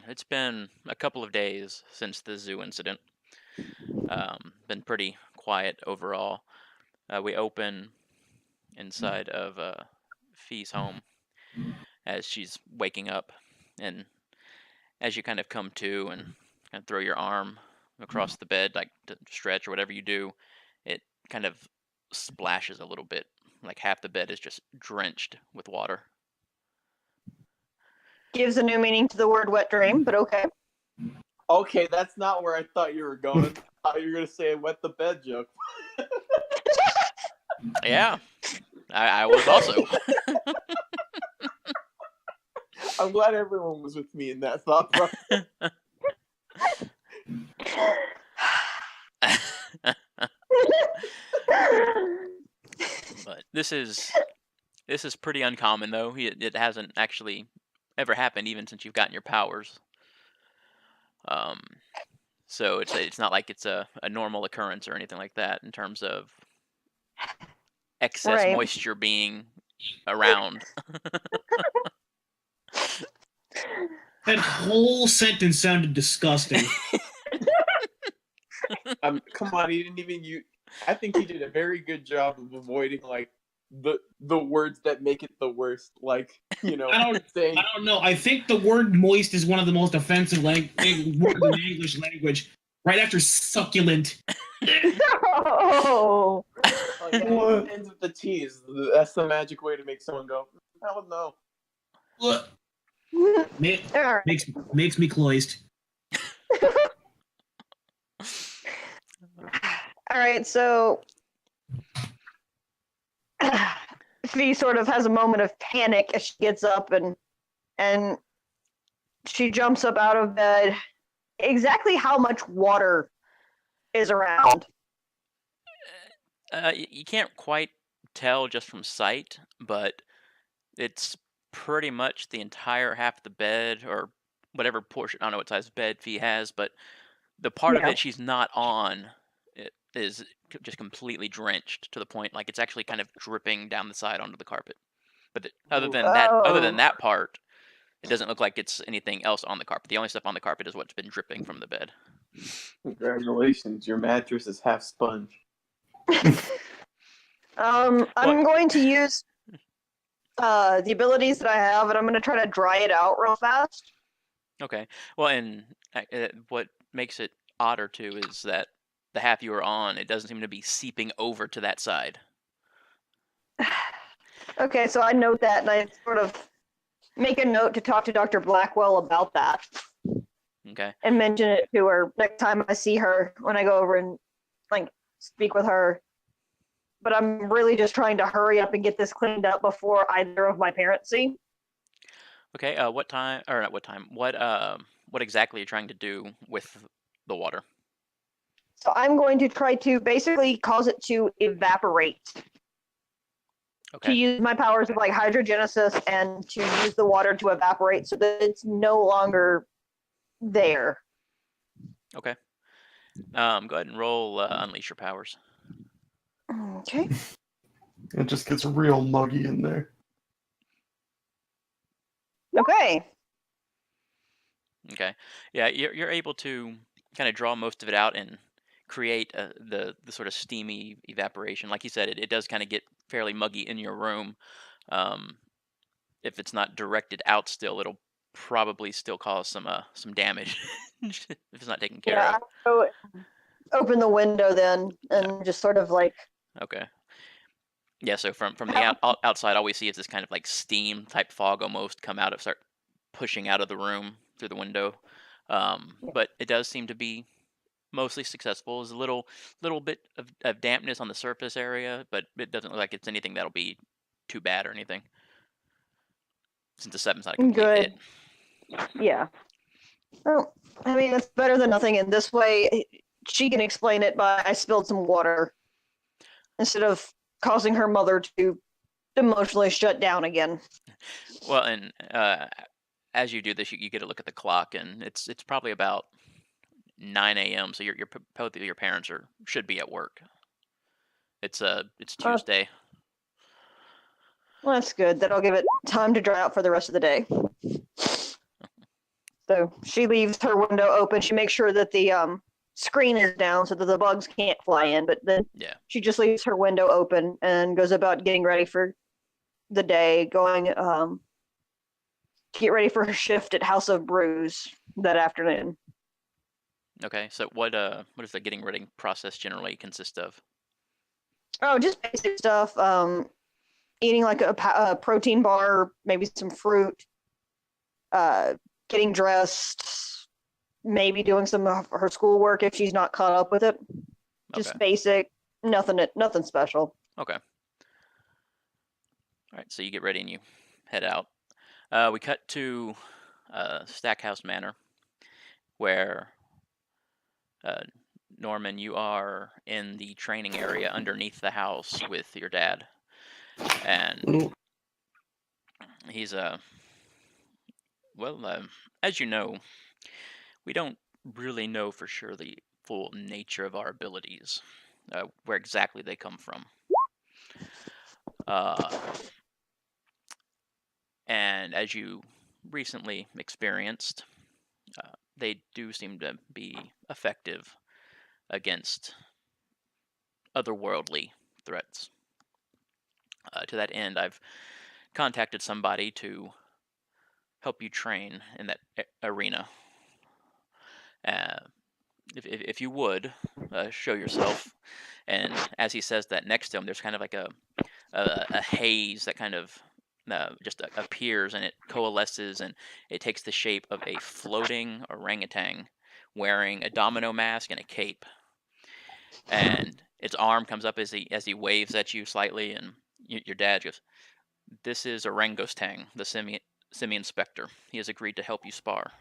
It's been a couple of days since the zoo incident. Been pretty quiet overall. We open inside of Fee's home as she's waking up, and as you kind of come to and kind of throw your arm across the bed, like to stretch or whatever you do, it kind of splashes a little bit. Like half the bed is just drenched with water. Gives a new meaning to the word wet dream, but okay. Okay, that's not where I thought you were going. I thought you were going to say a wet the bed joke. Yeah, I was also. I'm glad everyone was with me in that thought process. But this is pretty uncommon though. It hasn't actually ever happened even since you've gotten your powers. So it's not like it's a normal occurrence or anything like that in terms of excess Right. moisture being around. That whole sentence sounded disgusting. Come on, he didn't even I think he did a very good job of avoiding like the words that make it the worst. Like, I don't know. I think the word moist is one of the most offensive words in the English language, right after succulent. Oh. It ends with the T's. That's the magic way to make someone go, I don't know. Makes me cloised. All right, so Fee sort of has a moment of panic as she gets up and she jumps up out of bed. Exactly how much water is around? You can't quite tell just from sight, but it's pretty much the entire half of the bed or whatever portion. I don't know what size bed Fee has, but the part of it she's not on it is just completely drenched to the point like it's actually kind of dripping down the side onto the carpet. But other than that part, it doesn't look like it's anything else on the carpet. The only stuff on the carpet is what's been dripping from the bed. Congratulations, your mattress is half sponge. I'm going to use the abilities that I have, and I'm going to try to dry it out real fast. Okay. Well, and what makes it odder too is that the half you are on, it doesn't seem to be seeping over to that side. Okay, so I note that, and I sort of make a note to talk to Dr. Blackwell about that. Okay. And mention it to her next time I see her when I go over and speak with her. But I'm really just trying to hurry up and get this cleaned up before either of my parents see. Okay. What time? Or not what time? What exactly are you trying to do with the water? So I'm going to try to basically cause it to evaporate. Okay. To use my powers of hydrogenesis and to use the water to evaporate so that it's no longer there. Okay. Go ahead and roll unleash your powers. Okay. It just gets real muggy in there. Okay. Okay. Yeah, you're able to kind of draw most of it out and create the sort of steamy evaporation. Like you said, it does kind of get fairly muggy in your room. If it's not directed out still, it'll probably still cause some damage if it's not taken care of. So open the window then and just sort of Okay. Yeah, so from the outside, all we see is this kind of steam type fog almost come out start pushing out of the room through the window. But it does seem to be mostly successful. There's a little bit of dampness on the surface area, but it doesn't look like it's anything that'll be too bad or anything. Since the 7's not a complete hit. Yeah. Well, I mean, it's better than nothing. And this way, she can explain it by I spilled some water instead of causing her mother to emotionally shut down again. Well, and as you do this, you get a look at the clock, and it's probably about 9 a.m. So both of your parents should be at work. It's Tuesday. Well, that's good. That'll give it time to dry out for the rest of the day. So she leaves her window open. She makes sure that the screen is down so that the bugs can't fly in. But then she just leaves her window open and goes about getting ready for the day, going to get ready for her shift at House of Brews that afternoon. Okay, so what does the getting ready process generally consist of? Oh, just basic stuff. Eating like a protein bar, maybe some fruit. Getting dressed, maybe doing some of her schoolwork if she's not caught up with it. Just basic, nothing special. Okay. All right, so you get ready and you head out. We cut to Stackhouse Manor, where Norman, you are in the training area underneath the house with your dad, and he's as you know, we don't really know for sure the full nature of our abilities, where exactly they come from. And as you recently experienced, they do seem to be effective against otherworldly threats. To that end, I've contacted somebody to help you train in that arena. If you would, show yourself. And as he says that, next to him, there's kind of like a haze that kind of just appears, and it coalesces, and it takes the shape of a floating orangutan wearing a domino mask and a cape. And its arm comes up as he waves at you slightly, and your dad goes, "This is Orangostang, the Simian Spectre. He has agreed to help you spar."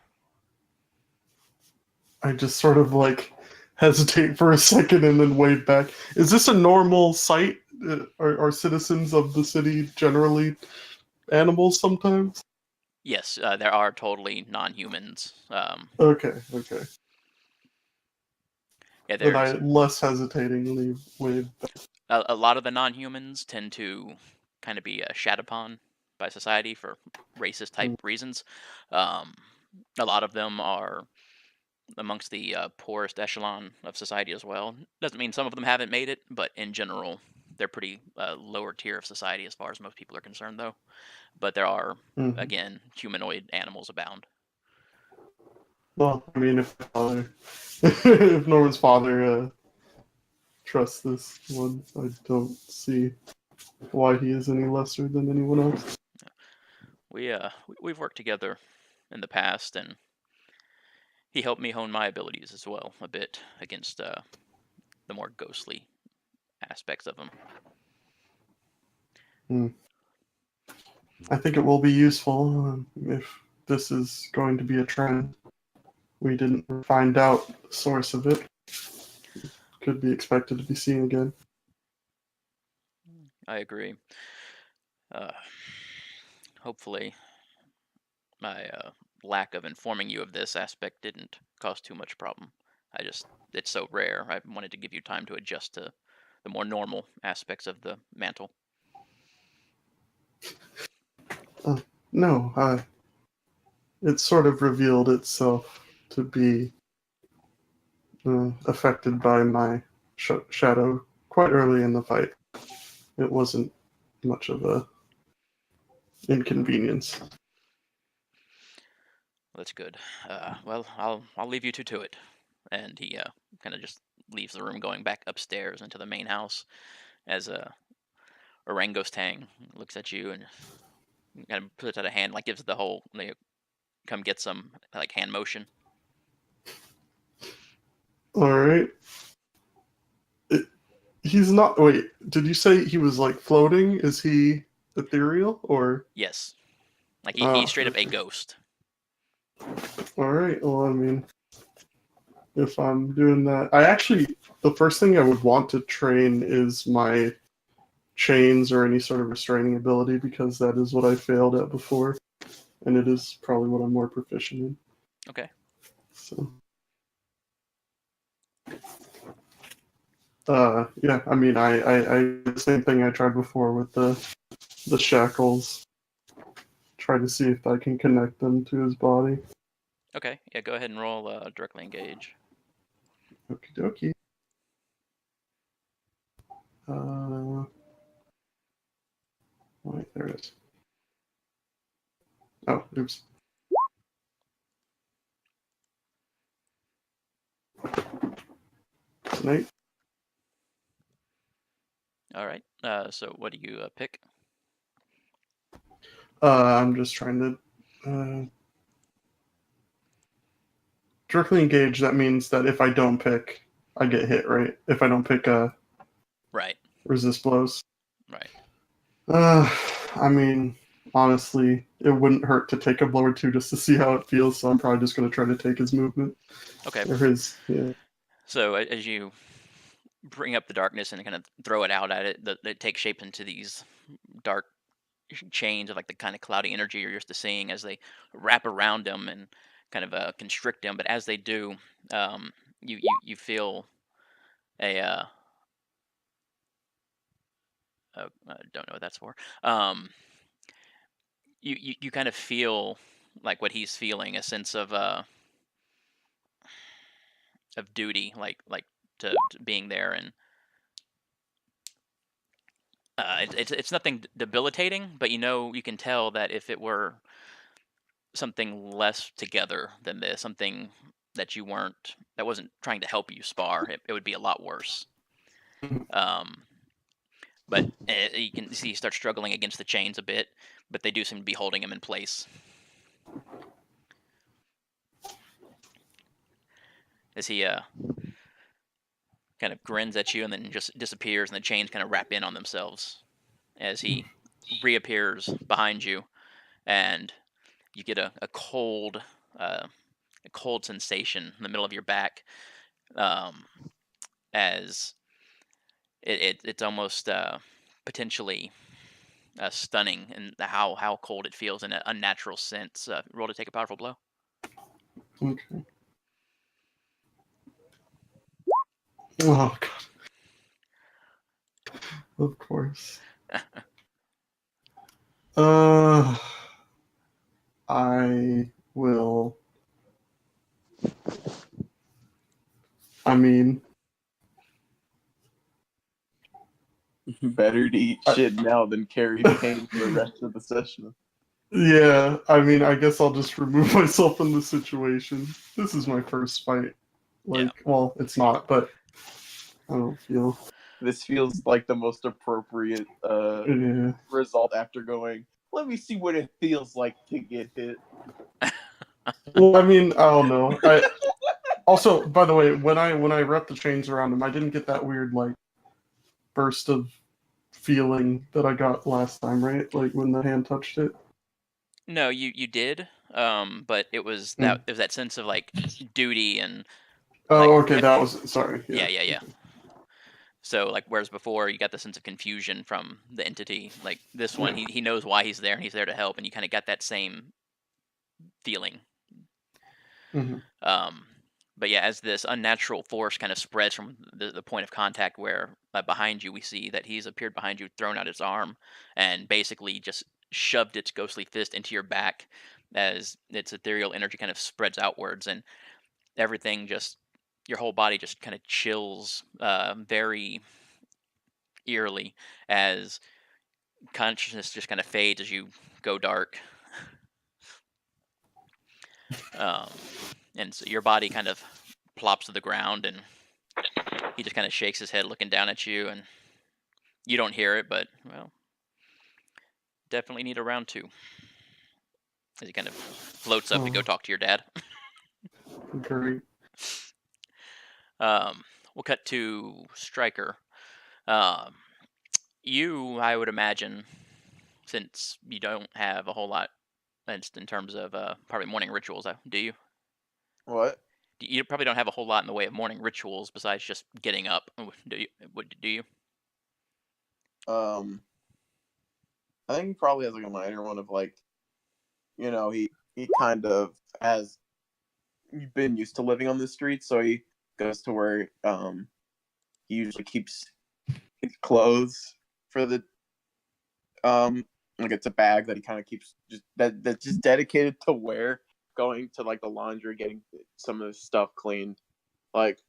I just sort of like hesitate for a second and then wave back. Is this a normal sight? Are citizens of the city generally animals sometimes? Yes, there are totally non-humans. Okay. Yeah, then I less hesitatingly wave back. A lot of the non-humans tend to kind of be shat upon by society for racist type reasons. A lot of them are amongst the poorest echelon of society as well. Doesn't mean some of them haven't made it, but in general, they're pretty lower tier of society as far as most people are concerned, though. But there are, again, humanoid animals abound. Well, I mean, if Norman's father trusts this one, I don't see why he is any lesser than anyone else. We've worked together in the past, and he helped me hone my abilities as well a bit against the more ghostly aspects of them. I think it will be useful if this is going to be a trend. We didn't find out the source of it. Could be expected to be seen again. I agree. Hopefully, my lack of informing you of this aspect didn't cause too much problem. It's so rare. I wanted to give you time to adjust to the more normal aspects of the mantle. No, it sort of revealed itself to be affected by my shadow quite early in the fight. It wasn't much of a inconvenience. That's good. Well, I'll leave you two to it. And he kind of just leaves the room, going back upstairs into the main house, as Orangostang looks at you and kind of puts out a hand, like gives the whole come get some like hand motion. All right. He's not. Wait, did you say he was like floating? Is he ethereal or? Yes, like he's straight up a ghost. All right. Well, I mean, if I'm doing that, the first thing I would want to train is my chains or any sort of restraining ability, because that is what I failed at before, and it is probably what I'm more proficient in. Okay. So. Yeah, I mean, I the same thing I tried before with the shackles. Try to see if I can connect them to his body. Okay, yeah, go ahead and roll directly engage. Okie dokie. Wait, there it is. Oh, oops. Tonight. All right. So what do you pick? I'm just trying to directly engage. That means that if I don't pick, I get hit, right? If I don't pick Right. resist blows. Right. I mean, honestly, it wouldn't hurt to take a blow or two just to see how it feels. So I'm probably just going to try to take his movement Okay. or his. Yeah. So as you bring up the darkness and kind of throw it out at it, it takes shape into these dark chains of like the kind of cloudy energy you're used to seeing as they wrap around them and kind of constrict them. But as they do, you feel a oh, I don't know what that's for. You kind of feel like what he's feeling, a sense of duty, like to being there, and it's nothing debilitating, but you can tell that if it were something less together than this, something that wasn't trying to help you spar, it would be a lot worse. Um, but you can see he starts struggling against the chains a bit, but they do seem to be holding him in place. As he kind of grins at you and then just disappears, and the chains kind of wrap in on themselves as he reappears behind you, and you get a cold sensation in the middle of your back, as it's almost potentially stunning in how cold it feels in an unnatural sense. Roll to take a powerful blow. Okay. Oh god. Of course. I will. I mean, Better to eat shit now than carry pain for the rest of the session. yeah. I mean, I guess I'll just remove myself from the situation. This is my first fight. Like, well, it's not, but I don't feel. This feels like the most appropriate Yeah. result after going, let me see what it feels like to get hit. Well, I mean, I don't know. Also, by the way, when I wrapped the chains around him, I didn't get that weird like burst of feeling that I got last time, right? Like when the hand touched it. No, you did, but it was that sense of like duty and Oh, like okay, that was sorry. yeah. So like whereas before you got the sense of confusion from the entity, like this one he knows why he's there and he's there to help, and you kind of got that same feeling. But yeah, as this unnatural force kind of spreads from the point of contact where behind you, we see that he's appeared behind you, thrown out his arm, and basically just shoved its ghostly fist into your back as its ethereal energy kind of spreads outwards, and everything just your whole body just kind of chills very eerily as consciousness just kind of fades as you go dark. And so your body kind of plops to the ground, and he just kind of shakes his head looking down at you, and you don't hear it, but, well, definitely need a round 2. As he kind of floats up to go talk to your dad. Great. We'll cut to Stryker. You, I would imagine, since you don't have a whole lot in terms of probably morning rituals, do you? What? You probably don't have a whole lot in the way of morning rituals besides just getting up. Do you? I think he probably has like a minor one of like, he kind of has been used to living on the street, so he goes to where he usually keeps his clothes for the like it's a bag that he kind of keeps just that's just dedicated to wear going to like the laundry, getting some of his stuff cleaned. Like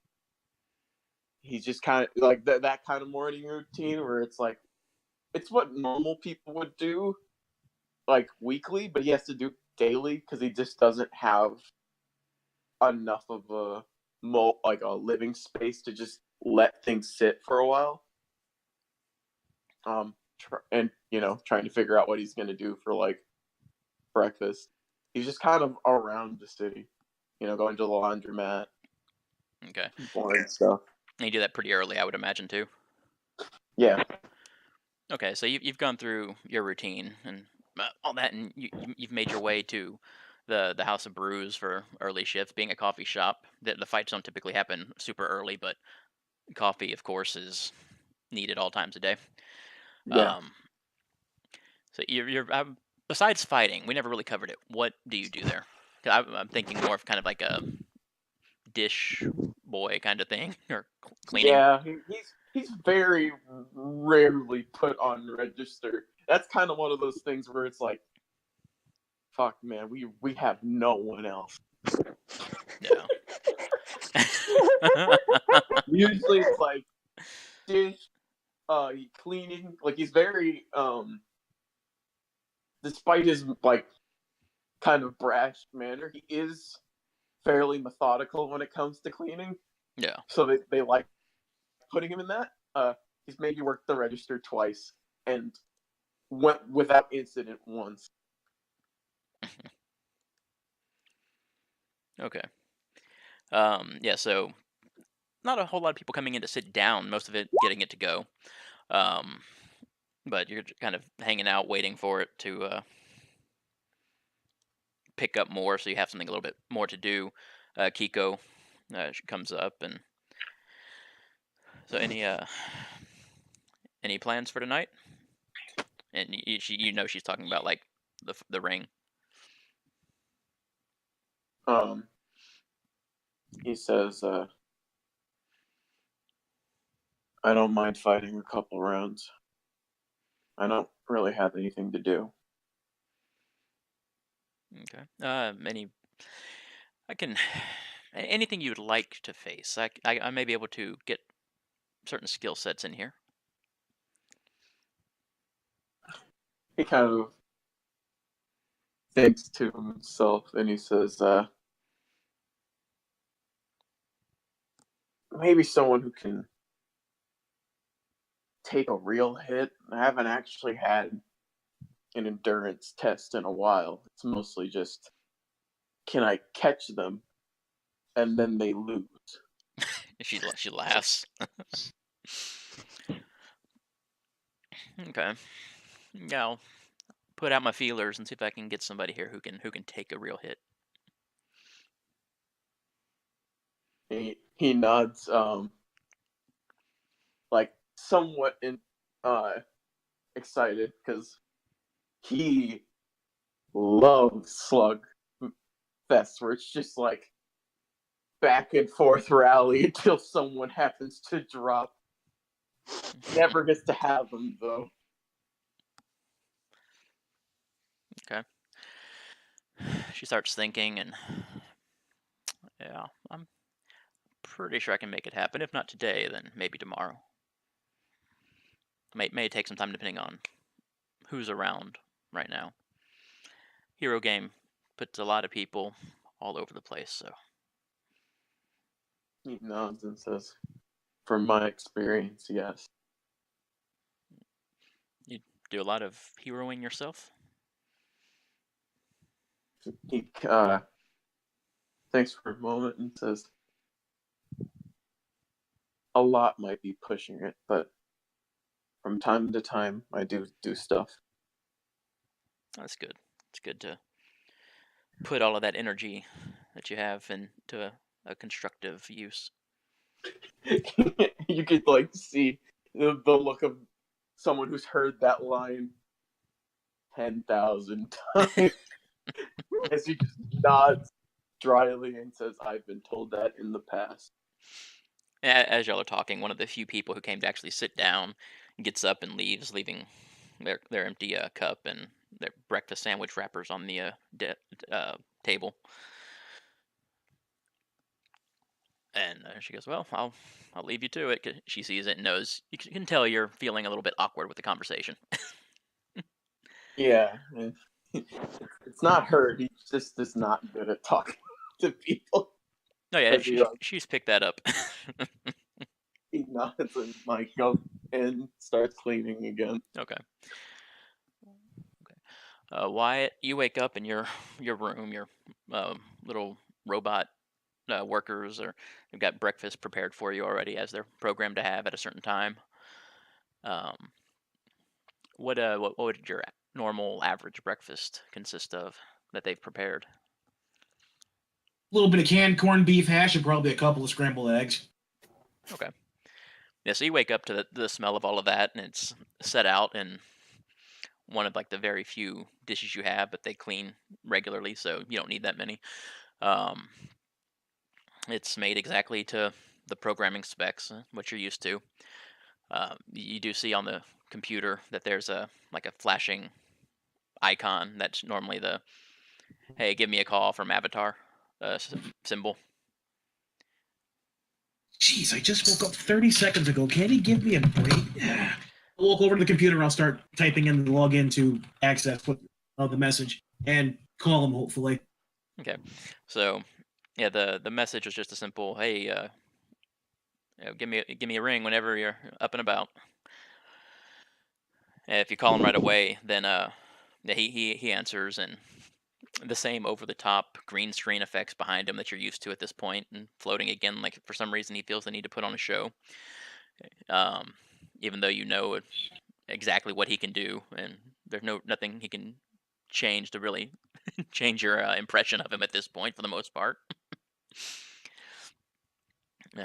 he's just kind of like that kind of morning routine where it's like it's what normal people would do like weekly, but he has to do daily because he just doesn't have enough of a like a living space to just let things sit for a while. And trying to figure out what he's gonna do for like breakfast. He's just kind of around the city, going to the laundromat, Okay. boring stuff. And you do that pretty early, I would imagine, too. Yeah. Okay, so you've gone through your routine and all that, and you've made your way to the House of Brews for early shifts. Being a coffee shop, the fights don't typically happen super early, but coffee, of course, is needed all times a day. Yeah. So you're besides fighting, we never really covered it. What do you do there? 'Cause I'm thinking more of kind of like a dish boy kind of thing, or cleaning. Yeah, he's very rarely put on register. That's kind of one of those things where it's like, fuck, man, we have no one else. No. Usually it's like dish, cleaning. Like he's very despite his like kind of brash manner, he is fairly methodical when it comes to cleaning. Yeah. So they like putting him in that. He's maybe worked the register twice and went without incident once. Okay. Yeah, so not a whole lot of people coming in to sit down, most of it getting it to go. But you're kind of hanging out, waiting for it to pick up more, so you have something a little bit more to do. Kiko she comes up, and so any plans for tonight? And she's talking about like the ring. He says, I don't mind fighting a couple rounds. I don't really have anything to do. Okay. Anything you'd like to face. I may be able to get certain skill sets in here. He kind of thinks to himself and he says, maybe someone who can take a real hit. I haven't actually had an endurance test in a while. It's mostly just, can I catch them and then they lose? She laughs. Okay. Yeah, I'll put out my feelers and see if I can get somebody here who can take a real hit. He nods, like somewhat excited because he loves slug fests where it's just like back and forth rally until someone happens to drop. Never gets to have them though. Okay. She starts thinking, and yeah, I'm pretty sure I can make it happen. If not today, then maybe tomorrow. May take some time depending on who's around right now. Hero game puts a lot of people all over the place, so. He nods and says, from my experience, yes. You do a lot of heroing yourself? He thinks for a moment and says, a lot might be pushing it, but from time to time I do stuff. That's good. It's good to put all of that energy that you have into a constructive use. You could like see the look of someone who's heard that line 10,000 times as he just nods dryly and says, I've been told that in the past. As y'all are talking, one of the few people who came to actually sit down gets up and leaves, leaving their empty cup and their breakfast sandwich wrappers on the table. And she goes, "Well, I'll leave you to it." 'Cause she sees it and knows you can tell you're feeling a little bit awkward with the conversation. Yeah, it's not her. He's just not good at talking to people. No, yeah, As he, she's picked that up. he nods and like goes and starts cleaning again. Okay. Wyatt, you wake up in your room. Your little robot workers they've got breakfast prepared for you already, as they're programmed to have at a certain time. Um, what would your normal average breakfast consist of that they've prepared? A little bit of canned corned beef hash and probably a couple of scrambled eggs. Okay. Yeah, so you wake up to the smell of all of that, and it's set out in one of like the very few dishes you have, but they clean regularly, so you don't need that many. Um, it's made exactly to the programming specs, what you're used to. You do see on the computer that there's a flashing icon that's normally the "Hey, give me a call" from Avatar symbol. Jeez, I just woke up 30 seconds ago. Can he give me a break? I'll walk over to the computer and I'll start typing in the login to access the message and call him, hopefully. Okay, so yeah, the message was just a simple, "Hey, give me a ring whenever you're up and about." And if you call him right away, then yeah, he answers, and the same over the top green screen effects behind him that you're used to at this point, and floating again, like for some reason he feels the need to put on a show. Um, Even though you know exactly what he can do, and there's nothing he can change to really change your impression of him at this point, for the most part. Uh,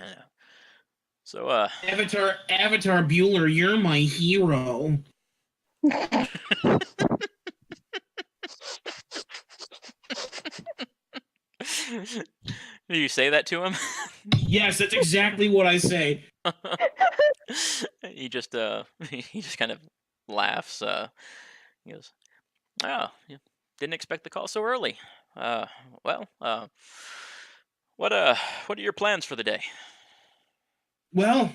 so Avatar Bueller, you're my hero. do you say that to him? Yes, that's exactly what I say. he just he just kind of laughs. He goes, "Oh, yeah, didn't expect the call so early. Well, what are your plans for the day?" Well,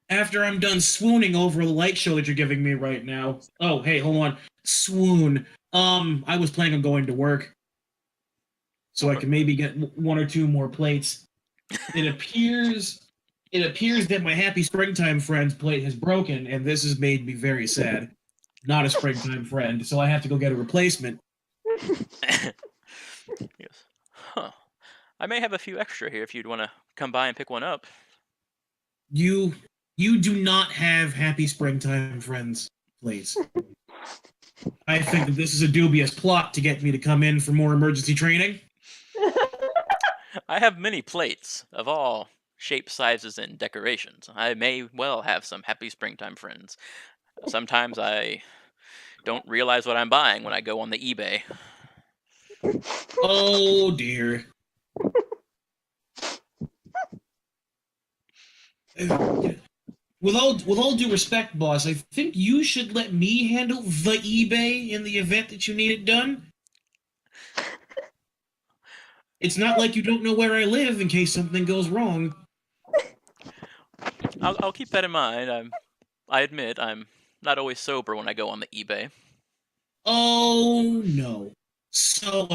after I'm done swooning over the light show that you're giving me right now. Oh, hey, hold on. Swoon. I was planning on going to work, so I can maybe get one or two more plates. It appears that my Happy Springtime Friends plate has broken, and this has made me very sad. Not a springtime friend, so I have to go get a replacement. Yes. Huh. I may have a few extra here if you'd want to come by and pick one up. You do not have Happy Springtime Friends plates. I think that this is a dubious plot to get me to come in for more emergency training. I have many plates of all shapes, sizes, and decorations. I may well have some Happy Springtime Friends. Sometimes I don't realize what I'm buying when I go on the eBay. Oh dear. With all due respect, boss, I think you should let me handle the eBay in the event that you need it done. It's not like you don't know where I live in case something goes wrong. I'll keep that in mind. I admit I'm not always sober when I go on the eBay. Oh no. So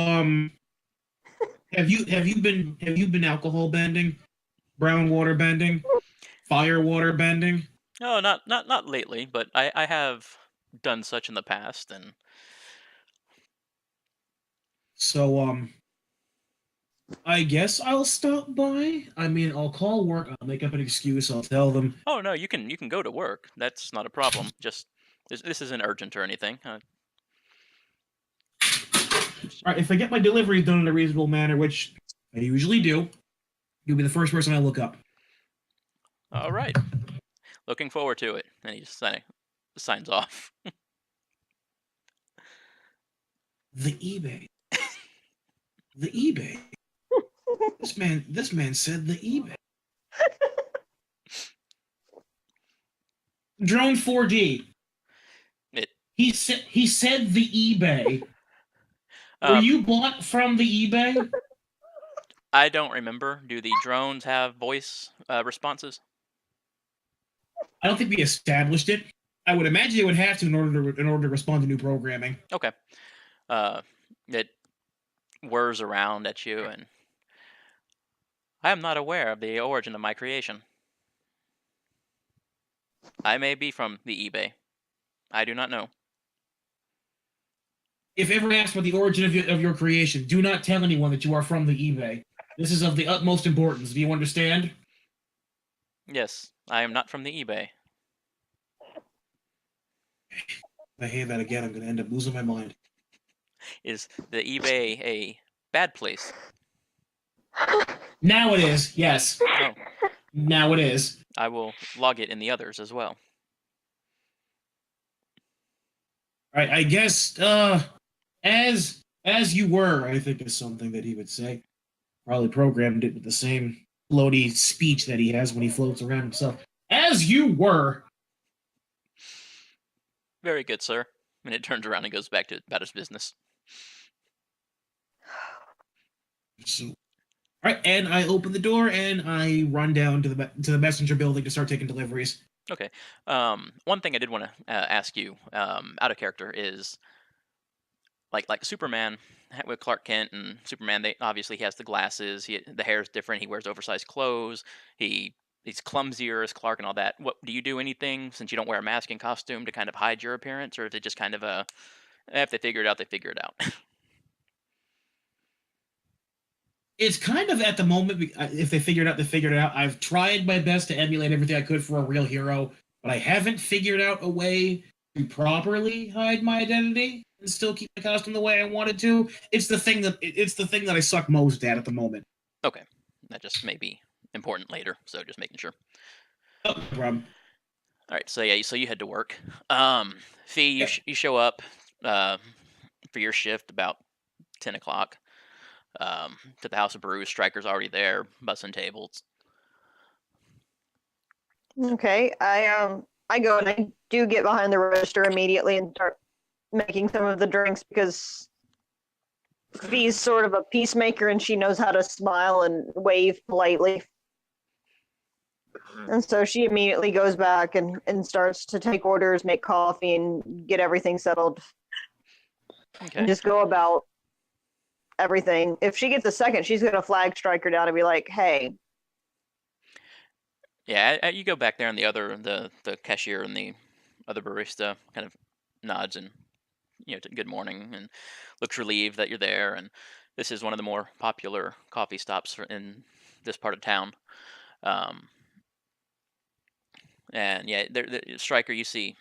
have you been alcohol bending? Brown water bending? Fire water bending? No, not lately, but I have done such in the past, and So I guess I'll stop by. I mean, I'll call work. I'll make up an excuse. I'll tell them. oh no, you can go to work. That's not a problem. Just this isn't urgent or anything. All right, if I get my delivery done in a reasonable manner, which I usually do, you'll be the first person I look up. All right, looking forward to it. And he just signs off. The eBay. The eBay. This man said the eBay. Drone 4D. It He said the eBay. Were you bought from the eBay? I don't remember. Do the drones have voice responses? I don't think we established it. I would imagine they would have to in order to respond to new programming. Okay. It whirs around at you, and I am not aware of the origin of my creation. I may be from the eBay. I do not know. If ever asked about the origin of your creation, do not tell anyone that you are from the eBay. This is of the utmost importance. Do you understand? Yes, I am not from the eBay. If I hear that again, I'm going to end up losing my mind. Is the eBay a bad place? Now it is, yes. Oh, Now it is. I will log it in the others as well. All right, I guess as you were, I think is something that he would say. Probably programmed it with the same floaty speech that he has when he floats around himself. As you were. Very good, sir. And it turns around and goes back to about his business. So, all right, and I open the door and I run down to the messenger building to start taking deliveries. Okay. One thing I did want to ask you, out of character, is like Superman with Clark Kent and Superman. They obviously he has the glasses. The hair is different. He wears oversized clothes. He's clumsier as Clark and all that. What do you do anything since you don't wear a mask and costume to kind of hide your appearance, or is it just kind of a if they figure it out, they figure it out? It's kind of at the moment, if they figure it out, they figured it out. I've tried my best to emulate everything I could for a real hero, but I haven't figured out a way to properly hide my identity and still keep my costume the way I wanted to. It's the thing that I suck most at the moment. Okay, that just may be important later. So just making sure. Oh, no problem. All right, so yeah, so you head to work. Fee, you show up for your shift about 10 o'clock. To the House of Brews. Stryker's already there, bussing tables. Okay, I go and I do get behind the register immediately and start making some of the drinks because Fee's sort of a peacemaker and she knows how to smile and wave politely. And so she immediately goes back and starts to take orders, make coffee, and get everything settled. Okay. And just go about everything. If she gets a second, she's going to flag Stryker down and be like, hey. Yeah, you go back there, and the cashier and the other barista kind of nods and good morning, and looks relieved that you're there. And this is one of the more popular coffee stops in this part of town. And yeah, Stryker, you see,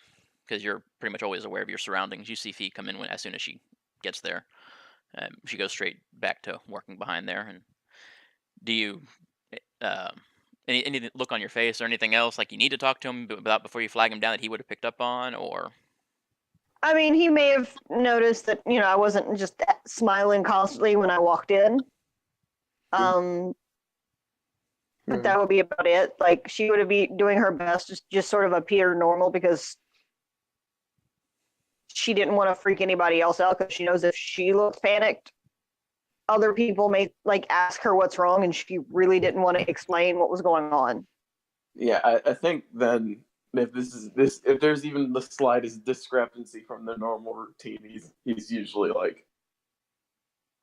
because you're pretty much always aware of your surroundings. You see Fee come in as soon as she gets there. She goes straight back to working behind there. And do you any look on your face or anything else like you need to talk to him about before you flag him down that he would have picked up on? Or I mean, he may have noticed that I wasn't just smiling constantly when I walked in. But that would be about it. Like, she would be doing her best to just sort of appear normal because she didn't want to freak anybody else out because she knows if she looked panicked, other people may ask her what's wrong, and she really didn't want to explain what was going on. Yeah, I think then if there's even the slightest discrepancy from the normal routine, he's usually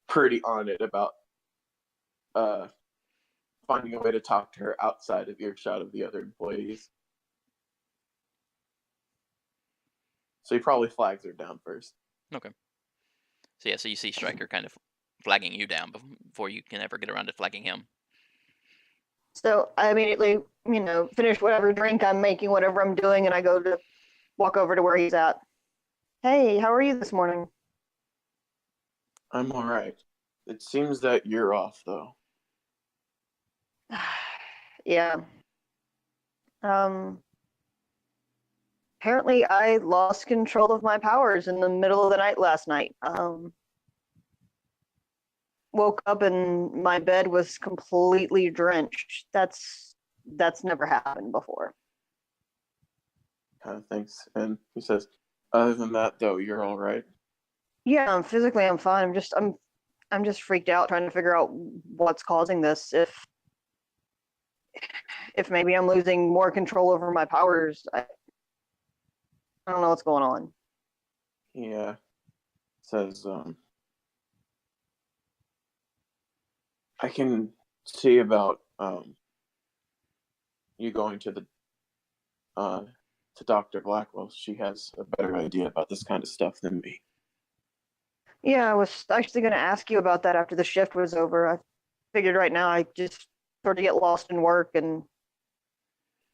pretty on it about finding a way to talk to her outside of earshot of the other employees. So he probably flags her down first. okay. So yeah, so you see Stryker kind of flagging you down before you can ever get around to flagging him. So I immediately, finish whatever drink I'm making, whatever I'm doing, and I go to walk over to where he's at. Hey, how are you this morning? I'm all right. It seems that you're off, though. Yeah. Apparently I lost control of my powers in the middle of the night last night. Woke up and my bed was completely drenched. That's never happened before. Thanks. And he says, other than that, though, you're all right. Yeah, physically I'm fine. I'm just freaked out trying to figure out what's causing this. If maybe I'm losing more control over my powers. I don't know what's going on. Yeah. Says, I can see about you going to the to Dr. Blackwell. She has a better idea about this kind of stuff than me. Yeah, I was actually going to ask you about that after the shift was over. I figured right now I just sort of get lost in work and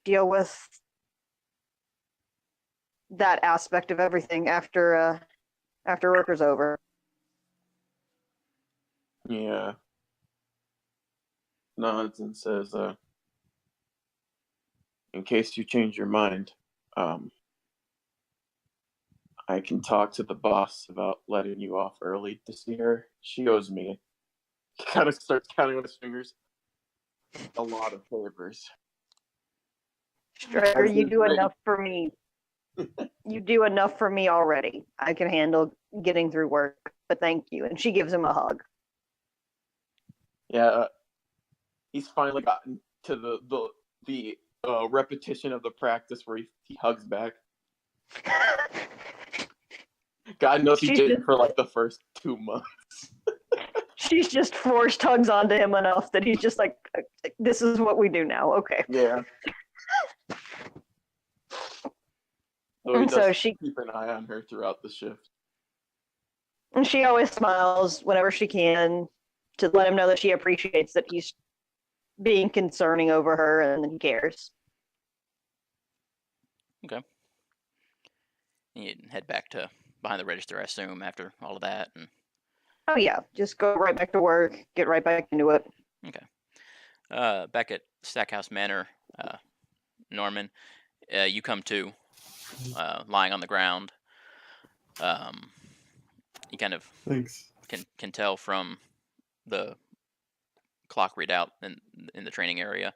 deal with that aspect of everything after work is over. Yeah. Nods and says, in case you change your mind, I can talk to the boss about letting you off early to see her. She owes me. He kind of starts counting on his fingers. A lot of favors. Stryker, As you his do rate- enough for me. You do enough for me already. I can handle getting through work, but thank you. And she gives him a hug. Yeah, he's finally gotten to the repetition of the practice where he hugs back. God knows he She's did it just- for like the first 2 months. She's just forced hugs onto him enough that he's just like, this is what we do now. Okay. Yeah. So he And so does she keep an eye on her throughout the shift. and she always smiles whenever she can to let him know that she appreciates that he's being concerning over her and that he cares. And you head back to behind the register, I assume, after all of that. And Oh yeah, just go right back to work, get right back into it. back at Stackhouse Manor, Norman, you come to, lying on the ground. You kind of Thanks. can tell from the clock readout in the training area.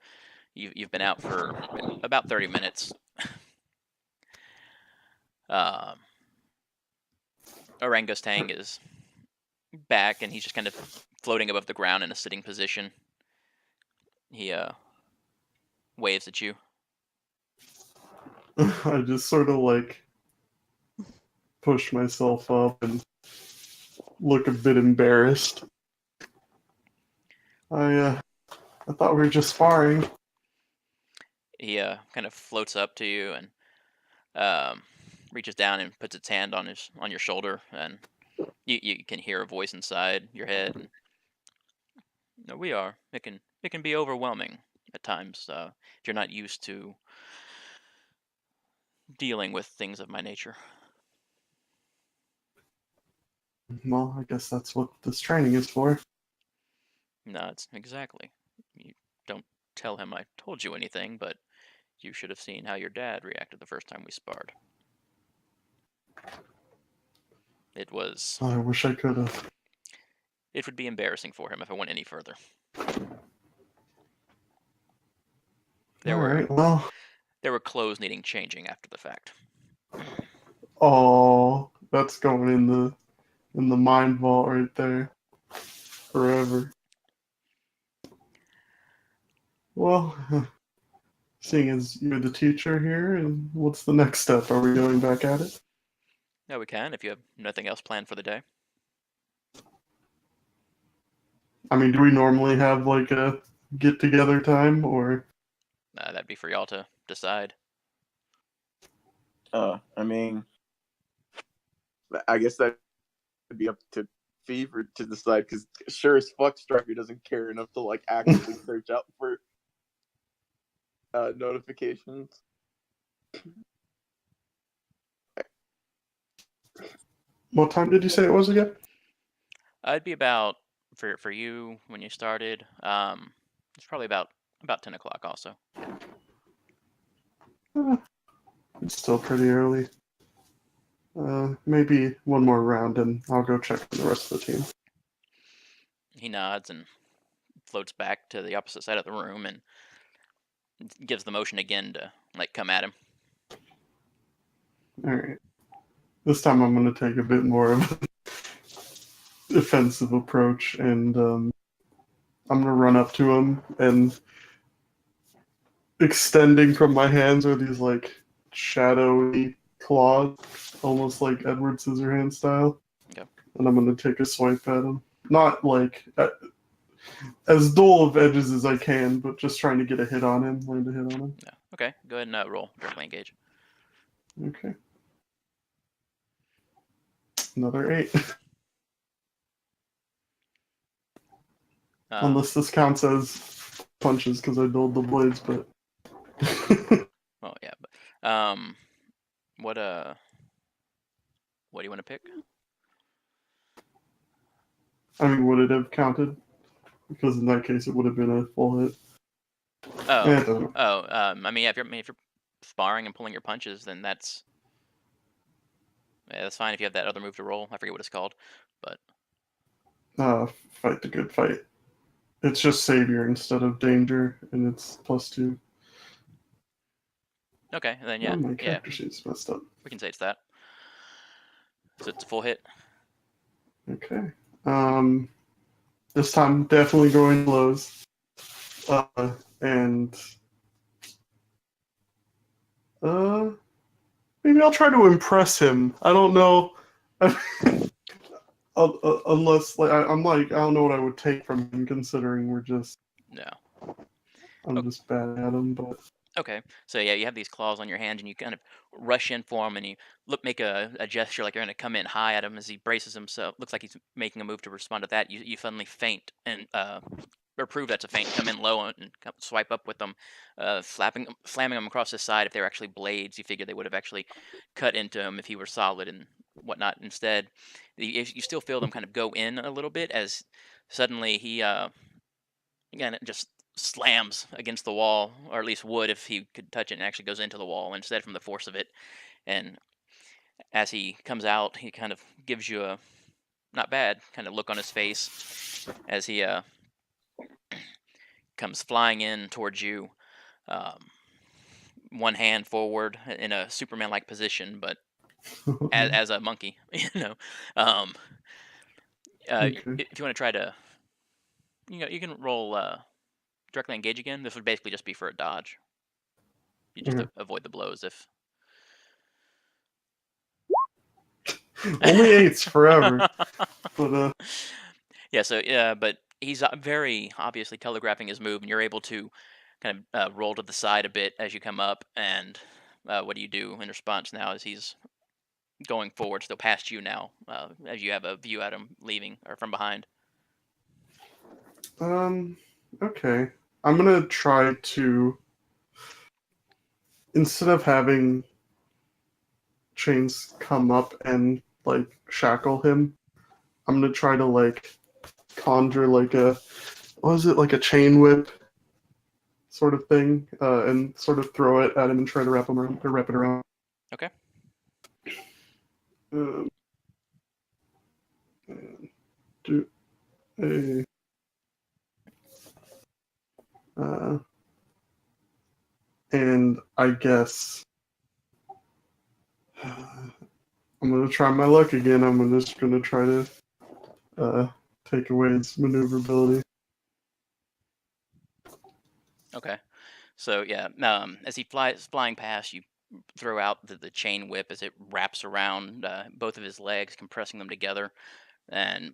You've been out for about 30 minutes. Orangutang is back, and he's just kind of floating above the ground in a sitting position. He waves at you. I just sort of like push myself up and look a bit embarrassed. I thought we were just sparring. He kind of floats up to you and reaches down and puts its hand on your shoulder, and you can hear a voice inside your head. And, "No, we are. It can be overwhelming at times if you're not used to dealing with things of my nature." Well, I guess that's what this training is for. No, it's exactly. You don't tell him I told you anything, but you should have seen how your dad reacted the first time we sparred. It was. I wish I could have. It would be embarrassing for him if I went any further. There were clothes needing changing after the fact. Oh, that's going in the mind vault right there. Forever. Well, seeing as you're the teacher here, and what's the next step? Are we going back at it? Yeah, we can if you have nothing else planned for the day. I mean, do we normally have like a get together time, or That'd be for y'all to decide. I mean, I guess that would be up to Fever to decide, because sure as fuck Stryker doesn't care enough to like actively search out for notifications. what time did you say it was again? It'd be about for you when you started. It's probably about 10 o'clock also. It's still pretty early. Maybe one more round, and I'll go check on the rest of the team. He nods and floats back to the opposite side of the room and gives the motion again to like come at him. All right. This time I'm going to take a bit more of defensive approach, and I'm gonna run up to him, and extending from my hands are these like shadowy claws, almost like Edward Scissorhands style. Okay. And I'm gonna take a swipe at him. Not like as dull of edges as I can, but just trying to get a hit on him, land a hit on him. Yeah. Okay. Go ahead and roll directly engage. Okay. Another 8. Unless this counts as punches because I dulled the blades, but. Well, yeah, but what do you want to pick? I mean, would it have counted? Because in that case, it would have been a full hit. Oh, Yeah, it doesn't. I mean, yeah, if you're sparring and pulling your punches, then that's fine. If you have that other move to roll, I forget what it's called, but Fight the good fight. It's just savior instead of danger, and it's +2. okay, then yeah, Oh, my yeah, character sheet's messed up. we can say it's that. So it's a full hit. Okay. This time definitely going lows. And maybe I'll try to impress him. I don't know. Unless I'm like, I don't know what I would take from him, considering we're just No. I'm just bad at him. But Okay, so yeah, you have these claws on your hand, and you kind of rush in for him, and you make a gesture like you're going to come in high at him as he braces himself. Looks like he's making a move to respond to that. You suddenly feint and or prove that's a feint. Come in low and swipe up with them, slamming them across his side. If they were actually blades, you figure they would have actually cut into him if he were solid and whatnot. Instead, you still feel them kind of go in a little bit as suddenly he again it just slams against the wall, or at least would if he could touch it, and actually goes into the wall instead from the force of it. And as he comes out, he kind of gives you a not bad kind of look on his face as he comes flying in towards you, um, one hand forward in a Superman-like position, but as a monkey, you know. okay. If you want to try to, you can roll directly engage again. This would basically just be for a dodge. You just avoid the blows if. Only 8s forever. But Yeah, so but he's very obviously telegraphing his move, and you're able to kind of roll to the side a bit as you come up. And what do you do in response now as he's going forward, still past you now, as you have a view at him leaving or from behind? Okay. I'm gonna try to, instead of having chains come up and like shackle him, I'm gonna try to like conjure like a, what is it, like a chain whip sort of thing, and sort of throw it at him and try to wrap him around, or wrap it around. Okay. Do a and I guess I'm gonna try my luck again. I'm just gonna try to take away his maneuverability. Okay. So yeah, as he flying past, you throw out the chain whip as it wraps around both of his legs, compressing them together, and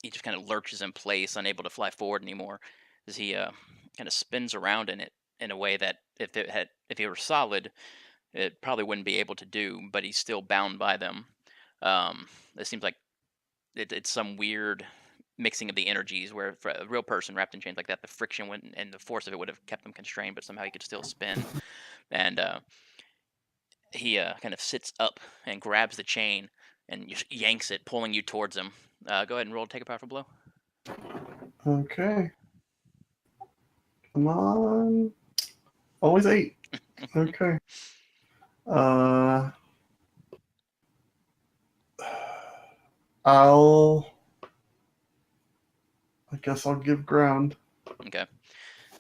he just kind of lurches in place, unable to fly forward anymore, as he kind of spins around in it in a way that if he were solid, it probably wouldn't be able to do. But he's still bound by them. It seems like it's some weird mixing of the energies where for a real person wrapped in chains like that, the friction wouldn't, and the force of it would have kept him constrained, but somehow he could still spin. And he kind of sits up and grabs the chain and just yanks it, pulling you towards him. Go ahead and roll to take a powerful blow. Okay. Come on. Always 8. Okay. I guess I'll give ground. Okay.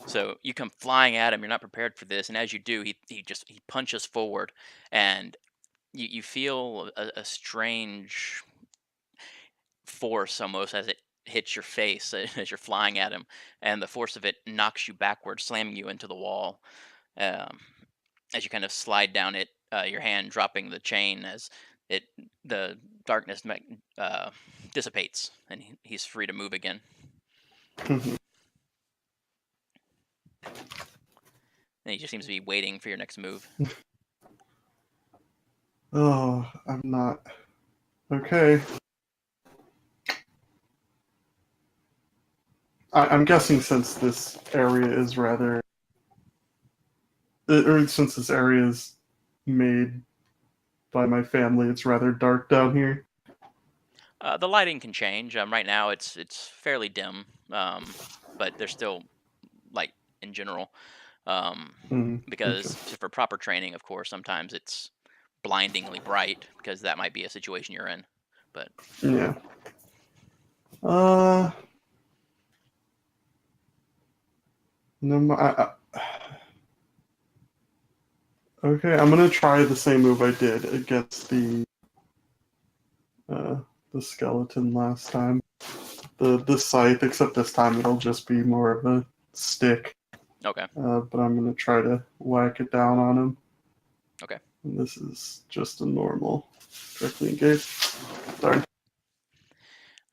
So you come flying at him. You're not prepared for this, and as you do, he punches forward, and you feel a strange force almost as it hits your face as you're flying at him, and the force of it knocks you backwards, slamming you into the wall. Um, as you kind of slide down it, your hand dropping the chain as it the darkness dissipates, and he's free to move again. Mhm. And he just seems to be waiting for your next move. Oh, I'm not. Okay. I'm guessing since this area is rather. Or since this area is made by my family, it's rather dark down here. The lighting can change. Right now, it's fairly dim, but there's still light in general. Because Okay. for proper training, of course, sometimes it's blindingly bright because that might be a situation you're in. But Yeah. Uh. No. Okay, I'm gonna try the same move I did against the skeleton last time. The scythe, except this time it'll just be more of a stick. okay, But I'm gonna try to whack it down on him. okay. And this is just a normal directly engaged. Sorry. All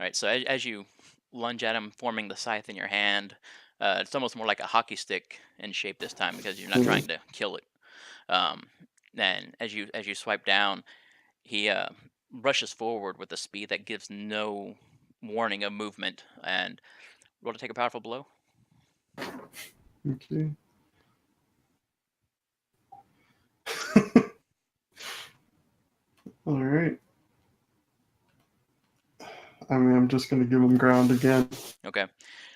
right. So as you lunge at him, forming the scythe in your hand, it's almost more like a hockey stick in shape this time because you're not trying to kill it. Um, and as you swipe down, he rushes forward with a speed that gives no warning of movement, and roll to take a powerful blow. Okay. All right. I mean, I'm just gonna give him ground again. Okay.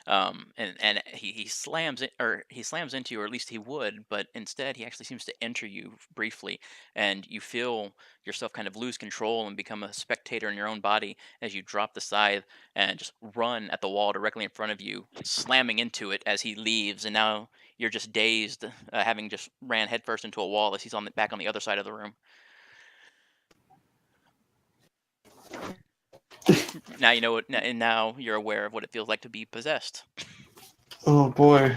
And he slams it, or he slams into you, or at least he would, but instead he actually seems to enter you briefly, and you feel yourself kind of lose control and become a spectator in your own body as you drop the scythe and just run at the wall directly in front of you, slamming into it as he leaves, and now you're just dazed, having just ran headfirst into a wall as he's back on the other side of the room. Now you know it, and now you're aware of what it feels like to be possessed. Oh boy.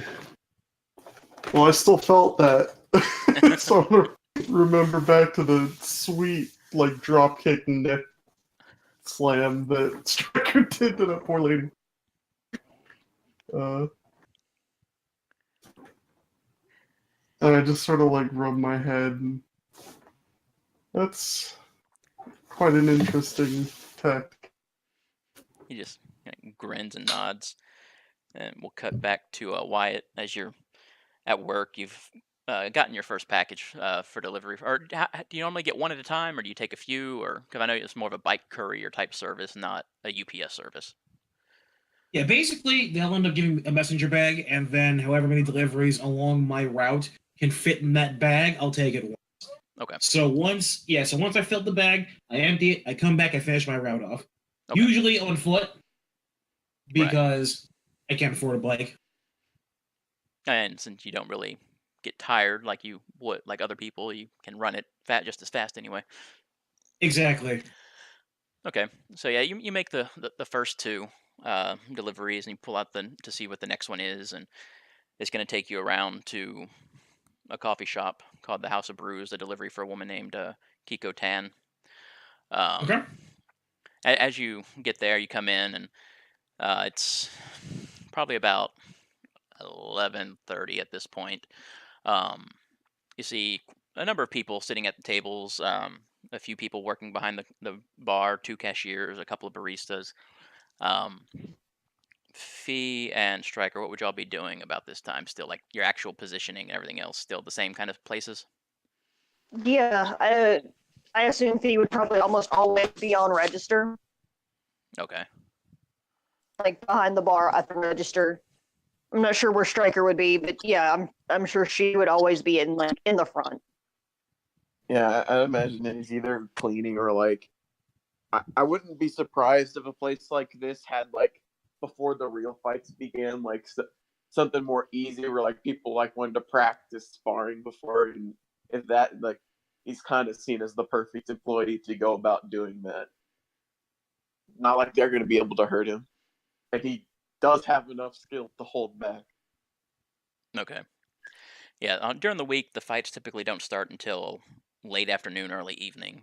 Well, I still felt that. So I'm gonna remember back to the sweet, like, drop kick neck slam that Stryker did to that poor lady. And I just sort of like rub my head. And that's quite an interesting tactic. He just grins and nods. And we'll cut back to Wyatt as you're at work. You've gotten your first package for delivery. Or do you normally get one at a time, or do you take a few? Or because I know it's more of a bike courier type service, not a UPS service. Yeah, basically, they'll end up giving me a messenger bag, and then however many deliveries along my route can fit in that bag, I'll take it. Okay. So once I fill the bag, I empty it, I come back, I finish my route off. Okay. Usually on foot, because I can't afford a bike. And since you don't really get tired like you would, like other people, you can run it just as fast anyway. Exactly. Okay. So yeah, you make the first two deliveries, and you pull out to see what the next one is, and it's going to take you around to a coffee shop called the House of Brews, a delivery for a woman named Kiko Tan. Okay. As you get there, you come in, and it's probably about 11:30 at this point. Um, you see a number of people sitting at the tables, a few people working behind the bar, two cashiers, a couple of baristas. Um, Fee and Stryker, what would y'all be doing about this time still? Like your actual positioning and everything else, still the same kind of places? Yeah, I assume Fee would probably almost always be on register, Okay. like behind the bar at the register. I'm not sure where Stryker would be, but yeah, I'm sure she would always be in the front. Yeah, I imagine it's either cleaning or like. I wouldn't be surprised if a place like this had like before the real fights began, like something more easy where like people like wanted to practice sparring before, and if that like he's kind of seen as the perfect employee to go about doing that. not like they're going to be able to hurt him. And he does have enough skill to hold back. Okay. Yeah, during the week, the fights typically don't start until late afternoon, early evening,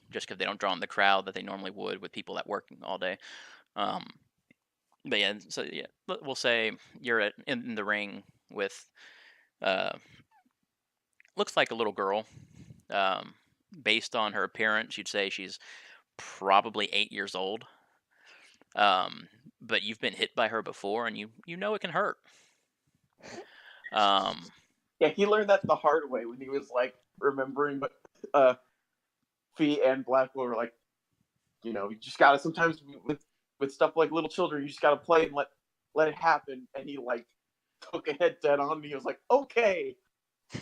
just because they don't draw in the crowd that they normally would with people that work all day. Um, but yeah, so yeah, we'll say you're in the ring with uh, looks like a little girl. Um, Based on her appearance, you'd say she's probably 8 years old. Um, but you've been hit by her before, and you know it can hurt. Um, Yeah, he learned that the hard way when he was like remembering what Fee and Blackwell were like. You know, you just gotta sometimes with stuff like little children, you just gotta play and let it happen. And he like took a head dead on me. He was like, okay,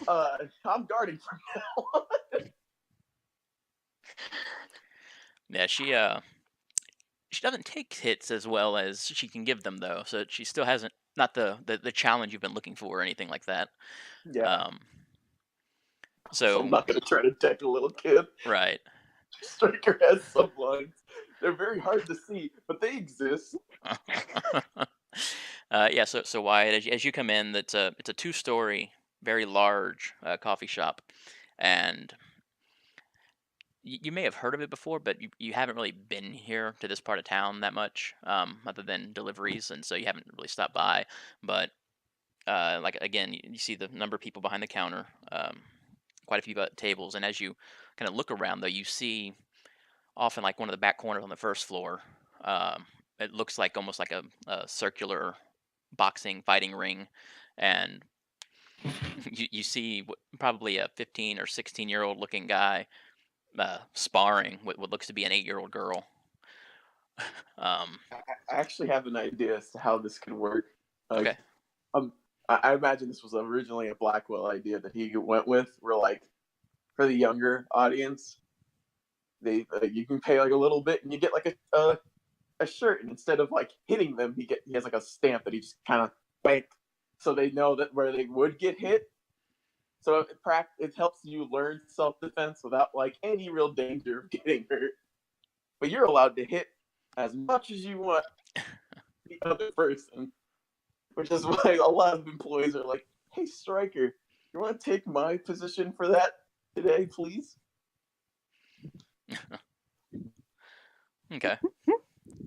I'm guarding from now. yeah, she doesn't take hits as well as she can give them though, so she still hasn't not the challenge you've been looking for or anything like that. Yeah. Um, So I'm so not gonna try to deck a little kid. right. Stryker has some lines. They're very hard to see, but they exist. Yeah, so Wyatt, as you come in, it's a 2-story, very large coffee shop, and you may have heard of it before, but you haven't really been here to this part of town that much, other than deliveries, and so you haven't really stopped by. But like again, you see the number of people behind the counter, quite a few tables, and as you kind of look around, though, you see often like one of the back corners on the first floor. It looks like almost like a circular boxing fighting ring, and you see probably a 15 or 16-year-old looking guy sparring with what looks to be an 8-year-old girl. I actually have an idea as to how this could work. Like, Okay. I imagine this was originally a Blackwell idea that he went with. Where like for the younger audience, you can pay like a little bit and you get like a shirt, and instead of like hitting them, he has like a stamp that he just kind of bank, so they know that where they would get hit. So it helps you learn self defense without like any real danger of getting hurt. But you're allowed to hit as much as you want the other person, which is why a lot of employees are like, "Hey, Stryker, you want to take my position for that today, please?" Okay.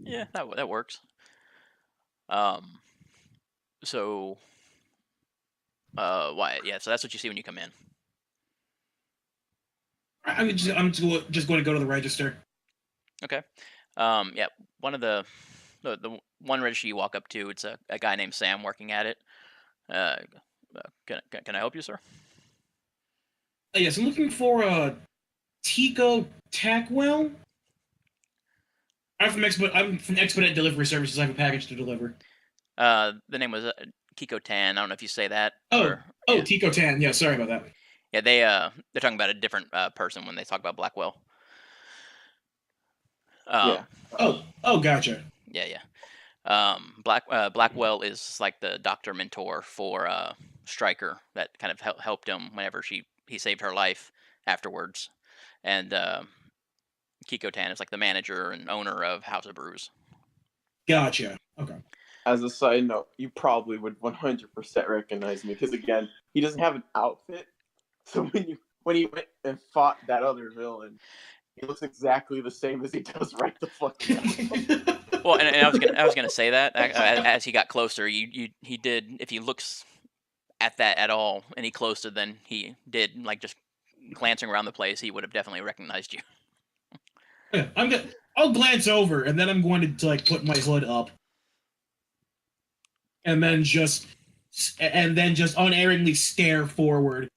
Yeah, that works. Um. So. Wyatt. Yeah. So that's what you see when you come in. I'm just going to go to the register. Okay. Yeah. One of the one register you walk up to, it's a guy named Sam working at it. Can I help you, sir? Yes, I'm looking for a Tico Tackwell. I'm from Expedite Delivery Services. I have a package to deliver. The name was Kiko Tan. I don't know if you say that. Oh, yeah. Tico Tan. Yeah, sorry about that. Yeah, they're talking about a different person when they talk about Blackwell. Yeah. Oh, gotcha. Yeah. Blackwell is like the doctor mentor for Stryker that kind of helped him whenever he saved her life afterwards, and Kiko Tan is like the manager and owner of House of Brews. Gotcha. Okay. As a side note, you probably would 100% recognize me because again, he doesn't have an outfit. So when he went and fought that other villain, he looks exactly the same as he does right the fuck now. Well, and I was gonna say that as he got closer, he did. If he looks at that at all any closer than he did, like just glancing around the place, he would have definitely recognized you. Yeah, I'll glance over, and then I'm going to like put my hood up, and then just unerringly stare forward.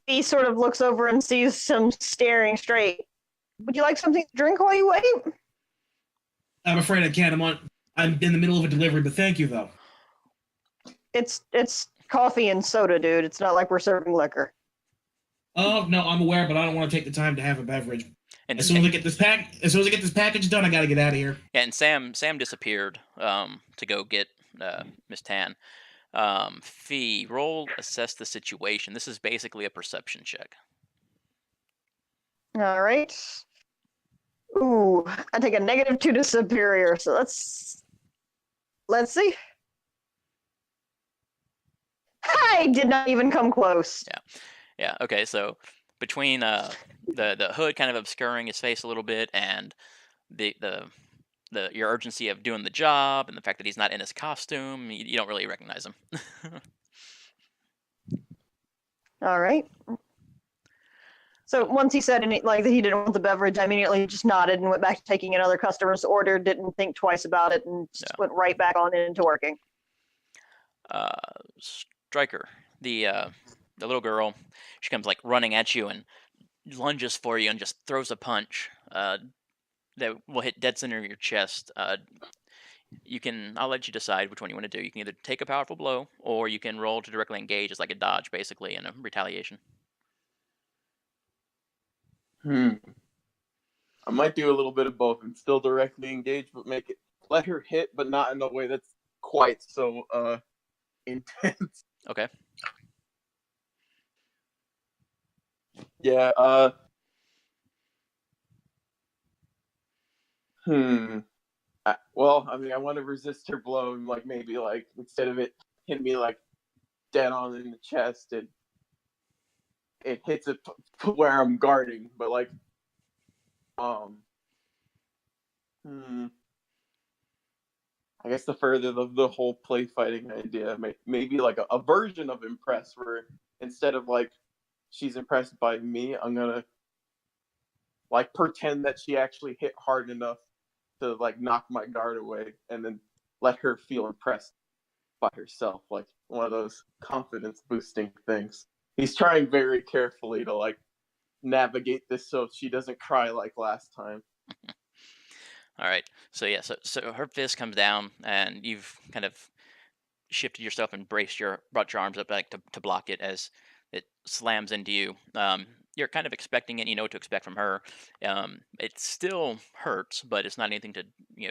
He sort of looks over and sees him staring straight. Would you like something to drink while you wait? I'm afraid I can't. I'm in the middle of a delivery, but thank you though. It's coffee and soda, dude. It's not like we're serving liquor. Oh no, I'm aware, but I don't want to take the time to have a beverage. And as soon as I get this package done, I gotta get out of here. Yeah, and Sam disappeared to go get Miss Tan. Fee, roll assess the situation. This is basically a perception check. All right. Ooh, I take a -2 to superior, so let's see. I did not even come close. Yeah. Okay. So between the hood kind of obscuring his face a little bit, and the your urgency of doing the job, and the fact that he's not in his costume, you don't really recognize him. All right. So once he said like that he didn't want the beverage, I immediately just nodded and went back to taking another customer's order. Didn't think twice about it, and just went right back on into working. Stryker, the little girl, she comes like running at you and lunges for you and just throws a punch that will hit dead center of your chest. I'll let you decide which one you want to do. You can either take a powerful blow, or you can roll to directly engage as like a dodge, basically, in a retaliation. I might do a little bit of both and still directly engage, but let her hit, but not in a way that's quite so intense. Okay. Yeah. Well, I mean, I want to resist her blow, and like maybe like instead of it hitting me like dead on in the chest, it hits it where I'm guarding, but like I guess the further the whole play fighting idea, maybe like a version of impress, where instead of like she's impressed by me, I'm gonna like pretend that she actually hit hard enough to like knock my guard away, and then let her feel impressed by herself, like one of those confidence boosting things. He's trying very carefully to like navigate this so she doesn't cry like last time. All right. So yeah. So her fist comes down, and you've kind of shifted yourself and brought your arms up like to block it as it slams into you. You're kind of expecting it. You know what to expect from her. It still hurts, but it's not anything to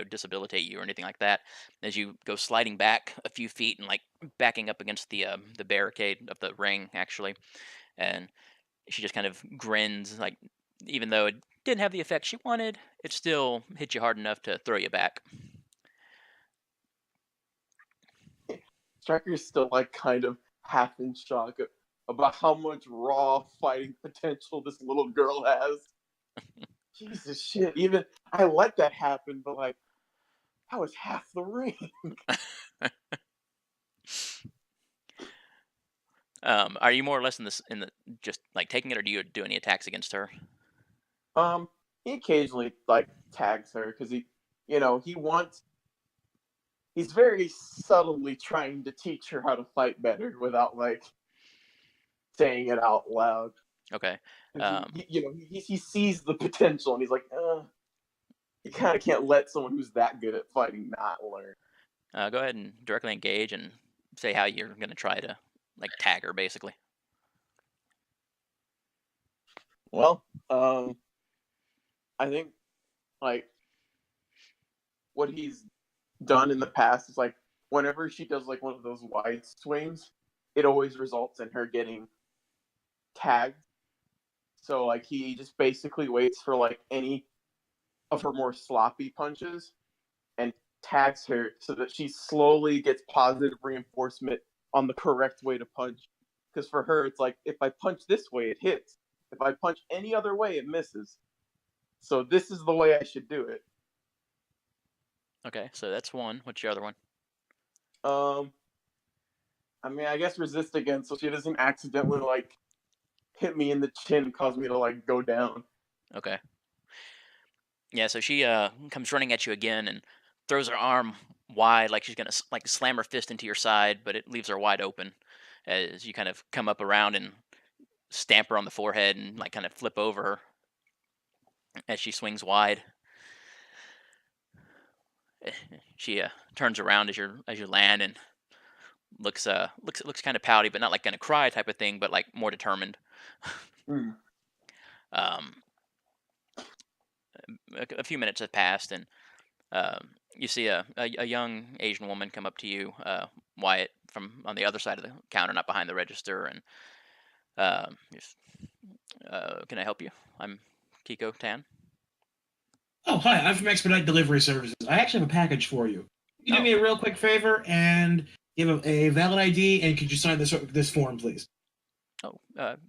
disabilitate you or anything like that. As you go sliding back a few feet and like backing up against the barricade of the ring, actually, and she just kind of grins, like even though it didn't have the effect she wanted, it still hit you hard enough to throw you back. Stryker's still like kind of half in shock about how much raw fighting potential this little girl has. Jesus shit! Even I let that happen, but like that was half the ring. Are you more or less in the just like taking it, or do you do any attacks against her? He occasionally like tags her because he's very subtly trying to teach her how to fight better without like saying it out loud. Okay. He sees the potential, and he's like, you kind of can't let someone who's that good at fighting not learn. Go ahead and directly engage and say how you're going to try to like tag her, basically. Well, I think like what he's done in the past is like whenever she does like one of those wide swings, it always results in her getting tagged. So like he just basically waits for like any of her more sloppy punches and tags her so that she slowly gets positive reinforcement on the correct way to punch. Because for her, it's like if I punch this way, it hits. If I punch any other way, it misses. So this is the way I should do it. Okay, so that's one. What's your other one? I mean, I guess resist again, so she doesn't accidentally like hit me in the chin and cause me to like go down. Okay. Yeah, so she comes running at you again and throws her arm wide, like she's gonna like slam her fist into your side, but it leaves her wide open as you kind of come up around and stamp her on the forehead and like kind of flip over her as she swings wide. She turns around as you land and looks kind of pouty, but not like gonna cry type of thing, but like more determined. Um, a few minutes have passed, and you see a young Asian woman come up to you, Wyatt, from on the other side of the counter, not behind the register, and can I help you? I'm Kiko Tan. Oh, hi, I'm from Expedite Delivery Services. I actually have a package for you. Can you do me a real quick favor and give a valid ID, and could you sign this form, please? Oh,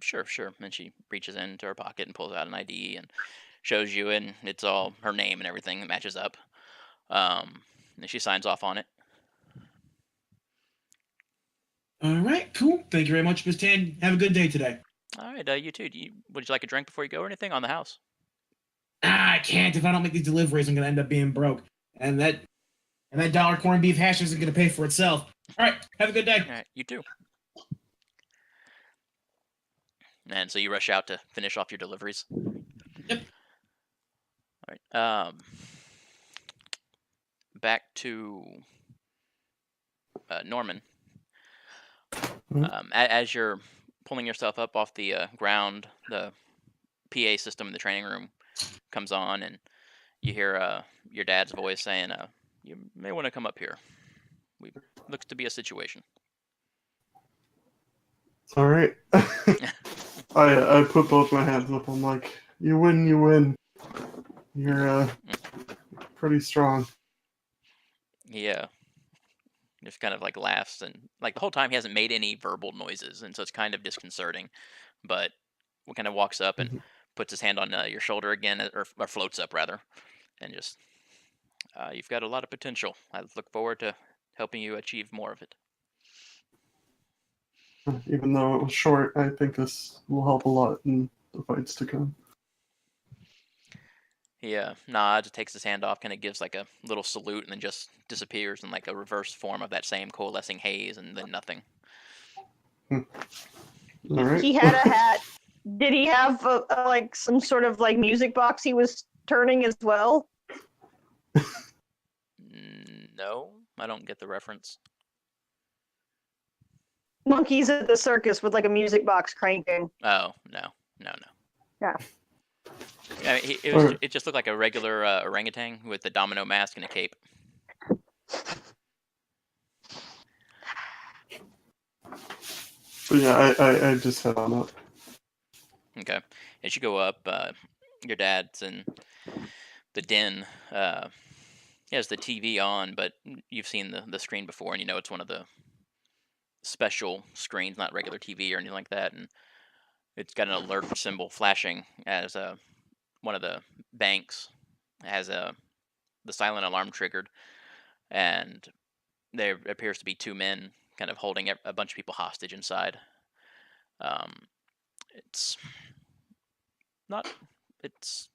sure. And she reaches into her pocket and pulls out an ID and shows you, and it's all her name and everything that matches up. And she signs off on it. All right, cool. Thank you very much, Ms. Tan. Have a good day today. All right, you too. Would you like a drink before you go or anything on the house? I can't. If I don't make these deliveries, I'm gonna end up being broke. And that dollar corned beef hash isn't gonna pay for itself. All right, have a good day. All right, you too. And so you rush out to finish off your deliveries. Yep. All right. Back to Norman. As you're pulling yourself up off the ground, the PA system in the training room comes on, and you hear your dad's voice saying, "You may want to come up here. Looks to be a situation." All right. I put both my hands up. I'm like, you win, you win. You're pretty strong. He just kind of like laughs, and like the whole time he hasn't made any verbal noises, and so it's kind of disconcerting. But he kind of walks up and puts his hand on your shoulder again, or floats up rather, and just, you've got a lot of potential. I look forward to helping you achieve more of it. Even though it was short, I think this will help a lot in the fights to come. He nods, takes his hand off, kind of gives like a little salute, and then just disappears in like a reverse form of that same coalescing haze, and then nothing. All right. He had a hat. Did he have like some sort of like music box he was turning as well? No, I don't get the reference. Monkeys at the circus with like a music box cranking. Oh, no. Yeah. I mean, it just looked like a regular orangutan with a domino mask and a cape. But yeah, I just head on up. Okay. As you go up, your dad's in the den. He has the TV on, but you've seen the screen before, and you know it's one of the special screens, not regular TV or anything like that. And it's got an alert symbol flashing as one of the banks has the silent alarm triggered, and there appears to be two men kind of holding a bunch of people hostage inside. It's not.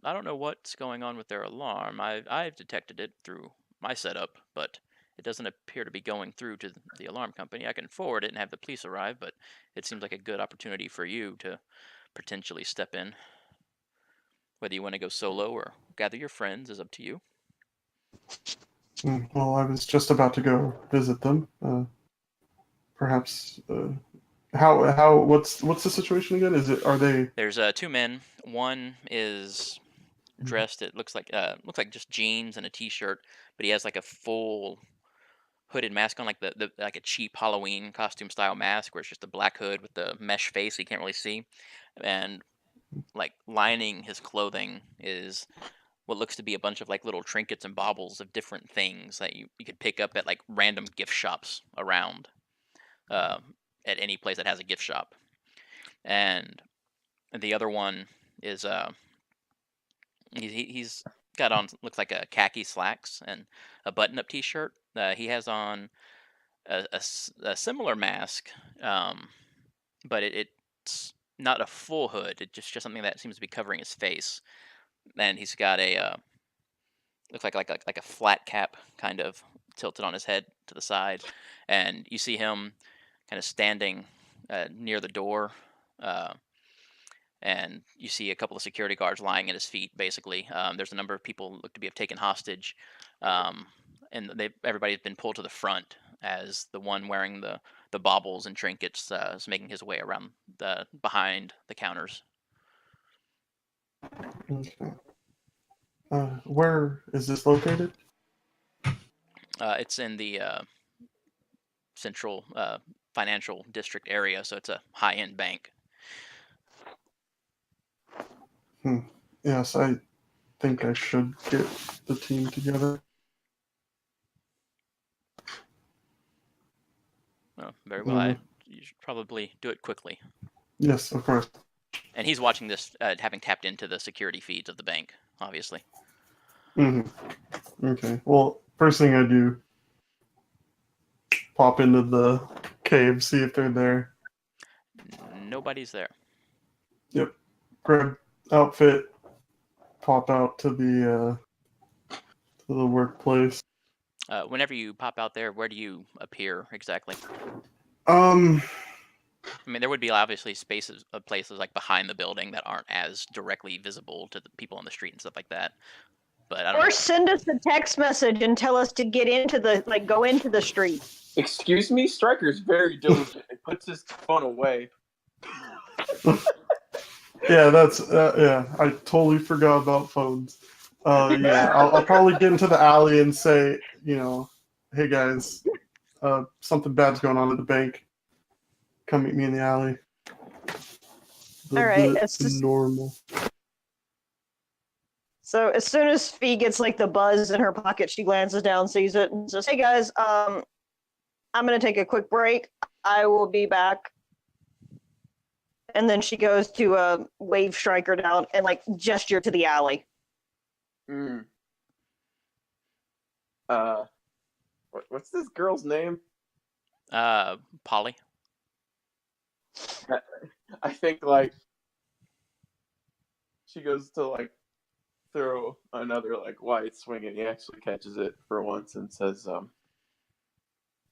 I don't know what's going on with their alarm. I've detected it through my setup, but it doesn't appear to be going through to the alarm company. I can forward it and have the police arrive, but it seems like a good opportunity for you to potentially step in. Whether you want to go solo or gather your friends is up to you. Well, I was just about to go visit them. Perhaps. What's the situation again? Are they? There's two men. One is dressed. It looks like just jeans and a t-shirt, but he has like a full hooded mask on, like the like a cheap Halloween costume style mask, where it's just a black hood with the mesh face, so you can't really see. And like lining his clothing is what looks to be a bunch of like little trinkets and baubles of different things that you could pick up at like random gift shops around, at any place that has a gift shop. And the other one is he's got on, looks like a khaki slacks and a button-up t-shirt. He has on a similar mask, but it's not a full hood. It's just something that seems to be covering his face. And he's got a looks like a flat cap kind of tilted on his head to the side. And you see him kind of standing near the door. And you see a couple of security guards lying at his feet, basically. There's a number of people look to be taken hostage, and everybody's been pulled to the front as the one wearing the baubles and trinkets is making his way around behind the counters. Okay. Where is this located? It's in the central financial district area, so it's a high-end bank. Yes, I think I should get the team together. Oh, very well. Mhm. You should probably do it quickly. Yes, of course. And he's watching this, having tapped into the security feeds of the bank, obviously. Okay. Well, first thing I do, pop into the cave, see if they're there. Nobody's there. Yep. Grab outfit, pop out to the workplace. Whenever you pop out there, where do you appear exactly? I mean, there would be obviously spaces, places like behind the building that aren't as directly visible to the people on the street and stuff like that. But I don't Or know. send us a text message and tell us to get into go into the street. Excuse me, Stryker's very diligent. He puts his phone away. Yeah, that's yeah. I totally forgot about phones. Yeah, I'll probably get into the alley and say, hey guys, something bad's going on at the bank. Come meet me in the alley. All right, The it's just normal. so as soon as Fee gets like the buzz in her pocket, she glances down, sees it, and says, "Hey guys, I'm gonna take a quick break. I will be back." And then she goes to wave Stryker down and like gesture to the alley. Mm. What's this girl's name? Polly. I think like she goes to like throw another like wide swing, and he actually catches it for once and says,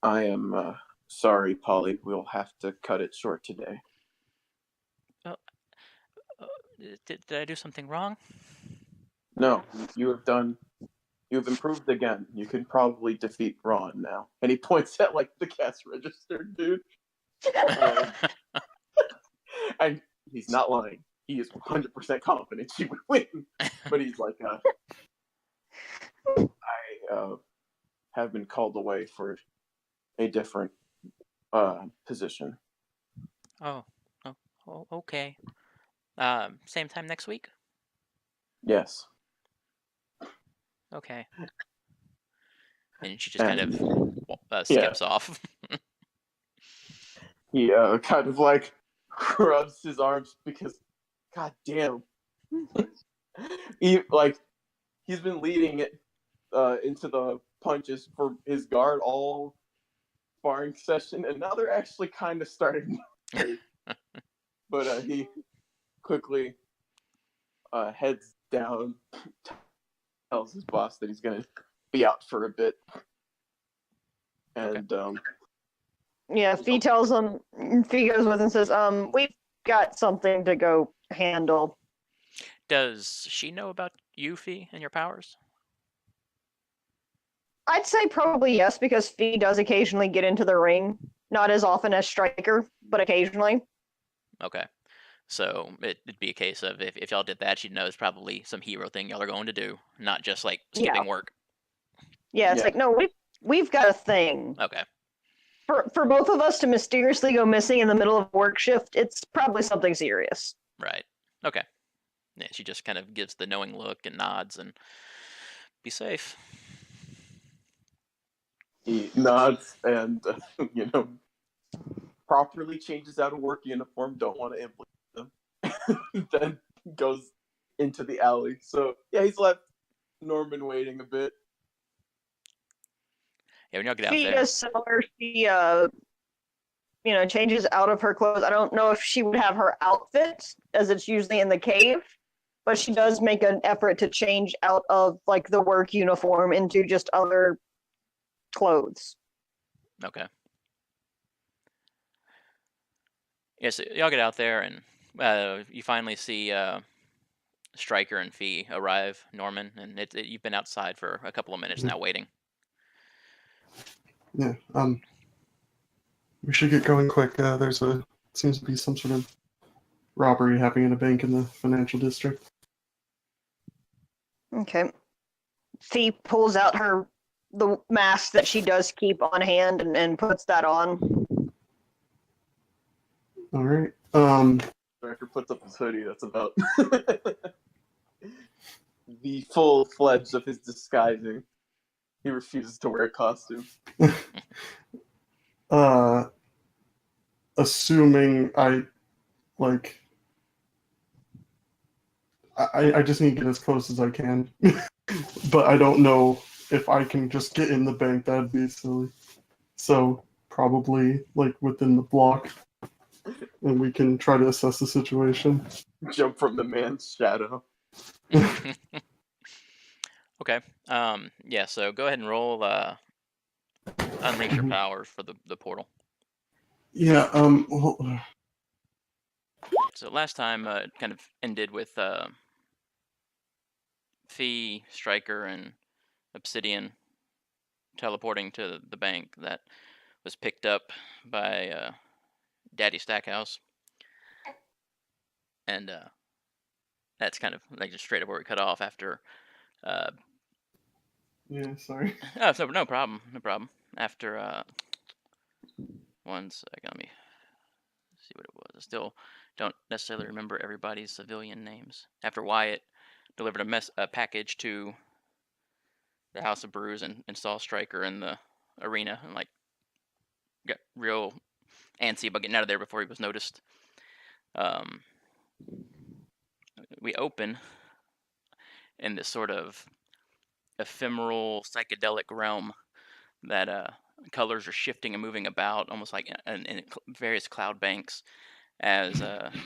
"I am sorry, Polly. We'll have to cut it short today." Did I do something wrong? No, you have improved again. You can probably defeat Ron now. And he points at like the cash register dude. And he's not lying. He is 100% confident she would win. But he's like, I have been called away for a different position. Oh, okay. Same time next week? Yes. Okay. And she just kind of yeah. skips off. He kind of like rubs his arms because, god damn, he's been leading it into the punches for his guard all sparring session, and now they're actually kind of starting to hurt. But he quickly heads down, tells his boss that he's gonna be out for a bit, and Yeah, Fee tells him. Fee goes with and says, we've got something to go handle." Does she know about you, Fee, and your powers? I'd say probably yes, because Fee does occasionally get into the ring. Not as often as Stryker, but occasionally. Okay. So it'd be a case of if y'all did that, she'd know it's probably some hero thing y'all are going to do, not just like skipping work. Yeah, it's like, no, we've got a thing. Okay. For both of us to mysteriously go missing in the middle of work shift, it's probably something serious. Right. Okay. Yeah, she just kind of gives the knowing look and nods and be safe. he nods and properly changes out of work uniform. Don't want to implicate them. Then goes into the alley. So yeah, he's left Norman waiting a bit. Yeah, when y'all get out She there. does similar. She changes out of her clothes. I don't know if she would have her outfit as it's usually in the cave, but she does make an effort to change out of like the work uniform into just other clothes. Okay. Yeah, so y'all get out there and you finally see Stryker and Fee arrive, Norman, and you've been outside for a couple of minutes now waiting. Yeah. We should get going quick. Seems to be some sort of robbery happening in a bank in the financial district. Okay. Fee pulls out the mask that she does keep on hand and puts that on. All right. Stryker puts up his hoodie. That's about. the full-fledged of his disguising. He refuses to wear a costume. Assuming I just need to get as close as I can. But I don't know if I can just get in the bank. That'd be silly. So probably like within the block, and we can try to assess the situation. Jump from the man's shadow. Okay. Yeah. So go ahead and roll unleash your powers for the portal. Yeah. Well, So last time it kind of ended with Fee, Stryker, and Obsidian teleporting to the bank that was picked up by Daddy Stackhouse, and that's kind of like just straight up where we cut off after. yeah. Sorry. Oh, so no problem, no problem. After 1 second, let me see what it was. I still don't necessarily remember everybody's civilian names. After Wyatt delivered a package to the House of Brews and saw Stryker in the arena and like got real antsy about getting out of there before he was noticed. We open in this sort of ephemeral psychedelic realm that colors are shifting and moving about, almost like in various cloud banks. As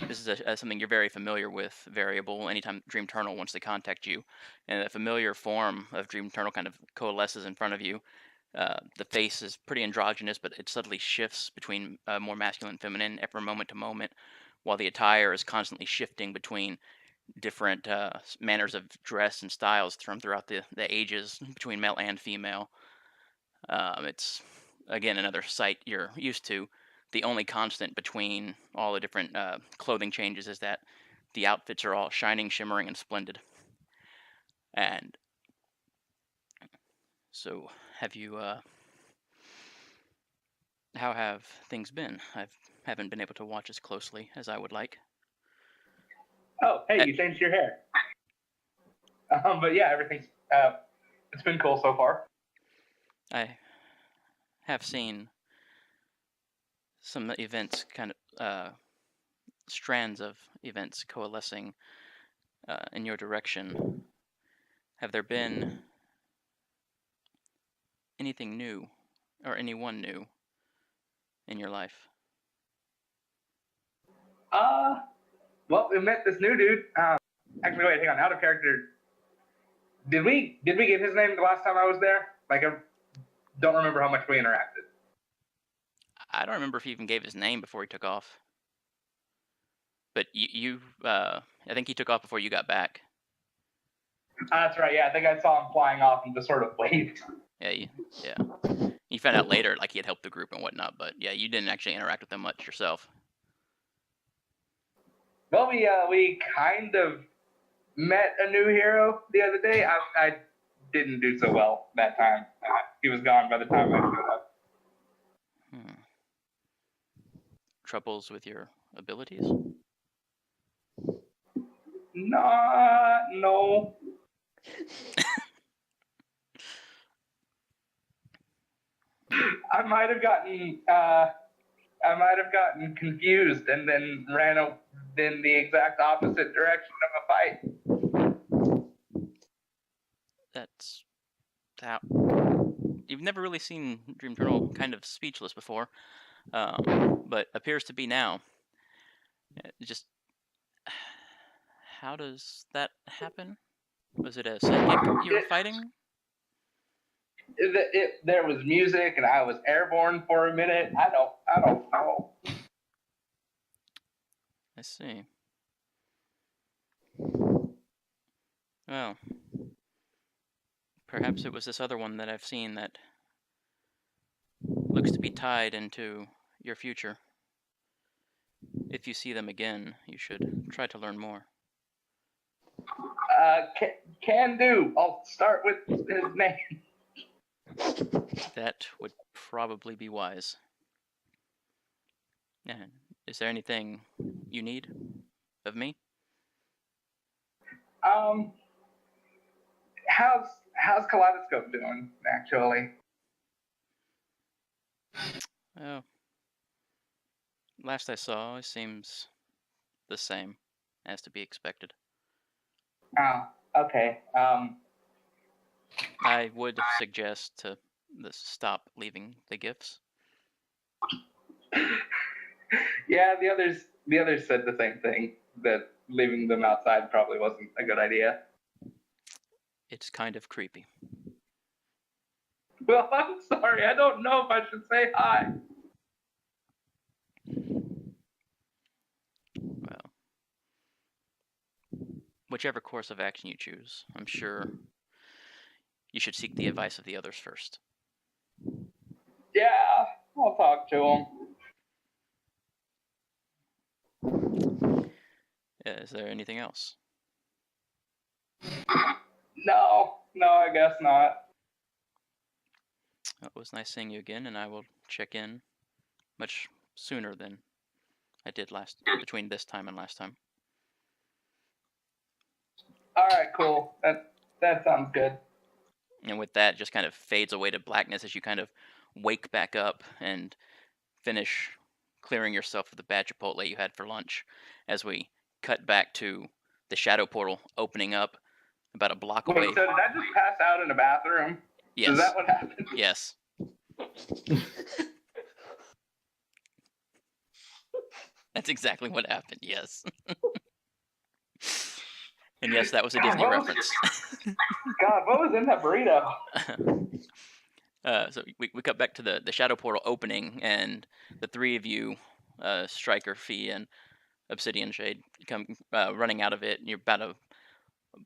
this is something you're very familiar with, variable. Anytime Dream Eternal wants to contact you, and a familiar form of Dream Eternal kind of coalesces in front of you. The face is pretty androgynous, but it subtly shifts between more masculine and feminine from moment to moment, while the attire is constantly shifting between different manners of dress and styles throughout the ages between male and female. It's, again, another sight you're used to. The only constant between all the different clothing changes is that the outfits are all shining, shimmering, and splendid. And so, have you, how have things been? I haven't been able to watch as closely as I would like. Oh, hey, you changed your hair. But yeah, everything's, it's been cool so far. I have seen some events, kind of strands of events coalescing in your direction. Have there been anything new, or anyone new, in your life? Well, we met this new dude. Actually, wait, hang on, out of character. Did we get his name the last time I was there? Like, I don't remember how much we interacted. I don't remember if he even gave his name before he took off. But I think he took off before you got back. That's right, yeah, I think I saw him flying off and just sort of waved. Yeah, you found out later, like he had helped the group and whatnot, but yeah, you didn't actually interact with them much yourself. Well, we kind of met a new hero the other day. I didn't do so well that time. He was gone by the time I showed up. Troubles with your abilities? No. I might have gotten confused and then ran in the exact opposite direction of a fight. That's how. You've never really seen Dream Eternal kind of speechless before, but appears to be now. Just how does that happen? Was it a psychic you were fighting? There was music and I was airborne for a minute. I don't know. I see. Well, perhaps it was this other one that I've seen that looks to be tied into your future. If you see them again, you should try to learn more. Can do. I'll start with his name. That would probably be wise. And is there anything you need of me? How's Kaleidoscope doing, actually? Oh, last I saw, it seems the same as to be expected. Oh, okay. I would suggest to stop leaving the gifts. Yeah, the others said the same thing, that leaving them outside probably wasn't a good idea. It's kind of creepy. Well, I'm sorry. I don't know if I should say hi. Well, whichever course of action you choose, I'm sure you should seek the advice of the others first. Yeah, I'll talk to him. Is there anything else? No, I guess not. It was nice seeing you again, and I will check in much sooner than I did between this time and last time. All right, cool. That sounds good. And with that, just kind of fades away to blackness as you kind of wake back up and finish clearing yourself of the bad chipotle you had for lunch, as we cut back to the shadow portal opening up about a block away. Wait, so did I just pass out in a bathroom? Yes. Is that what happened? Yes. That's exactly what happened, yes. And yes, that was a Disney reference. God, what was in that burrito? So we cut back to the shadow portal opening, and the three of you, Stryker, Fee, and Obsidian Shade, come running out of it. You're about a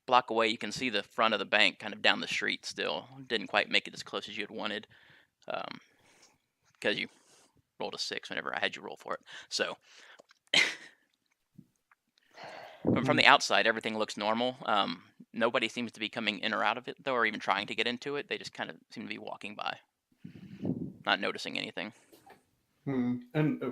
block away. You can see the front of the bank kind of down the street still. Didn't quite make it as close as you had wanted, because you rolled a 6 whenever I had you roll for it. So from the outside, everything looks normal. Nobody seems to be coming in or out of it, though, or even trying to get into it. They just kind of seem to be walking by, not noticing anything. And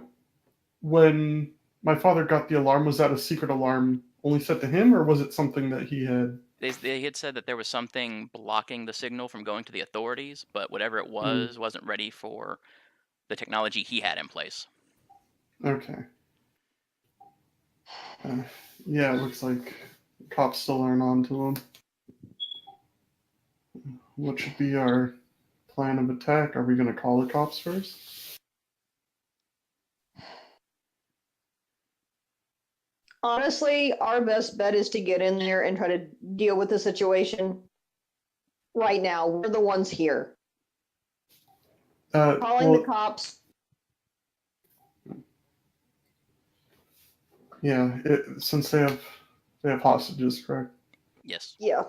when my father got the alarm, was that a secret alarm only set to him, or was it something that he had? They had said that there was something blocking the signal from going to the authorities, but whatever it was wasn't ready for the technology he had in place. Okay. Yeah, it looks like cops still aren't on to him. What should be our plan of attack? Are we going to call the cops first? Honestly, our best bet is to get in there and try to deal with the situation right now. We're the ones here. Calling the cops. Yeah, since they have hostages, correct? Yes. Yeah.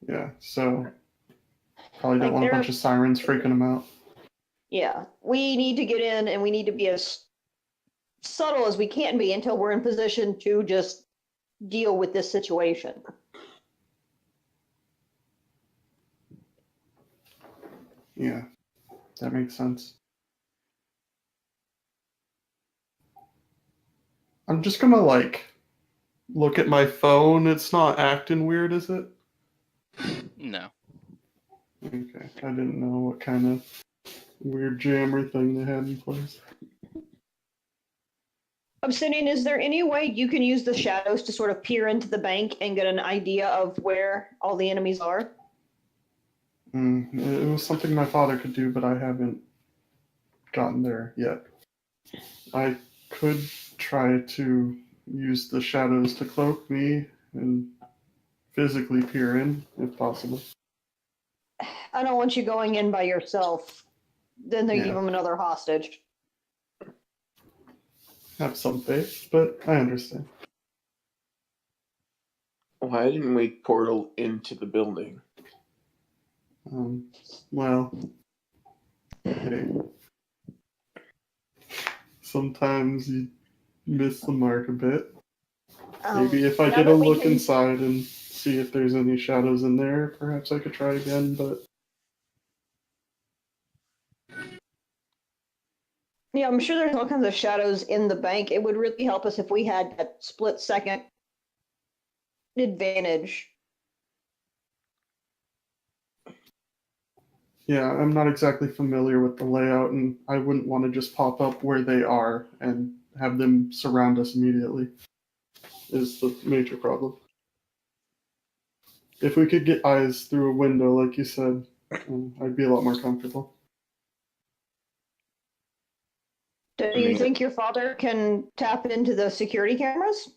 Yeah, so probably don't want a bunch of sirens freaking them out. Yeah, we need to get in, and we need to be as subtle as we can be until we're in position to just deal with this situation. Yeah, that makes sense. I'm just gonna look at my phone. It's not acting weird, is it? No. Okay, I didn't know what kind of weird jammer thing they had in place. Obsidian, is there any way you can use the shadows to sort of peer into the bank and get an idea of where all the enemies are? It was something my father could do, but I haven't gotten there yet. I could try to use the shadows to cloak me and physically peer in, if possible. I don't want you going in by yourself. Then they give them another hostage. Have some faith, but I understand. Why didn't we portal into the building? Well, hey. Sometimes you miss the mark a bit. Maybe if I get a look inside and see if there's any shadows in there, perhaps I could try again, but... Yeah, I'm sure there's all kinds of shadows in the bank. It would really help us if we had that split-second advantage Yeah, I'm not exactly familiar with the layout, and I wouldn't want to just pop up where they are and have them surround us immediately, is the major problem. If we could get eyes through a window, like you said, I'd be a lot more comfortable. Do I you mean, think your father can tap into the security cameras?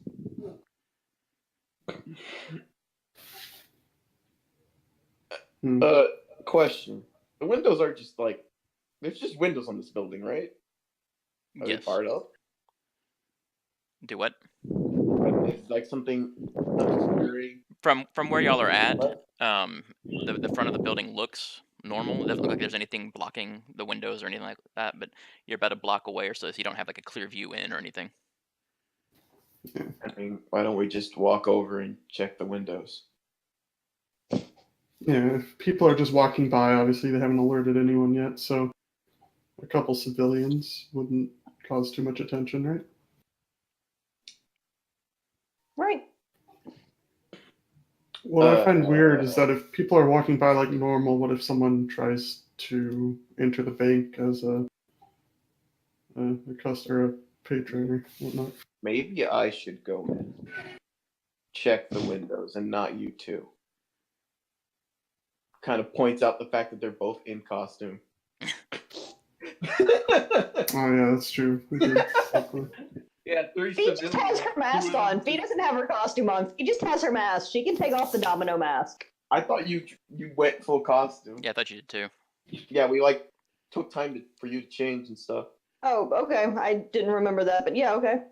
Hmm. Question. The windows are just like, there's just windows on this building, right? Are they Yes. barred up? Do what? Is like something security? From where y'all are at, What? the front of the building looks normal. It doesn't look like there's anything blocking the windows or anything like that. But you're about a block away or so you don't have like a clear view in or anything. I mean, why don't we just walk over and check the windows? Yeah, if people are just walking by, obviously they haven't alerted anyone yet, so a couple civilians wouldn't cause too much attention, right? Right. What I find weird is that if people are walking by like normal, what if someone tries to enter the bank as a customer, a patron, or whatnot? Maybe I should go in, check the windows, and not you two. Kind of points out the fact that they're both in costume. Oh yeah, that's true. We did. Yeah, three Fee just has her mask on. Fee doesn't have her costume on. Fee just has her mask. She can take off the domino mask. I thought you went full costume. Yeah, I thought you did too. Yeah, we like took time for you to change and stuff. Oh, okay. I didn't remember that, but yeah, okay.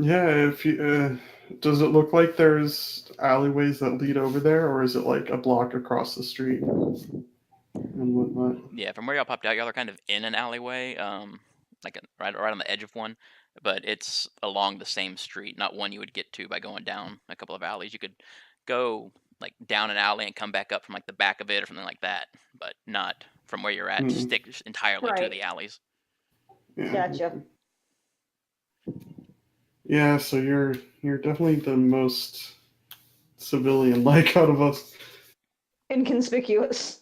Yeah, if you, does it look like there's alleyways that lead over there, or is it like a block across the street and whatnot? Yeah, from where y'all popped out, y'all are kind of in an alleyway, right on the edge of one, but it's along the same street, not one you would get to by going down a couple of alleys. You could go like down an alley and come back up from like the back of it or something like that, but not from where you're at. Stick entirely to Right. the alleys. Yeah. Gotcha. Yeah, so you're definitely the most civilian-like out of us. Inconspicuous.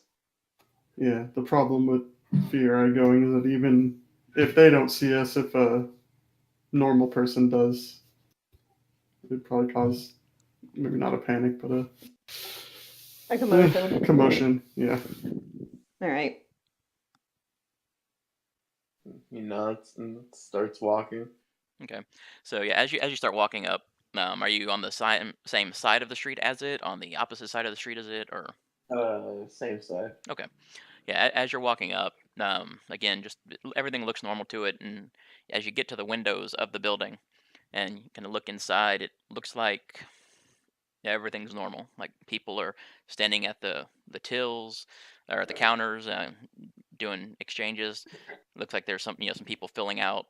Yeah, the problem with Fear Eye going is that even if they don't see us, if a normal person does, it'd probably cause maybe not a panic, but A commotion. commotion. Yeah. All right. He nods and starts walking. Okay, so yeah, as you start walking up, are you on the same side of the street as it, on the opposite side of the street as it, or? Same side. Okay. Yeah, as you're walking up, again, just everything looks normal to it, and as you get to the windows of the building and you kind of look inside, it looks like everything's normal. Like people are standing at the tills or at the counters, doing exchanges. Looks like there's some people filling out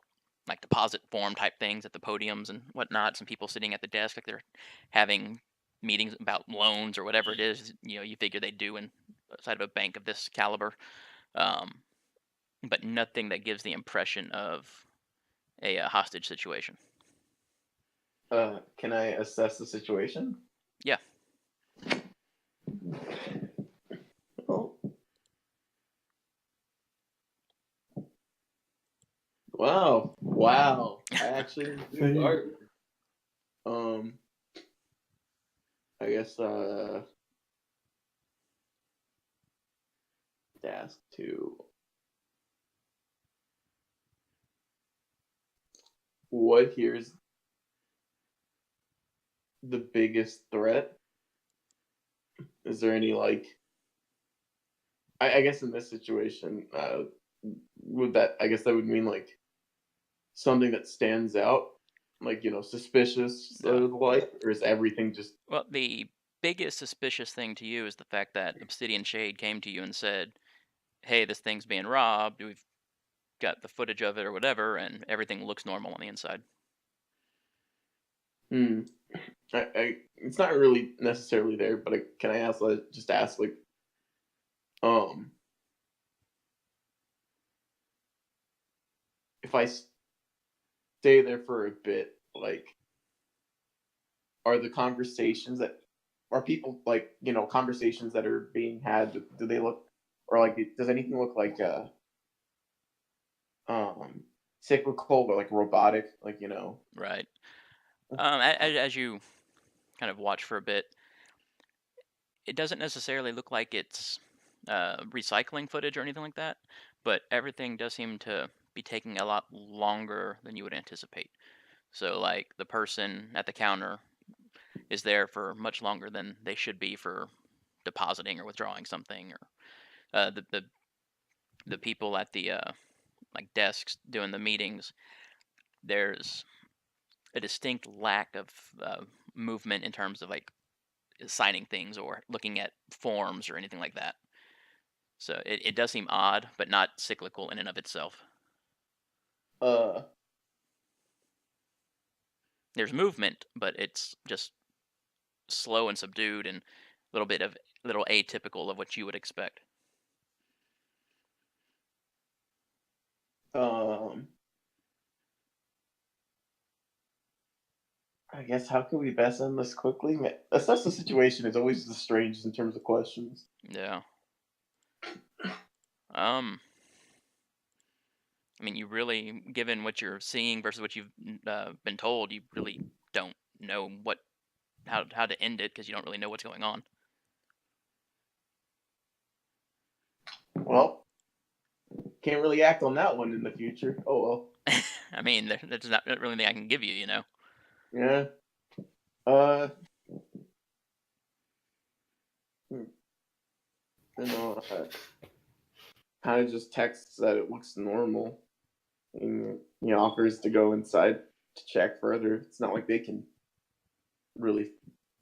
like deposit form type things at the podiums and whatnot. Some people sitting at the desk, like they're having meetings about loans or whatever it is. You figure they do inside of a bank of this caliber, um, but nothing that gives the impression of a hostage situation. Can I assess the situation? Yeah. Oh. Wow. I actually didn't do art. I guess task 2. What here's the biggest threat? Is there any like I guess in this situation, I guess that would mean like something that stands out, like suspicious, like, or is everything just? Well, the biggest suspicious thing to you is the fact that Obsidian Shade came to you and said, "Hey, this thing's being robbed. We've got the footage of it or whatever, and everything looks normal on the inside." It's not really necessarily there, but can I ask? Just ask like, if I stay there for a bit, like, are the conversations that are people like conversations that are being had? Do they look, or like does anything look like cyclical or like robotic? Like Right. As you kind of watch for a bit, it doesn't necessarily look like it's recycling footage or anything like that, but everything does seem to be taking a lot longer than you would anticipate. So, like, the person at the counter is there for much longer than they should be for depositing or withdrawing something, or the people at the like desks doing the meetings. There's a distinct lack of movement in terms of like signing things or looking at forms or anything like that. So it does seem odd, but not cyclical in and of itself. uh There's movement, but it's just slow and subdued and a little atypical of what you would expect. I guess how can we best end this quickly? Assess the situation is always the strangest in terms of questions. Yeah. I mean, you really, given what you're seeing versus what you've been told, you really don't know how to end it because you don't really know what's going on. Well, can't really act on that one in the future. Oh well. I mean, there's not really anything I can give you, Yeah. Uh. Kind of just texts that it looks normal, and he offers to go inside to check further. It's not like they can really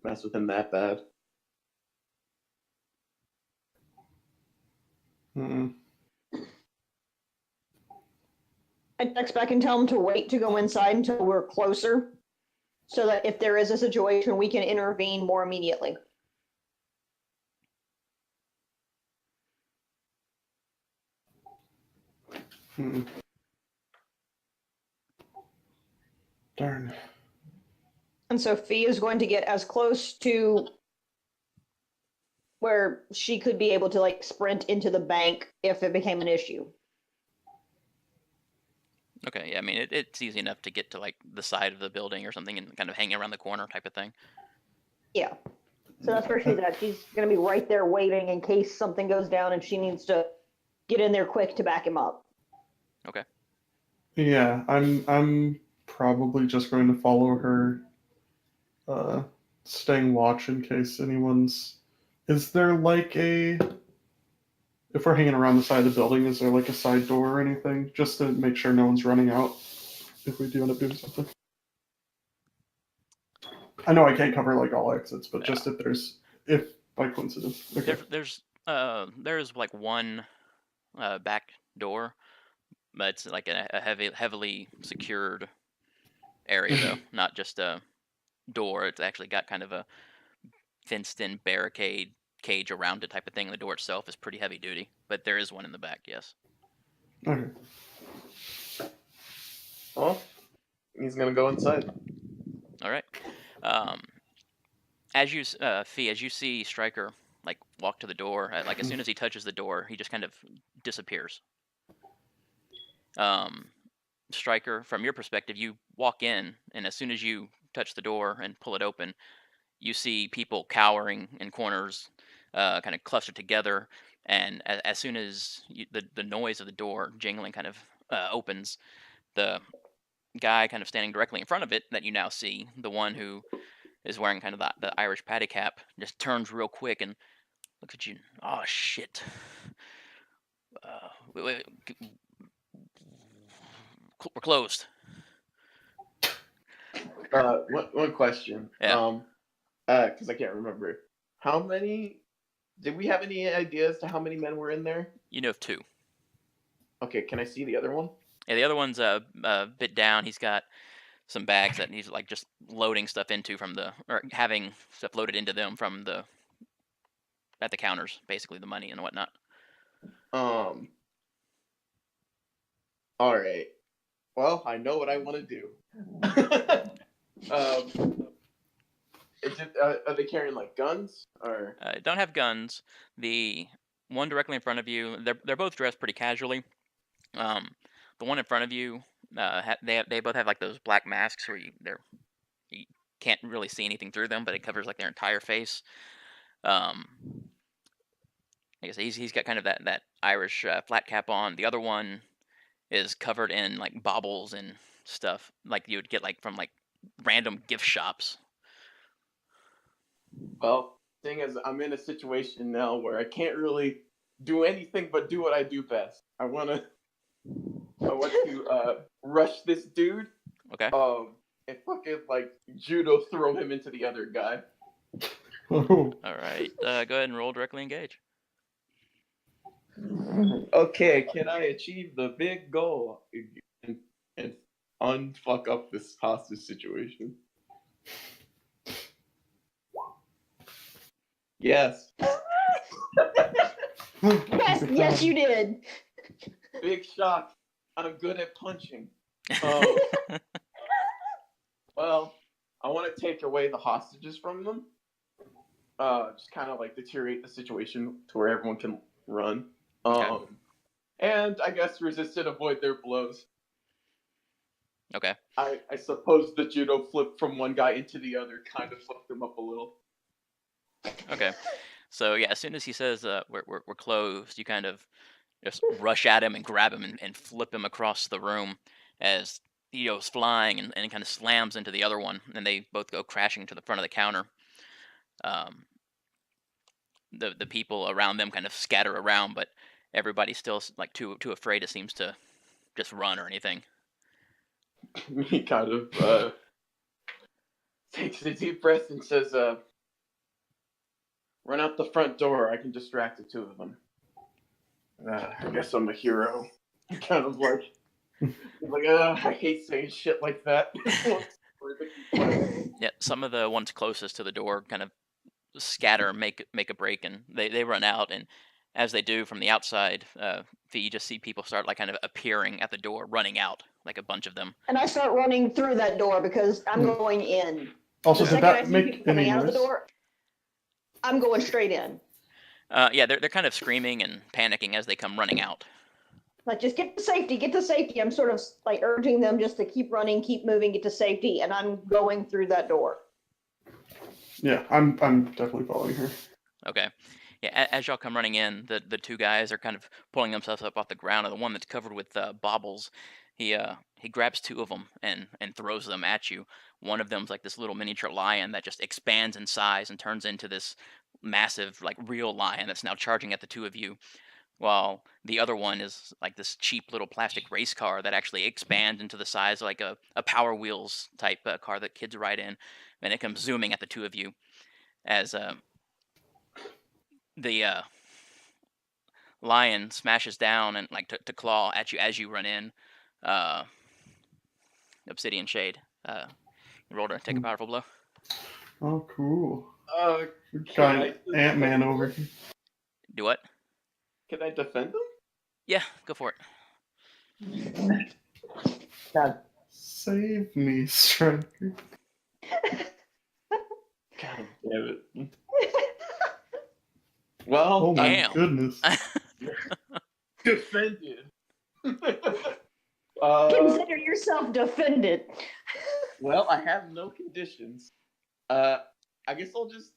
mess with him that bad. Mm-mm. I text back and tell him to wait to go inside until we're closer, so that if there is a situation, we can intervene more immediately. Mm-mm. Darn. And so Fee is going to get as close to where she could be able to like sprint into the bank if it became an issue. Okay, yeah, I mean, it's easy enough to get to like the side of the building or something and kind of hang around the corner type of thing. Yeah. So that's where she's at. She's going to be right there waiting in case something goes down and she needs to get in there quick to back him up. Okay. Yeah, I'm probably just going to follow her, staying watch in case anyone's. Is there like a? If we're hanging around the side of the building, is there like a side door or anything, just to make sure no one's running out if we do end up doing something? I know I can't cover like all exits, but just if by coincidence. Okay. There's like one back door, but it's like a heavily secured area though, not just a door. It's actually got kind of a fenced-in barricade cage around it type of thing. The door itself is pretty heavy duty, but there is one in the back. Yes. Okay. Well, he's gonna go inside. All right. As you Fee, as you see Stryker like walk to the door, like as soon as he touches the door, he just kind of disappears. Stryker, from your perspective, you walk in, and as soon as you touch the door and pull it open, you see people cowering in corners, kind of clustered together. And as soon as the noise of the door jingling kind of opens, the guy kind of standing directly in front of it that you now see, the one who is wearing kind of the Irish patty cap, just turns real quick and looks at you. Oh shit! We're closed. One question. Yeah. Because I can't remember. How many? Did we have any idea as to how many men were in there? You know of two. Okay, can I see the other one? Yeah, the other one's a bit down. He's got some bags that he's like just loading stuff into or having stuff loaded into them from at the counters, basically the money and whatnot. All right. Well, I know what I want to do. Are they carrying like guns or? Don't have guns. The one directly in front of you, they're both dressed pretty casually. Um, the one in front of you, they both have like those black masks where you can't really see anything through them, but it covers like their entire face. I guess he's got kind of that Irish flat cap on. The other one is covered in like baubles and stuff like you would get like from like random gift shops. Well, thing is, I'm in a situation now where I can't really do anything but do what I do best. I want to rush this dude. Okay. And fucking like judo throw him into the other guy. Oh, All right. Go ahead and roll directly engage. Okay, can I achieve the big goal and unfuck up this hostage situation? Yes. Yes, you did. Big shock. I'm good at punching. Well, I want to take away the hostages from them. Just kind of like deteriorate the situation to where everyone can run. Okay. And I guess resist and avoid their blows. Okay. I suppose the judo flip from one guy into the other kind of fucked them up a little. Okay. So yeah, as soon as he says we're closed, you kind of just rush at him and grab him and flip him across the room as he goes flying and kind of slams into the other one, and they both go crashing to the front of the counter. The people around them kind of scatter around, but everybody's still like too afraid, it seems, to just run or anything. He kind of takes a deep breath and says, run out the front door. I can distract the two of them. I guess I'm a hero. Kind of like, I hate saying shit like that. Yeah, some of the ones closest to the door kind of scatter, make a break, and they run out. And as they do from the outside, you just see people start like kind of appearing at the door, running out, like a bunch of them. And I start running through that door because I'm going in. also, The did second I that see make people coming any out of the noise? door, I'm going straight in. Yeah, they're kind of screaming and panicking as they come running out. Like, just get to safety, get to safety. I'm sort of like urging them just to keep running, keep moving, get to safety, and I'm going through that door. Yeah, I'm definitely following her. Okay. Yeah, as y'all come running in, the two guys are kind of pulling themselves up off the ground, and the one that's covered with baubles, he grabs two of them and throws them at you. One of them's like this little miniature lion that just expands in size and turns into this massive, like, real lion that's now charging at the two of you, while the other one is like this cheap little plastic race car that actually expands into the size of like a Power Wheels type car that kids ride in, and it comes zooming at the two of you as the lion smashes down and like to claw at you as you run in. Obsidian Shade. You roll to take a powerful blow. Oh, cool. Can Got Ant-Man over here. Do what? Can I defend them? Yeah, go for it. God Save me, Stryker. damn it. Well, Oh my Damn. goodness. defended. Consider yourself defended. Well, I have no conditions. I guess I'll just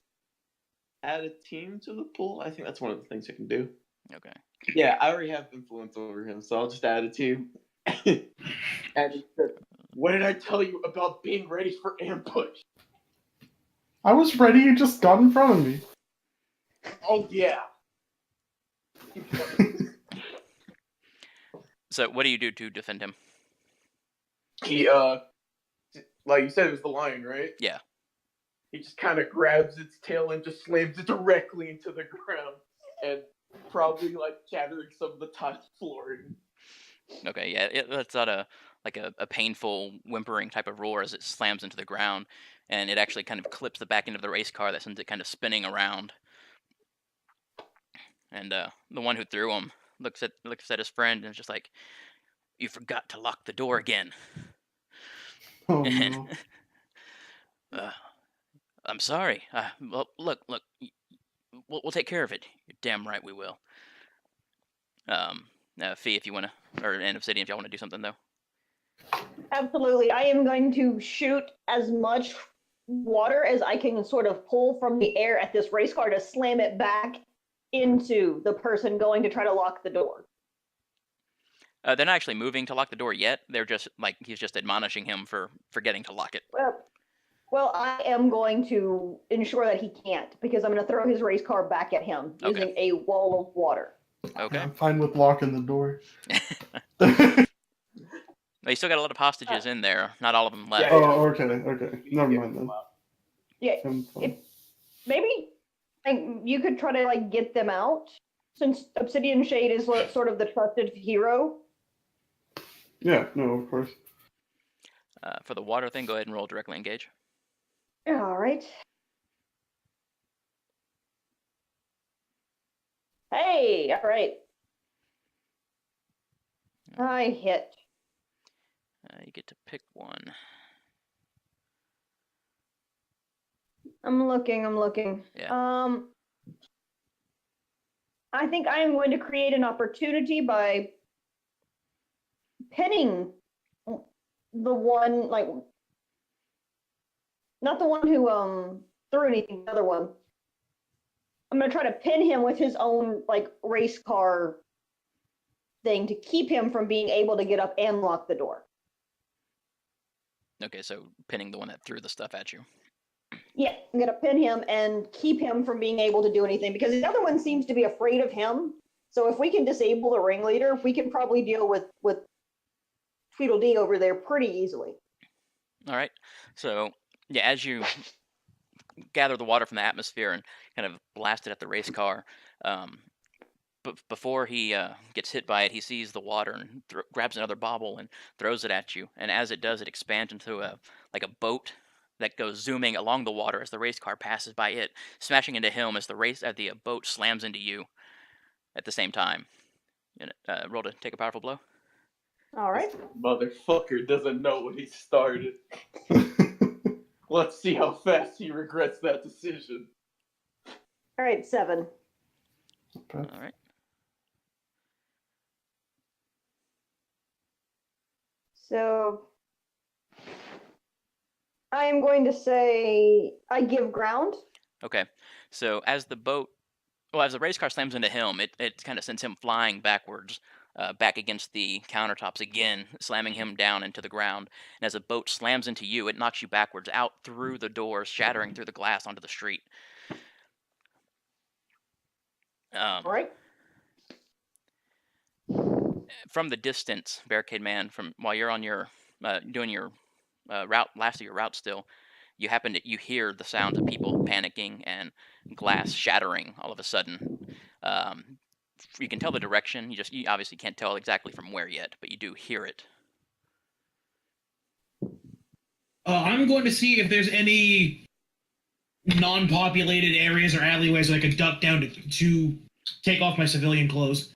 add a team to the pool. I think that's one of the things I can do. Okay. Yeah, I already have influence over him, so I'll just add a team. And he said, what did I tell you about being ready for ambush? I was ready, you just got in front of me. Oh, yeah. So what do you do to defend him? He, like you said, it was the lion, right? Yeah. He just kind of grabs its tail and just slams it directly into the ground. And probably, like, shattering some of the tile flooring. Okay, yeah, it lets out a painful whimpering type of roar as it slams into the ground, and it actually kind of clips the back end of the race car that sends it kind of spinning around. And the one who threw him looks at his friend and is just like, "You forgot to lock the door again." Oh no. I'm sorry. Well, look, we'll take care of it. You're damn right we will. Fee, if you want to, and Obsidian, if y'all want to do something though. Absolutely. I am going to shoot as much water as I can sort of pull from the air at this race car to slam it back into the person going to try to lock the door. They're not actually moving to lock the door yet. They're just like he's just admonishing him for forgetting to lock it. Well, I am going to ensure that he can't because I'm going to throw his race car back at him using a wall of water. Okay. Yeah, I'm fine with locking the door. You still got a lot of hostages in there. Not all of them left. Oh, okay. Never mind then. Yeah, maybe you could try to like get them out since Obsidian Shade is sort of the trusted hero. Yeah, no, of course. For the water thing, go ahead and roll directly engage. All right. Hey, all right. I hit. You get to pick one. I'm looking. Yeah. I think I am going to create an opportunity by pinning the one, like, not the one who threw anything, the other one. I'm gonna try to pin him with his own like race car thing to keep him from being able to get up and lock the door. Okay, so pinning the one that threw the stuff at you. Yeah, I'm gonna pin him and keep him from being able to do anything because the other one seems to be afraid of him. So if we can disable the ringleader, we can probably deal with Tweedledee over there pretty easily. All right. So yeah, as you gather the water from the atmosphere and kind of blast it at the race car, but before he gets hit by it, he sees the water and grabs another bobble and throws it at you. And as it does, it expands into a boat that goes zooming along the water as the race car passes by it, smashing into him as the boat slams into you at the same time. And roll to take a powerful blow. All right. Motherfucker doesn't know what he started. Let's see how fast he regrets that decision. All right, 7. All right. So I am going to say I give ground. Okay. So as the race car slams into him, it kind of sends him flying backwards, back against the countertops again, slamming him down into the ground. And as the boat slams into you, it knocks you backwards out through the doors, shattering through the glass onto the street. All right. From the distance, Barricade Man, from while you're on your doing your last of your route still, you hear the sounds of people panicking and glass shattering all of a sudden. You can tell the direction. You obviously can't tell exactly from where yet, but you do hear it. I'm going to see if there's any non-populated areas or alleyways that I could duck down to take off my civilian clothes.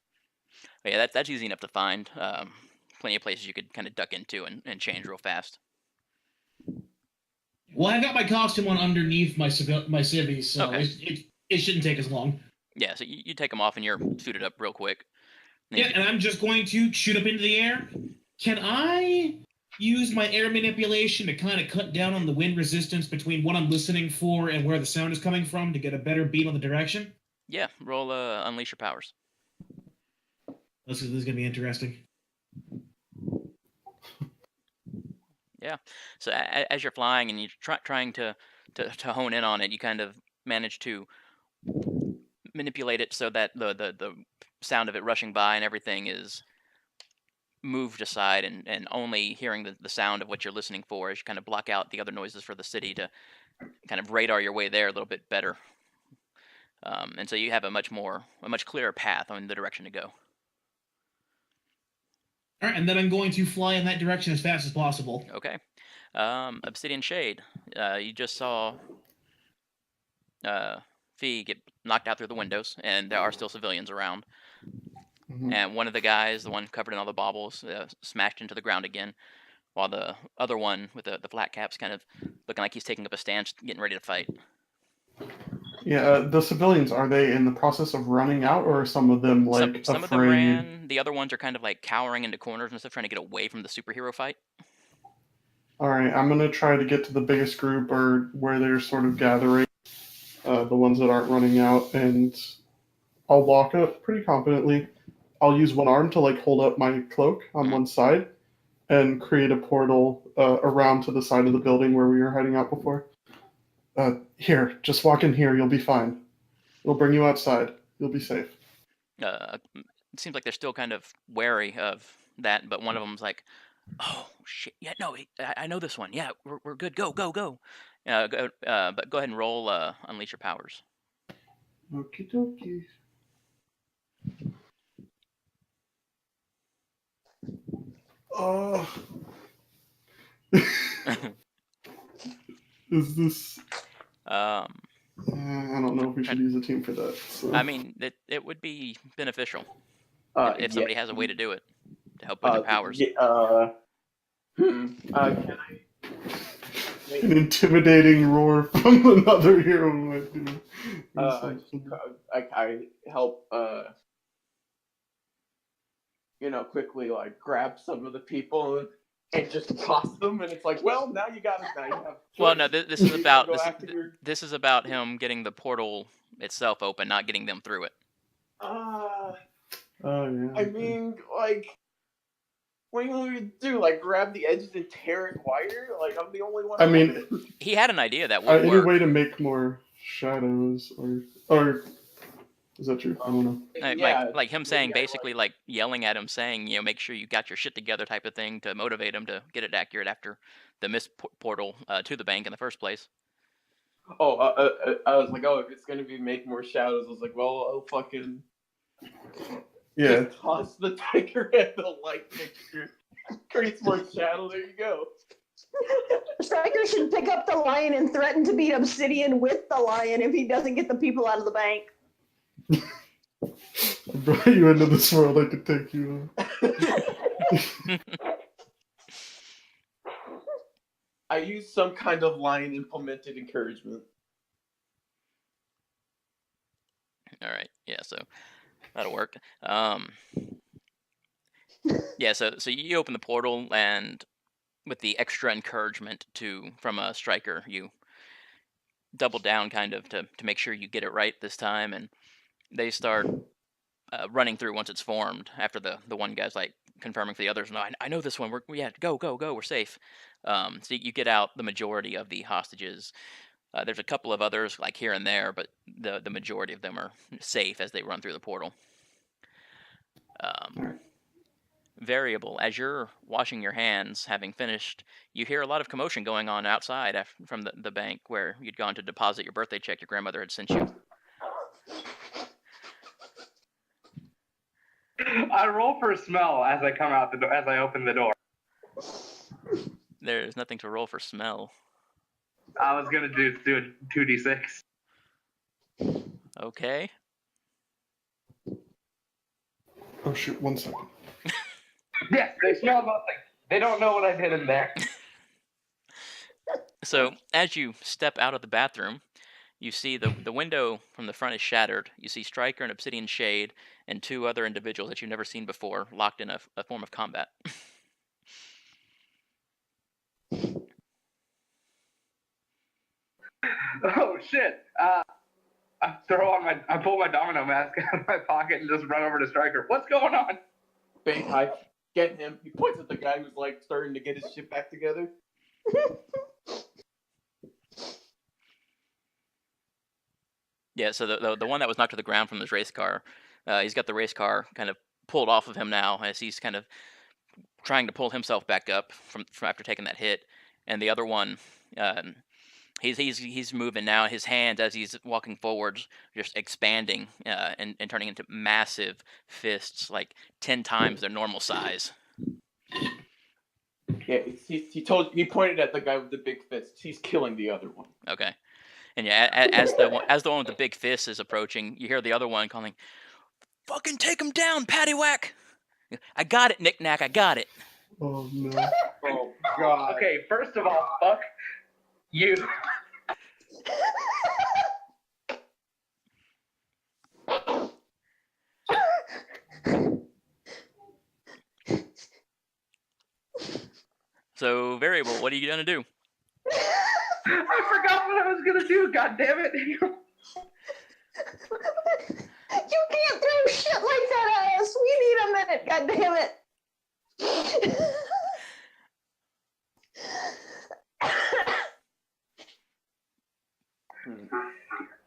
But yeah, that's easy enough to find. Plenty of places you could kind of duck into and change real fast. Well, I got my costume on underneath my civvies, so Okay. it shouldn't take as long. Yeah, so you take them off and you're suited up real quick. And I'm just going to shoot up into the air. Can I use my air manipulation to kind of cut down on the wind resistance between what I'm listening for and where the sound is coming from to get a better beat on the direction? Yeah, roll Unleash Your Powers. This is going to be interesting. Yeah. So as you're flying and you're trying to hone in on it, you kind of manage to manipulate it so that the sound of it rushing by and everything is moved aside, and only hearing the sound of what you're listening for as you kind of block out the other noises for the city to kind of radar your way there a little bit better. And so you have a much clearer path on the direction to go. All right, and then I'm going to fly in that direction as fast as possible. Okay. Obsidian Shade. You just saw Fee get knocked out through the windows, and there are still civilians around. Mm-hmm. And one of the guys, the one covered in all the baubles, smashed into the ground again. while the other one with the flat cap's kind of looking like he's taking up a stance, getting ready to fight. Yeah, the civilians, are they in the process of running out, or are some of them like Some of them afraid? ran. The other ones are kind of like cowering into corners and stuff, trying to get away from the superhero fight. All right, I'm gonna try to get to the biggest group or where they're sort of gathering, the ones that aren't running out, and I'll walk up pretty confidently. I'll use one arm to like hold up my cloak on one side, and create a portal around to the side of the building where we were hiding out before. Here, just walk in here. You'll be fine. It'll bring you outside. You'll be safe. It seems like they're still kind of wary of that, but one of them's like, "Oh shit! Yeah, no, I know this one. Yeah, we're good. Go, go, go." But go ahead and roll unleash your powers. Okie dokie. Is this? I don't know if we should use a team for that. So. I mean, it would be beneficial if somebody has a way to do it to help with their powers. Can I? An intimidating roar from another hero might do. I help. Quickly like grab some of the people and just toss them, and it's like, well, now you got it. Now you have. Well, no, this is about this is about him getting the portal itself open, not getting them through it. Yeah. I mean, like, what do you want me to do? Like, grab the edges and tear it wider? Like, I'm the only one. I mean, he had an idea that would any work. way to make more shadows, or is that true? I don't know. Like him saying, basically, like yelling at him, saying, make sure you got your shit together, type of thing, to motivate him to get it accurate after the missed portal to the bank in the first place. Oh, I was like, if it's gonna be make more shadows, I was like, well, I'll fucking just toss the tiger at the light fixture, creates more shadow. There you go. Stryker should pick up the lion and threaten to beat Obsidian with the lion if he doesn't get the people out of the bank. I brought you into this world, I could take you on. I use some kind of lion implemented encouragement. All right, yeah, so that'll work. Yeah, so you open the portal, and with the extra encouragement from a Stryker, you double down kind of to make sure you get it right this time, and they start running through once it's formed. After the one guy's like confirming for the others, no, I know this one. Go, we're safe. So you get out the majority of the hostages. There's a couple of others like here and there, but the majority of them are safe as they run through the portal. Variable, as you're washing your hands, having finished, you hear a lot of commotion going on outside from the bank where you'd gone to deposit your birthday check your grandmother had sent you. I roll for smell as I come out the door, as I open the door. There's nothing to roll for smell. I was gonna do a 2d6. Okay. Oh shoot! 1 second. Yes, they smell nothing. They don't know what I did in there. So as you step out of the bathroom, you see the window from the front is shattered. You see Stryker and Obsidian Shade and 2 other individuals that you've never seen before, locked in a form of combat. Oh shit! I pull my domino mask out of my pocket and just run over to Stryker. What's going on? Bang high, get him. He points at the guy who's like starting to get his shit back together. Yeah, so the one that was knocked to the ground from his race car, he's got the race car kind of pulled off of him now as he's kind of trying to pull himself back up from after taking that hit, and the other one, he's moving now. His hands, as he's walking forwards, just expanding and turning into massive fists, like 10 times their normal size. Yeah, he pointed at the guy with the big fist. He's killing the other one. Okay. And yeah, as the one with the big fist is approaching, you hear the other one calling, "Fucking take him down, paddywhack! I got it, Knick-Knack, I got it." Oh no. Oh God. Okay, first of all, fuck you. So, variable, what are you gonna do? I forgot what I was gonna do. God damn it! You can't throw shit like that at us. We need a minute. God damn it.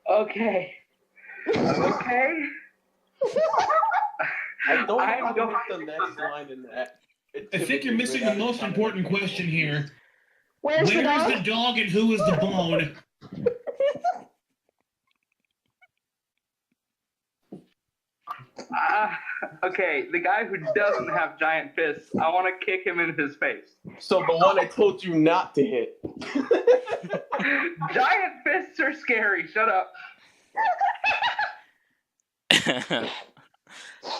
Okay. Okay. I don't know I'm how to going- put the next line in that. I think you're missing the most important question here. Where's the Where dog? is the dog and who is the bone? Okay, the guy who doesn't have giant fists, I want to kick him in his face. So the one I told you not to hit. Giant fists are scary. Shut up.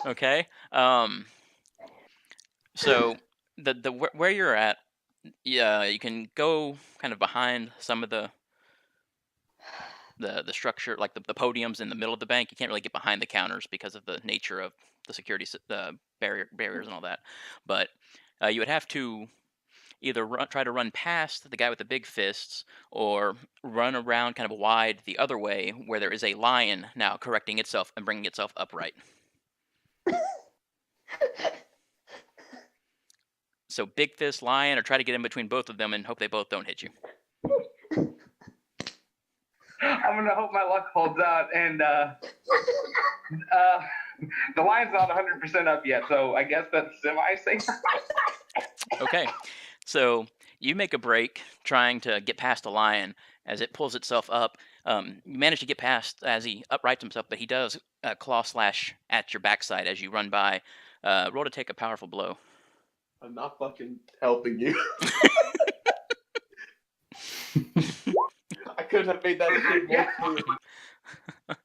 Okay. So where you're at, yeah, you can go kind of behind some of the structure, like the podiums in the middle of the bank. You can't really get behind the counters because of the nature of the security barriers and all that. But you would have to either try to run past the guy with the big fists, or run around kind of wide the other way, where there is a lion now correcting itself and bringing itself upright. So big fist, lion, or try to get in between both of them and hope they both don't hit you. I'm gonna hope my luck holds out, and the line's not 100% up yet, so I guess that's semi-safe. Okay, so you make a break trying to get past the lion as it pulls itself up. You manage to get past as he uprights himself, but he does claw slash at your backside as you run by. Roll to take a powerful blow. I'm not fucking helping you. I couldn't have made that shit more clear.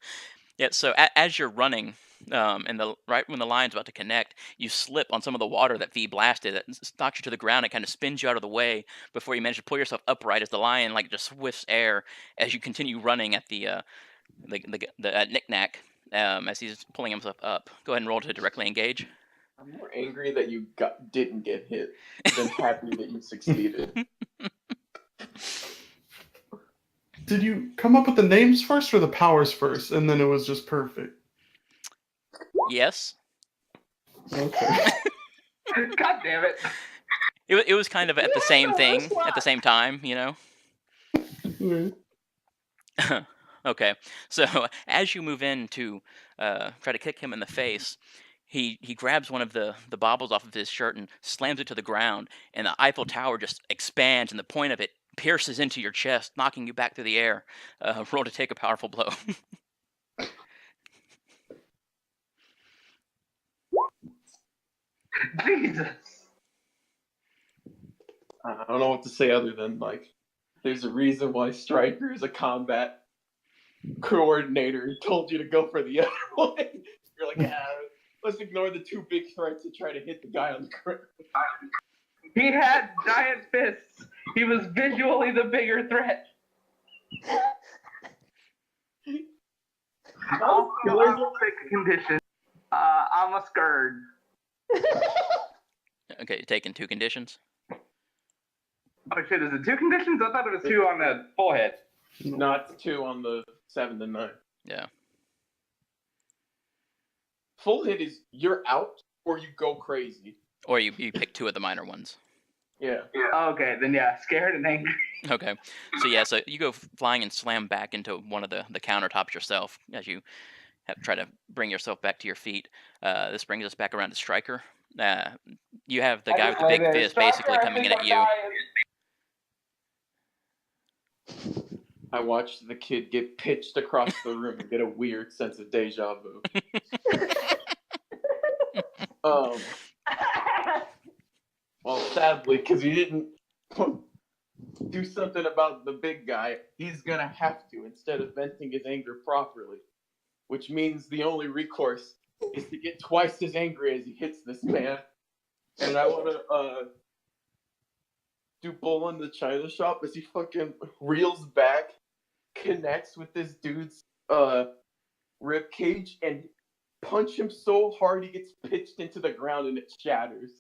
Yeah, so as you're running, and right when the line's about to connect, you slip on some of the water that V blasted. It knocks you to the ground. It kind of spins you out of the way before you manage to pull yourself upright as the lion just swifts air as you continue running at the knick-knack as he's pulling himself up. Go ahead and roll to directly engage. I'm more angry that you didn't get hit than happy that you succeeded. Did you come up with the names first or the powers first, and then it was just perfect? Yes. Okay. God damn it. It was kind of at the same thing that's why. at the same time, you know? Mm. Okay, so as you move in to try to kick him in the face, he grabs one of the baubles off of his shirt and slams it to the ground, and the Eiffel Tower just expands, and the point of it pierces into your chest, knocking you back through the air. Roll to take a powerful blow. Jesus. I don't know what to say other than, like, there's a reason why Stryker is a combat coordinator. He told you to go for the other one. You're like, yeah, let's ignore the two big threats and try to hit the guy on the ground. He had giant fists. He was visually the bigger threat. I'll take a condition. I'm a scared. Okay, you're taking 2 conditions. Oh shit, is it 2 conditions? I thought it was 2 on the full hit. Not 2 on the 7 and 9. Yeah. Full hit is you're out or you go crazy. Or you pick 2 of the minor ones. Yeah. Okay, then yeah, scared and angry. Okay, so you go flying and slam back into one of the countertops yourself as you try to bring yourself back to your feet. This brings us back around to Stryker. You have the guy with the big fist basically coming in at you. I watched the kid get pitched across the room and get a weird sense of deja vu. Well, sadly, because he didn't do something about the big guy, he's gonna have to instead of venting his anger properly. Which means the only recourse is to get twice as angry as he hits this man. and I want to do Bull in the China Shop as he fucking reels back, connects with this dude's rib cage, and punch him so hard he gets pitched into the ground and it shatters,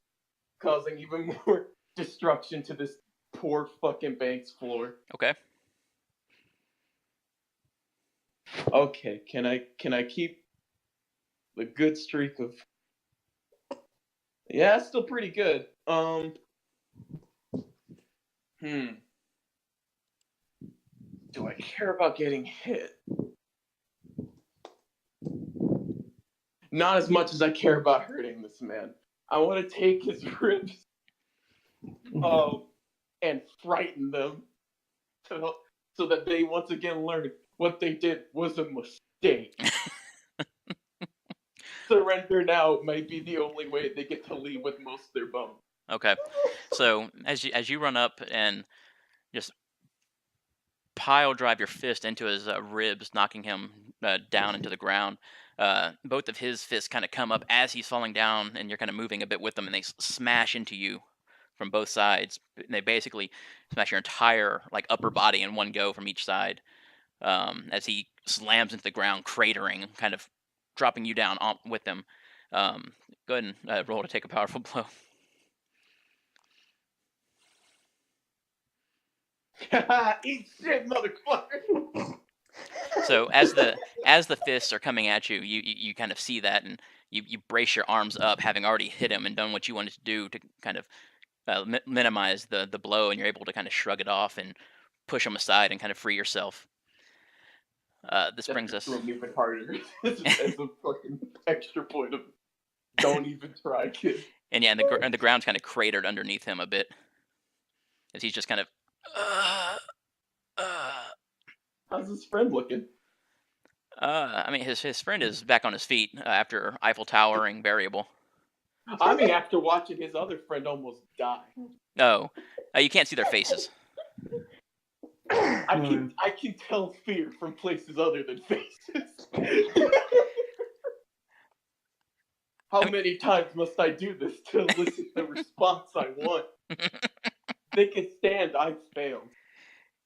causing even more destruction to this poor fucking bank's floor. Okay. Okay, can I keep the good streak of? Yeah, it's still pretty good. Do I care about getting hit? Not as much as I care about hurting this man. I want to take his ribs, and frighten them, so that they once again learn what they did was a mistake. Surrender now might be the only way they get to leave with most of their bones. Okay. So as you run up and just pile drive your fist into his ribs, knocking him down into the ground, both of his fists kind of come up as he's falling down, and you're kind of moving a bit with them, and they smash into you from both sides. And they basically smash your entire like upper body in one go from each side, as he slams into the ground, cratering, kind of dropping you down with him. Go ahead and roll to take a powerful blow. Eat shit, motherfucker! So as the fists are coming at you, you kind of see that, and you brace your arms up, having already hit him and done what you wanted to do to kind of minimize the blow, and you're able to kind of shrug it off and push him aside and kind of free yourself. This brings us. Even harder. This is a fucking extra point of don't even try, kid. And yeah, and the ground's kind of cratered underneath him a bit, as he's just kind of. How's his friend looking? I mean, his friend is back on his feet after Eiffel Towering variable. I mean, after watching his other friend almost die. No, you can't see their faces. I can tell fear from places other than faces. How many times must I do this to elicit the response I want? They can stand. I've failed.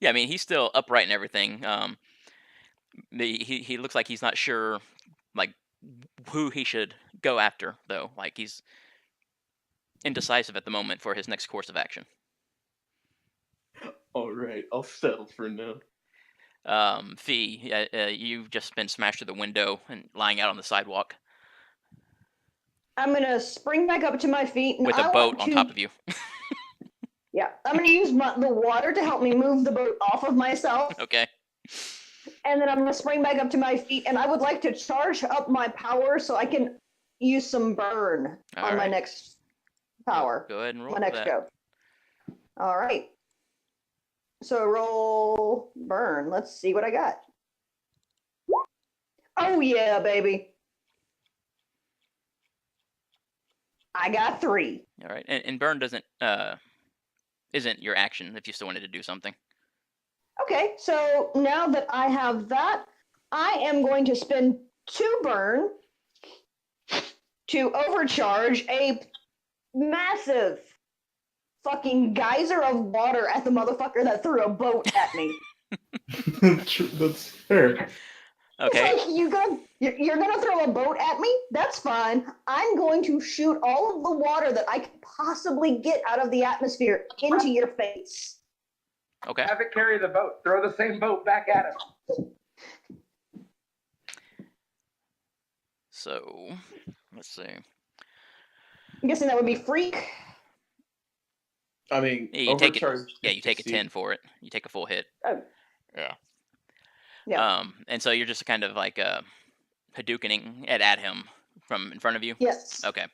Yeah, I mean, he's still upright and everything. He looks like he's not sure, like, who he should go after, though. Like, he's indecisive at the moment for his next course of action. All right, I'll settle for now. Fee, you've just been smashed through the window and lying out on the sidewalk I'm gonna spring back up to my feet and with a boat on top of you. Yeah, I'm gonna use the water to help me move the boat off of myself. Okay. And then I'm gonna spring back up to my feet, and I would like to charge up my power so I can use some burn on my next power. Go ahead and roll my next that. go. All right. So roll burn. Let's see what I got. Oh yeah, baby. I got 3. All right, and burn isn't your action if you still wanted to do something. Okay, so now that I have that, I am going to spend 2 burn to overcharge a massive fucking geyser of water at the motherfucker that threw a boat at me. That's fair. Okay. It's like, you're gonna throw a boat at me? That's fine. I'm going to shoot all of the water that I could possibly get out of the atmosphere into your face. Okay. Have it carry the boat. Throw the same boat back at him. So, let's see. I'm guessing that would be freak. I mean, Yeah, you take it. overcharged Yeah, you take a succeed. 10 for it. You take a full hit. Oh. Yeah. Yeah. And so you're just kind of like Hadoukening at him from in front of you. Yes. Okay.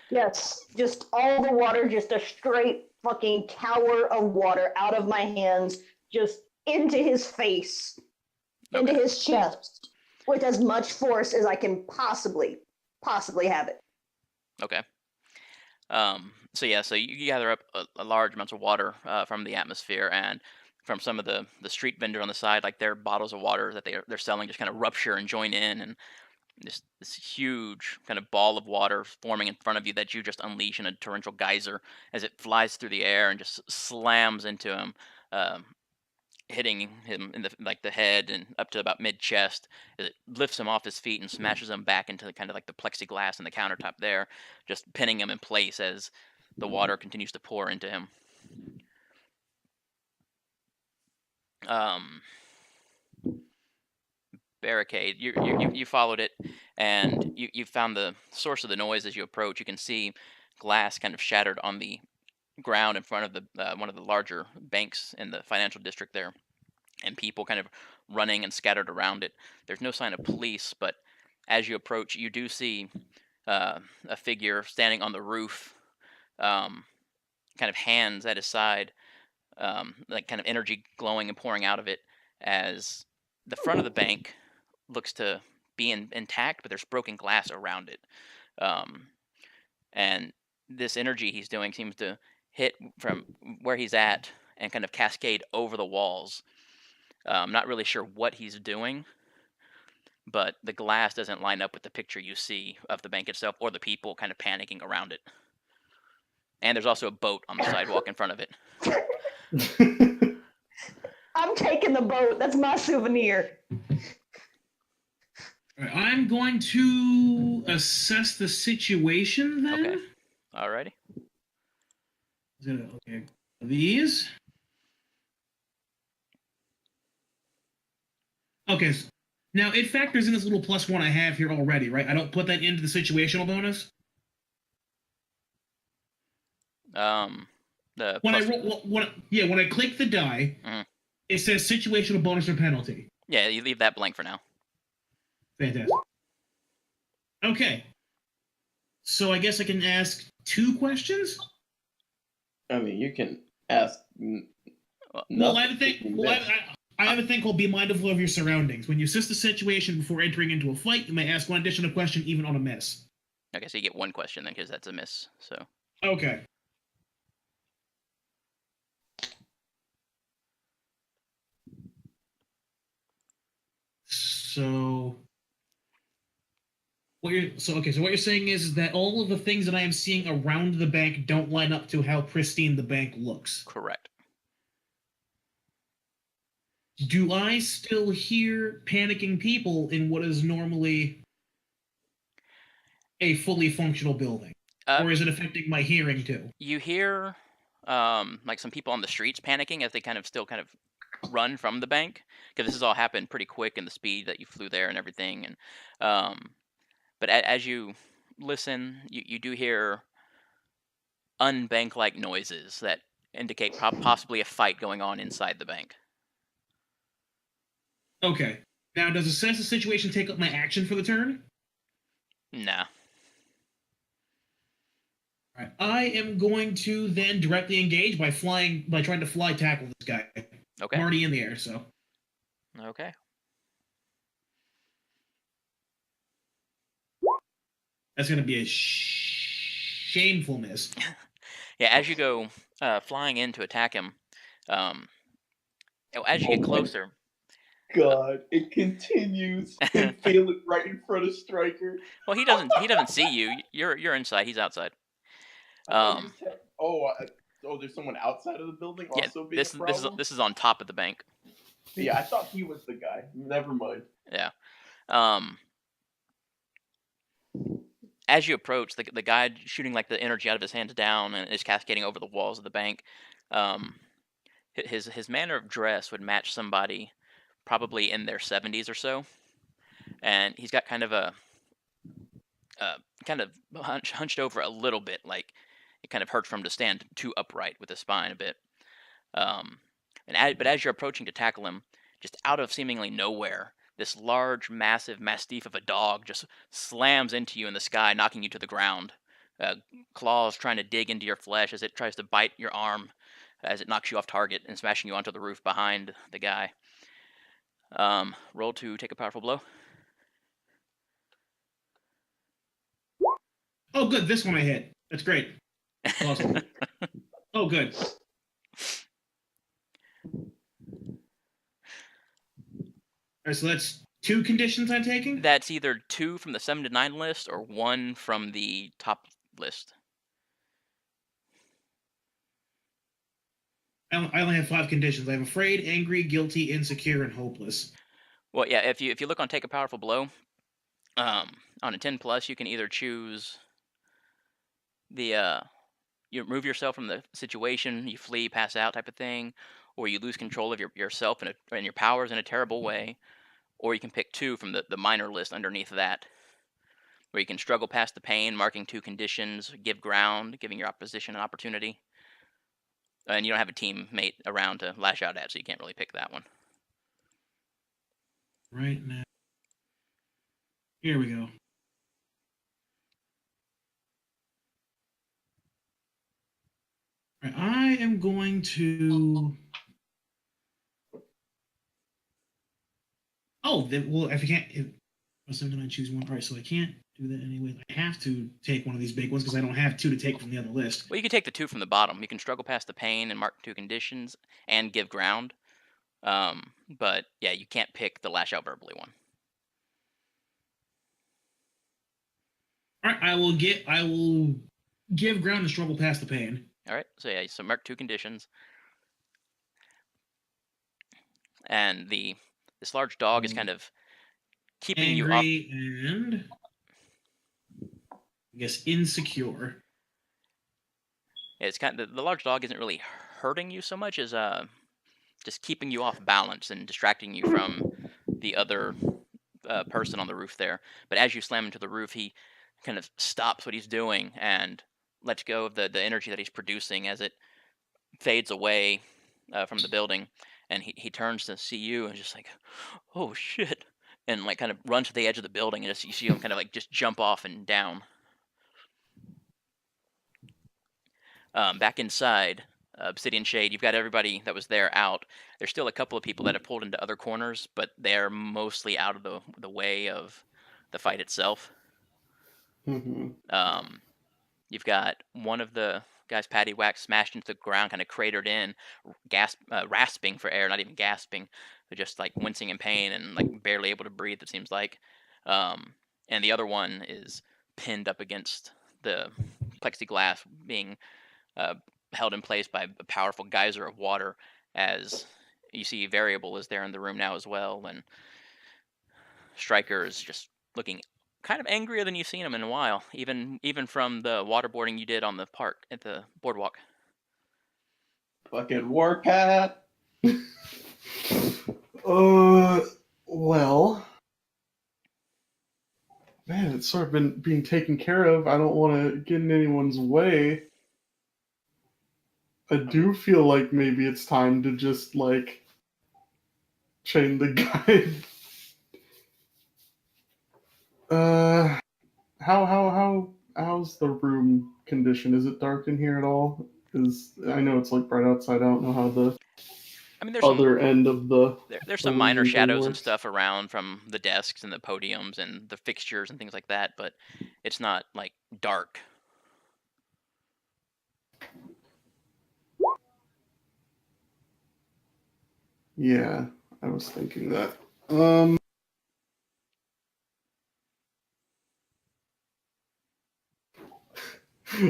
Yes. Just all the water, just a straight fucking tower of water out of my hands, just into his face, into Okay. his chest, with as much force as I can possibly have it. Okay. So yeah, so you gather up a large amount of water from the atmosphere, and from some of the street vendor on the side, like their bottles of water that they're selling just kind of rupture and join in, and this huge kind of ball of water forming in front of you that you just unleash in a torrential geyser as it flies through the air and just slams into him, um, hitting him in the head and up to about mid chest. As it lifts him off his feet and smashes him back into kind of like the plexiglass in the countertop there, just pinning him in place as the water continues to pour into him. Barricade, you followed it, and you found the source of the noise. As you approach, you can see glass kind of shattered on the ground in front of the one of the larger banks in the financial district there, and people kind of running and scattered around it. There's no sign of police, but as you approach, you do see a figure standing on the roof, kind of hands at his side, like kind of energy glowing and pouring out of it, as the front of the bank looks to be intact, but there's broken glass around it. And this energy he's doing seems to hit from where he's at and kind of cascade over the walls. I'm not really sure what he's doing, but the glass doesn't line up with the picture you see of the bank itself or the people kind of panicking around it. And there's also a boat on the sidewalk in front of it. I'm taking the boat. That's my souvenir. Alright, I'm going to assess the situation then. Okay. Alrighty. Okay. These. Okay. Now it factors in this little +1 I have here already, right? I don't put that into the situational bonus. When I click the die, it says situational bonus or penalty. Yeah, you leave that blank for now. Fantastic. Okay. So I guess I can ask 2 questions? I mean, you can ask. Well, I have a thing called be mindful of your surroundings. When you assess the situation before entering into a fight, you may ask one additional question even on a miss. Okay, so you get 1 question then, because that's a miss. So. Okay. So what you're saying is that all of the things that I am seeing around the bank don't line up to how pristine the bank looks. Correct. Do I still hear panicking people in what is normally a fully functional building? Or is it affecting my hearing too? You hear like some people on the streets panicking as they kind of run from the bank, because this has all happened pretty quick in the speed that you flew there and everything. And but as you listen, you do hear unbank-like noises that indicate possibly a fight going on inside the bank. Okay. Now, does assess the situation take up my action for the turn? Nah. All right. I am going to then directly engage by trying to fly tackle this guy. Okay. I'm already in the air, so. Okay. That's going to be a shameful miss. Yeah, as you go flying in to attack him, as you get closer. God, it continues. And feel it right in front of Stryker. Well, he doesn't see you. You're inside. He's outside. There's someone outside of the building Yeah, also being a problem? this is on top of the bank. Yeah, I thought he was the guy. Never mind. Yeah. As you approach, the guy shooting like the energy out of his hands down and is cascading over the walls of the bank. His manner of dress would match somebody probably in their 70s or so, and he's got kind of a hunched over a little bit, like it kind of hurts for him to stand too upright with his spine a bit. But as you're approaching to tackle him, just out of seemingly nowhere, this large, massive mastiff of a dog just slams into you in the sky, knocking you to the ground. Claws trying to dig into your flesh as it tries to bite your arm, as it knocks you off target and smashing you onto the roof behind the guy. Roll to take a powerful blow. Oh, good. This one I hit. That's great. Awesome. Oh, good. All right, so that's 2 conditions I'm taking? That's either 2 from the 7 to 9 list or 1 from the top list. I only have 5 conditions. I have afraid, angry, guilty, insecure, and hopeless. Well, yeah, if you look on Take a Powerful Blow, on a 10 plus, you can either choose the you remove yourself from the situation, you flee, pass out type of thing, or you lose control of yourself and your powers in a terrible way, or you can pick 2 from the minor list underneath that, where you can struggle past the pain, marking 2 conditions, give ground, giving your opposition an opportunity. And you don't have a teammate around to lash out at, so you can't really pick that one. Right now. Here we go. Right, I am going to... Oh, well, if you can't... I'm going to choose one. All right, so I can't do that anyway. I have to take one of these big ones because I don't have 2 to take from the other list. Well, you can take the 2 from the bottom. You can struggle past the pain and mark 2 conditions and give ground. But yeah, you can't pick the lash out verbally one. All right, I will give ground and struggle past the pain. All right, so yeah, so mark 2 conditions. And this large dog is kind of keeping you off. Angry and I guess insecure. Yeah, it's kind of the large dog isn't really hurting you so much as just keeping you off balance and distracting you from the other person on the roof there. But as you slam into the roof, he kind of stops what he's doing and lets go of the energy that he's producing as it fades away from the building. And he turns to see you and just like, oh shit, and like kind of runs to the edge of the building and just you see him kind of like just jump off and down. Back inside Obsidian Shade, you've got everybody that was there out. There's still a couple of people that have pulled into other corners, but they're mostly out of the way of the fight itself. Mm-hmm. You've got one of the guys, Patty Wax, smashed into the ground, kind of cratered in, rasping for air, not even gasping, but just like wincing in pain and like barely able to breathe, it seems like. And the other one is pinned up against the plexiglass, being held in place by a powerful geyser of water, as you see Variable is there in the room now as well, and Stryker is just looking kind of angrier than you've seen him in a while, even from the waterboarding you did on the park at the boardwalk. Fucking Warpath. Well, man, it's sort of been being taken care of. I don't want to get in anyone's way. I do feel like maybe it's time to just like chain the guy. How's the room condition? Is it dark in here at all? I know it's like bright outside. I don't know how the There's other end of the there's some minor room shadows and works. stuff around from the desks and the podiums and the fixtures and things like that, but it's not like dark. Yeah, I was thinking that.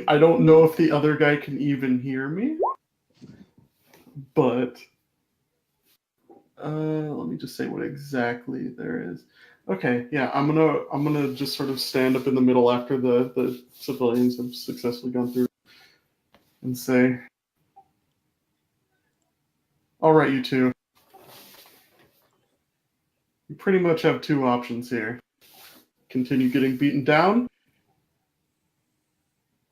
I don't know if the other guy can even hear me, but let me just say what exactly there is. Okay, yeah, I'm gonna just sort of stand up in the middle after the civilians have successfully gone through and say, "All right, you two. You pretty much have 2 options here. Continue getting beaten down,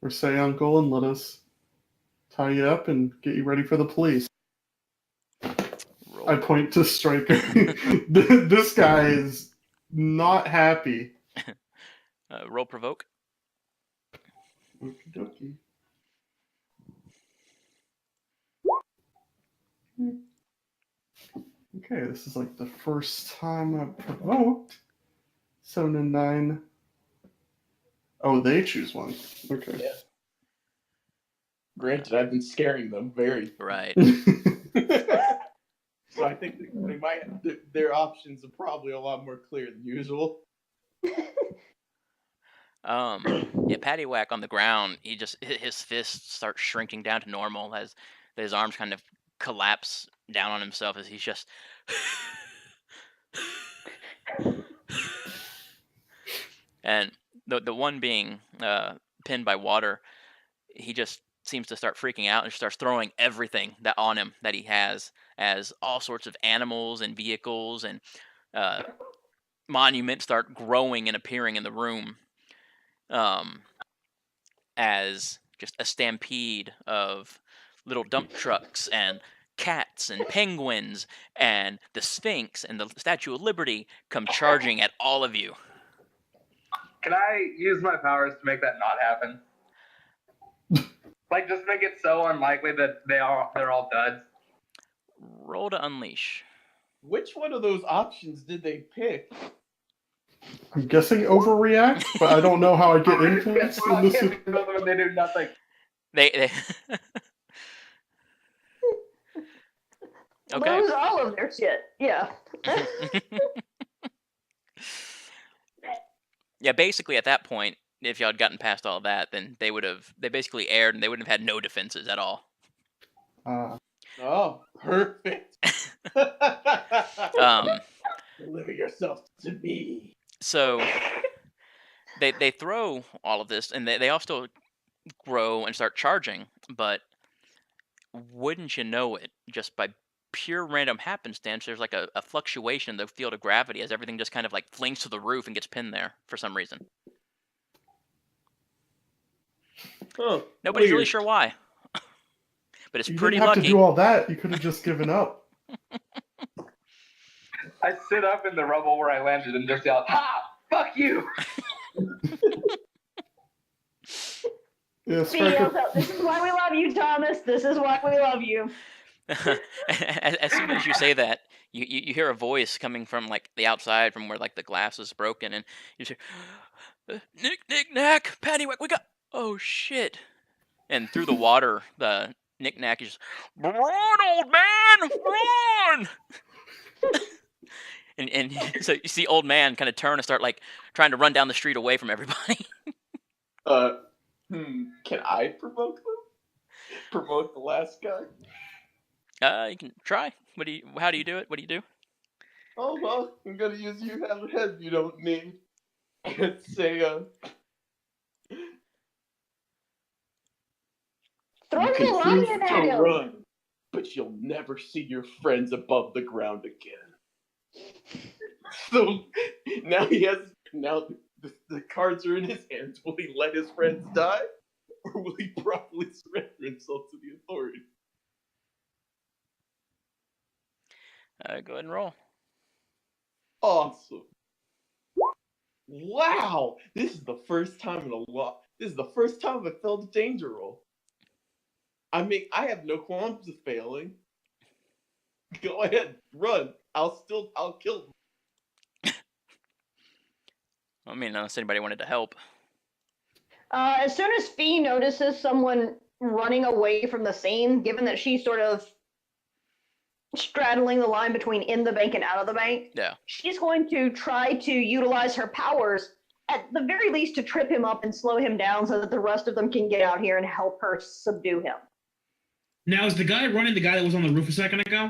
or say uncle and let us tie you up and get you ready for the police." Roll. I point to Stryker. This guy is not happy. Roll provoke. Okie dokie. Okay, this is like the first time I've provoked. 7 and 9. Oh, they choose one. Okay. Yeah. Granted, I've been scaring them very. Right. So I think they might their options are probably a lot more clear than usual. Yeah, Paddywhack on the ground. His fists start shrinking down to normal as his arms kind of collapse down on himself as he's just. And the one being pinned by water, he just seems to start freaking out and starts throwing everything that on him that he has, as all sorts of animals and vehicles and monuments start growing and appearing in the room. As just a stampede of little dump trucks and cats and penguins and the Sphinx and the Statue of Liberty come charging at all of you. Can I use my powers to make that not happen? Like, just make it so unlikely that they're all duds. Roll to unleash. Which one of those options did they pick? I'm guessing overreact, but I don't know how I get influence in this. They do nothing. They Okay. Lose all of their shit. Yeah. Yeah, basically at that point, if y'all had gotten past all that, then they basically aired and they wouldn't have had no defenses at all. Oh, perfect. Deliver yourself to me. So they throw all of this, and they all still grow and start charging, but wouldn't you know it, just by pure random happenstance, there's like a fluctuation in the field of gravity as everything just kind of like flings to the roof and gets pinned there for some reason. Oh, Nobody's really weird. sure why. But it's You pretty didn't have lucky. to do all that. You could have just given up. I sit up in the rubble where I landed and just yell, "Ha! Fuck you!" Yeah, Fee yells Stryker. out, "This is why we love you, Thomas. This is why we love you." As soon as you say that, you hear a voice coming from like the outside, from where like the glass is broken, and you say, Nick, Knack, Paddywhack, we got. Oh shit! And through the water, the Nick Knack is just, run, old man, run! and so you see old man kind of turn and start like trying to run down the street away from everybody. Can I provoke them? Promote the last guy? You can try. How do you do it? What do you do? Oh, well, I'm gonna use you have a head you don't need. And say, Throw you the can lion choose at to him. run, but you'll never see your friends above the ground again. So now the cards are in his hands. Will he let his friends die, or will he properly surrender himself to the authority? Go ahead and roll. Awesome. Wow, this is the first time in a lot. This is the first time I failed a danger roll. I mean, I have no qualms of failing. Go ahead, run. I'll kill them. I mean, unless anybody wanted to help. As soon as Fee notices someone running away from the scene, given that she's sort of straddling the line between in the bank and out of the bank, Yeah. she's going to try to utilize her powers, at the very least, to trip him up and slow him down so that the rest of them can get out here and help her subdue him. Now, is the guy running the guy that was on the roof a second ago?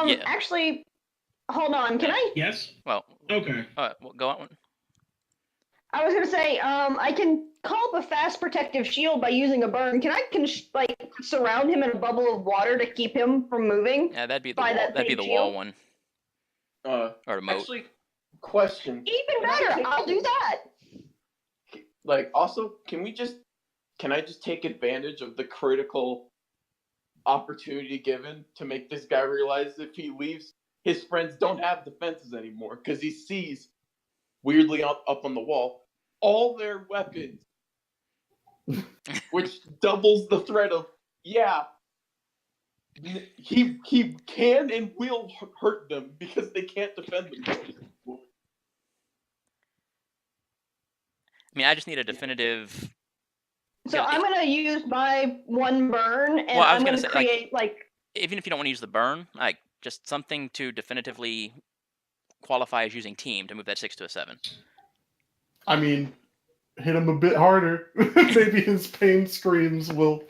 Yeah. Actually, hold on. Can I? Yes? Well, Okay. well, go on. I was gonna say, I can call up a fast protective shield by using a burn. Can I surround him in a bubble of water to keep him from moving? Yeah, that'd be the By wall. that That'd be same the wall shield? one. Or a moat. Actually, question. Even better. I'll do that. Like, also, can I just take advantage of the critical opportunity given to make this guy realize if he leaves, his friends don't have defenses anymore, because he sees, weirdly up on the wall, all their weapons, which doubles the threat of, yeah, he can and will hurt them because they can't defend themselves. I mean, I just need a definitive. So Yeah, I'm gonna use my one burn, and Well, I was I'm gonna gonna say, create even if you don't want to use the burn, like Just something to definitively qualify as using team to move that 6 to a 7. I mean, hit him a bit harder. Maybe his pain screams will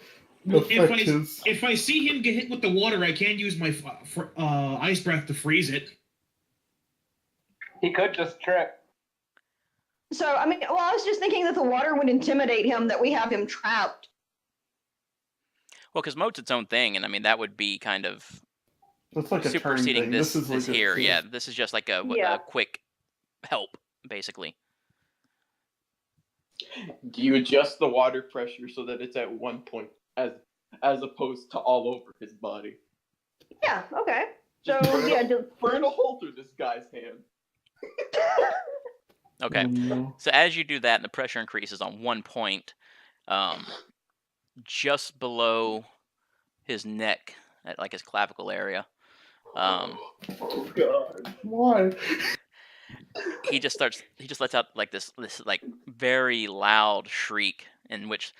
Well, affect his. if I see him get hit with the water, I can use my ice breath to freeze it. He could just trip. So, I mean, well, I was just thinking that the water would intimidate him, that we have him trapped. Well, because mode's its own thing, and I mean that would be kind of That's like a turn superseding thing. this is like here. a, Yeah, this is just like a Yeah. quick help, basically. Do you adjust the water pressure so that it's at one point, as opposed to all over his body? Yeah, okay. So, Just yeah, just burn a hole through this guy's hand. Okay. No. So as you do that, and the pressure increases on one point, just below his neck, at like his clavicle area. Oh God! Why? He just lets out like this like very loud shriek, in which,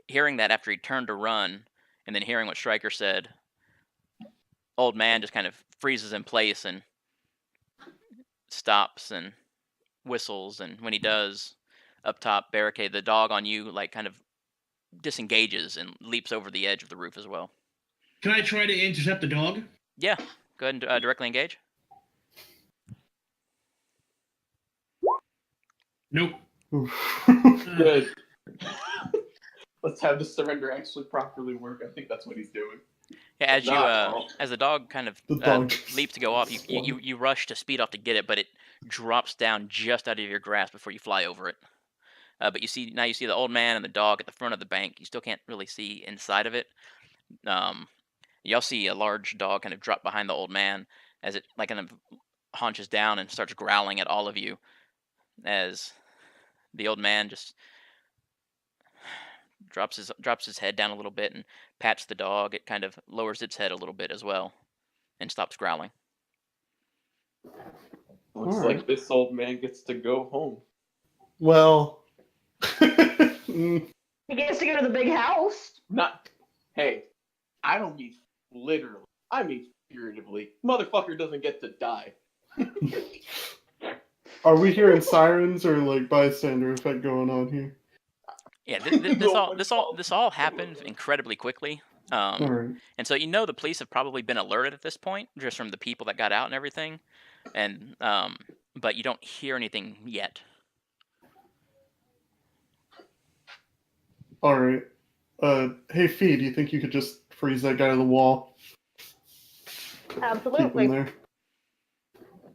hearing that after he turned to run, and then hearing what Stryker said, old man just kind of freezes in place and stops and whistles, and when he does, up top, Barricade, the dog on you, like kind of disengages and leaps over the edge of the roof as well. Can I try to intercept the dog? Yeah, go ahead and directly engage. Nope. Good. Let's have the surrender actually properly work. I think that's what he's doing. Yeah, Not as the dog kind of The dog leaps to go off, you rush to speed off to get it, but it drops down just out of your grasp before you fly over it. But you see the old man and the dog at the front of the bank. You still can't really see inside of it. You all see a large dog kind of drop behind the old man as it like kind of haunches down and starts growling at all of you, as the old man just drops his head down a little bit and pats the dog. It kind of lowers its head a little bit as well and stops growling. Looks Alright. like this old man gets to go home. Well. he gets to go to the big house. Hey, I don't mean literally. I mean figuratively. Motherfucker doesn't get to die. Are we hearing sirens or like bystander effect going on here? Yeah, this all happened incredibly quickly. Alright. And so the police have probably been alerted at this point, just from the people that got out and everything. And but you don't hear anything yet. Alright. Hey Fee, do you think you could just freeze that guy to the wall? Keep him Absolutely. there.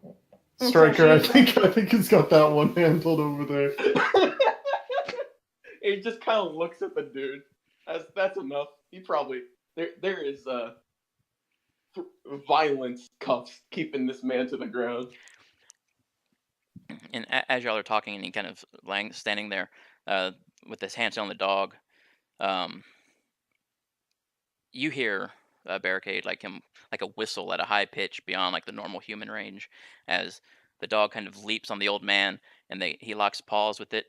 And so Stryker, I she- think he's got that one handled over there. He just kind of looks at the dude. That's enough. He probably there is violence cuffs keeping this man to the ground. And as y'all are talking, and he kind of standing there with his hands on the dog, you hear Barricade like a whistle at a high pitch beyond like the normal human range, as the dog kind of leaps on the old man, and he locks paws with it,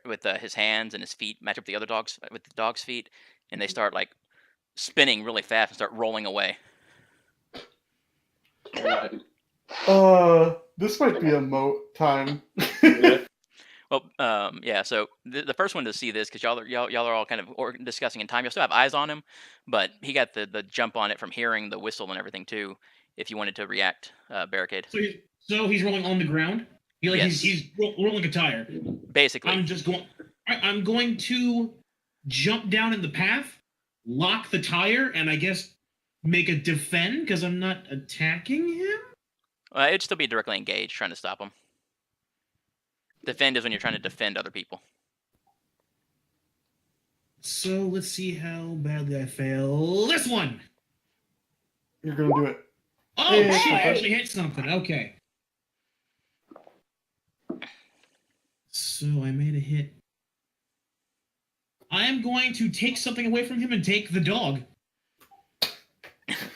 with his hands, and his feet match up the with the dog's feet, and they start like spinning really fast and start rolling away. This might be a moat time. Yeah. Well, yeah. So the first one to see this, because y'all are all kind of discussing in time. You'll still have eyes on him, but he got the jump on it from hearing the whistle and everything too. If you wanted to react, Barricade. So he's rolling on the ground. Yes. He's rolling a tire. Basically, I'm going to jump down in the path, lock the tire, and I guess make a defend because I'm not attacking him. it'd still be directly engaged, trying to stop him. Defend is when you're trying to defend other people. So let's see how badly I fail. This one. You're gonna do it. Oh Hey. shit! I actually hit something. Okay. So I made a hit. I am going to take something away from him and take the dog.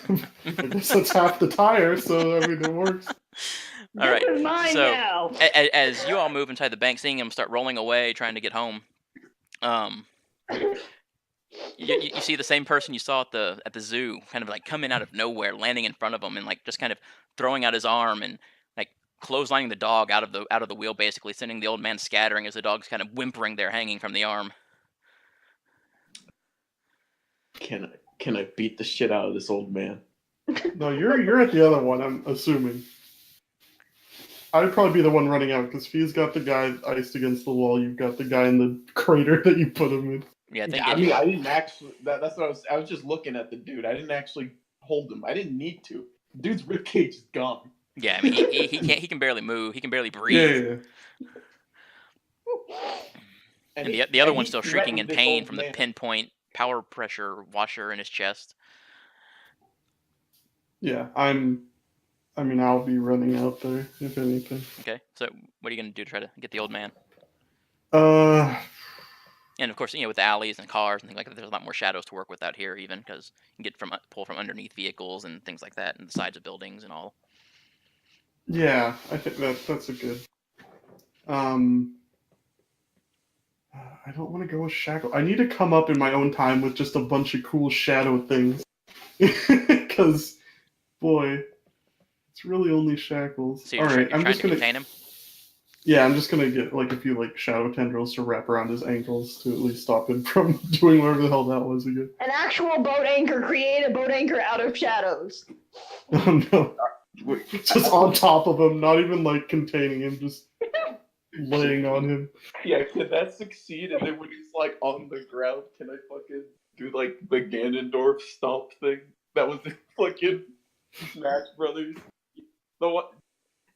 I guess that's half the tire, so I mean it works. All right. This is mine So now. as you all move inside the bank, seeing him start rolling away, trying to get home, You see the same person you saw at the zoo, kind of like coming out of nowhere, landing in front of him, and like just kind of throwing out his arm and like clotheslining the dog out of the wheel, basically sending the old man scattering as the dog's kind of whimpering there, hanging from the arm. Can I beat the shit out of this old man? No, you're at the other one, I'm assuming. I'd probably be the one running out, because Fee's got the guy iced against the wall, you've got the guy in the crater that you put him in. Yeah, I think. I mean, I didn't actually. That's what I was just looking at the dude. I didn't actually hold him. I didn't need to. Dude's ribcage is gone. Yeah, I mean, he can't. He can barely move. He can barely breathe. Yeah. And the other one's he still shrieking in threatened this pain old from the man. pinpoint power pressure washer in his chest. Yeah, I'll be running out there, if anything. Okay, so what are you gonna do to try to get the old man? And of course, with the alleys and cars and things like that, there's a lot more shadows to work with out here, even because you can get pull from underneath vehicles and things like that, and the sides of buildings and all. Yeah, I think that's a good. I don't want to go with shackle. I need to come up in my own time with just a bunch of cool shadow things, because, boy, it's really only shackles. So you're, All right, you're I'm trying just to gonna. contain him. Yeah, I'm just gonna get like a few like shadow tendrils to wrap around his ankles to at least stop him from doing whatever the hell that was again. An actual boat anchor. Create a boat anchor out of shadows. Oh no! Just on top of him, not even like containing him, just laying on him. Yeah, can that succeed? And then when he's like on the ground, can I fucking do like the Ganondorf stomp thing? That was the fucking Smash Brothers. The one.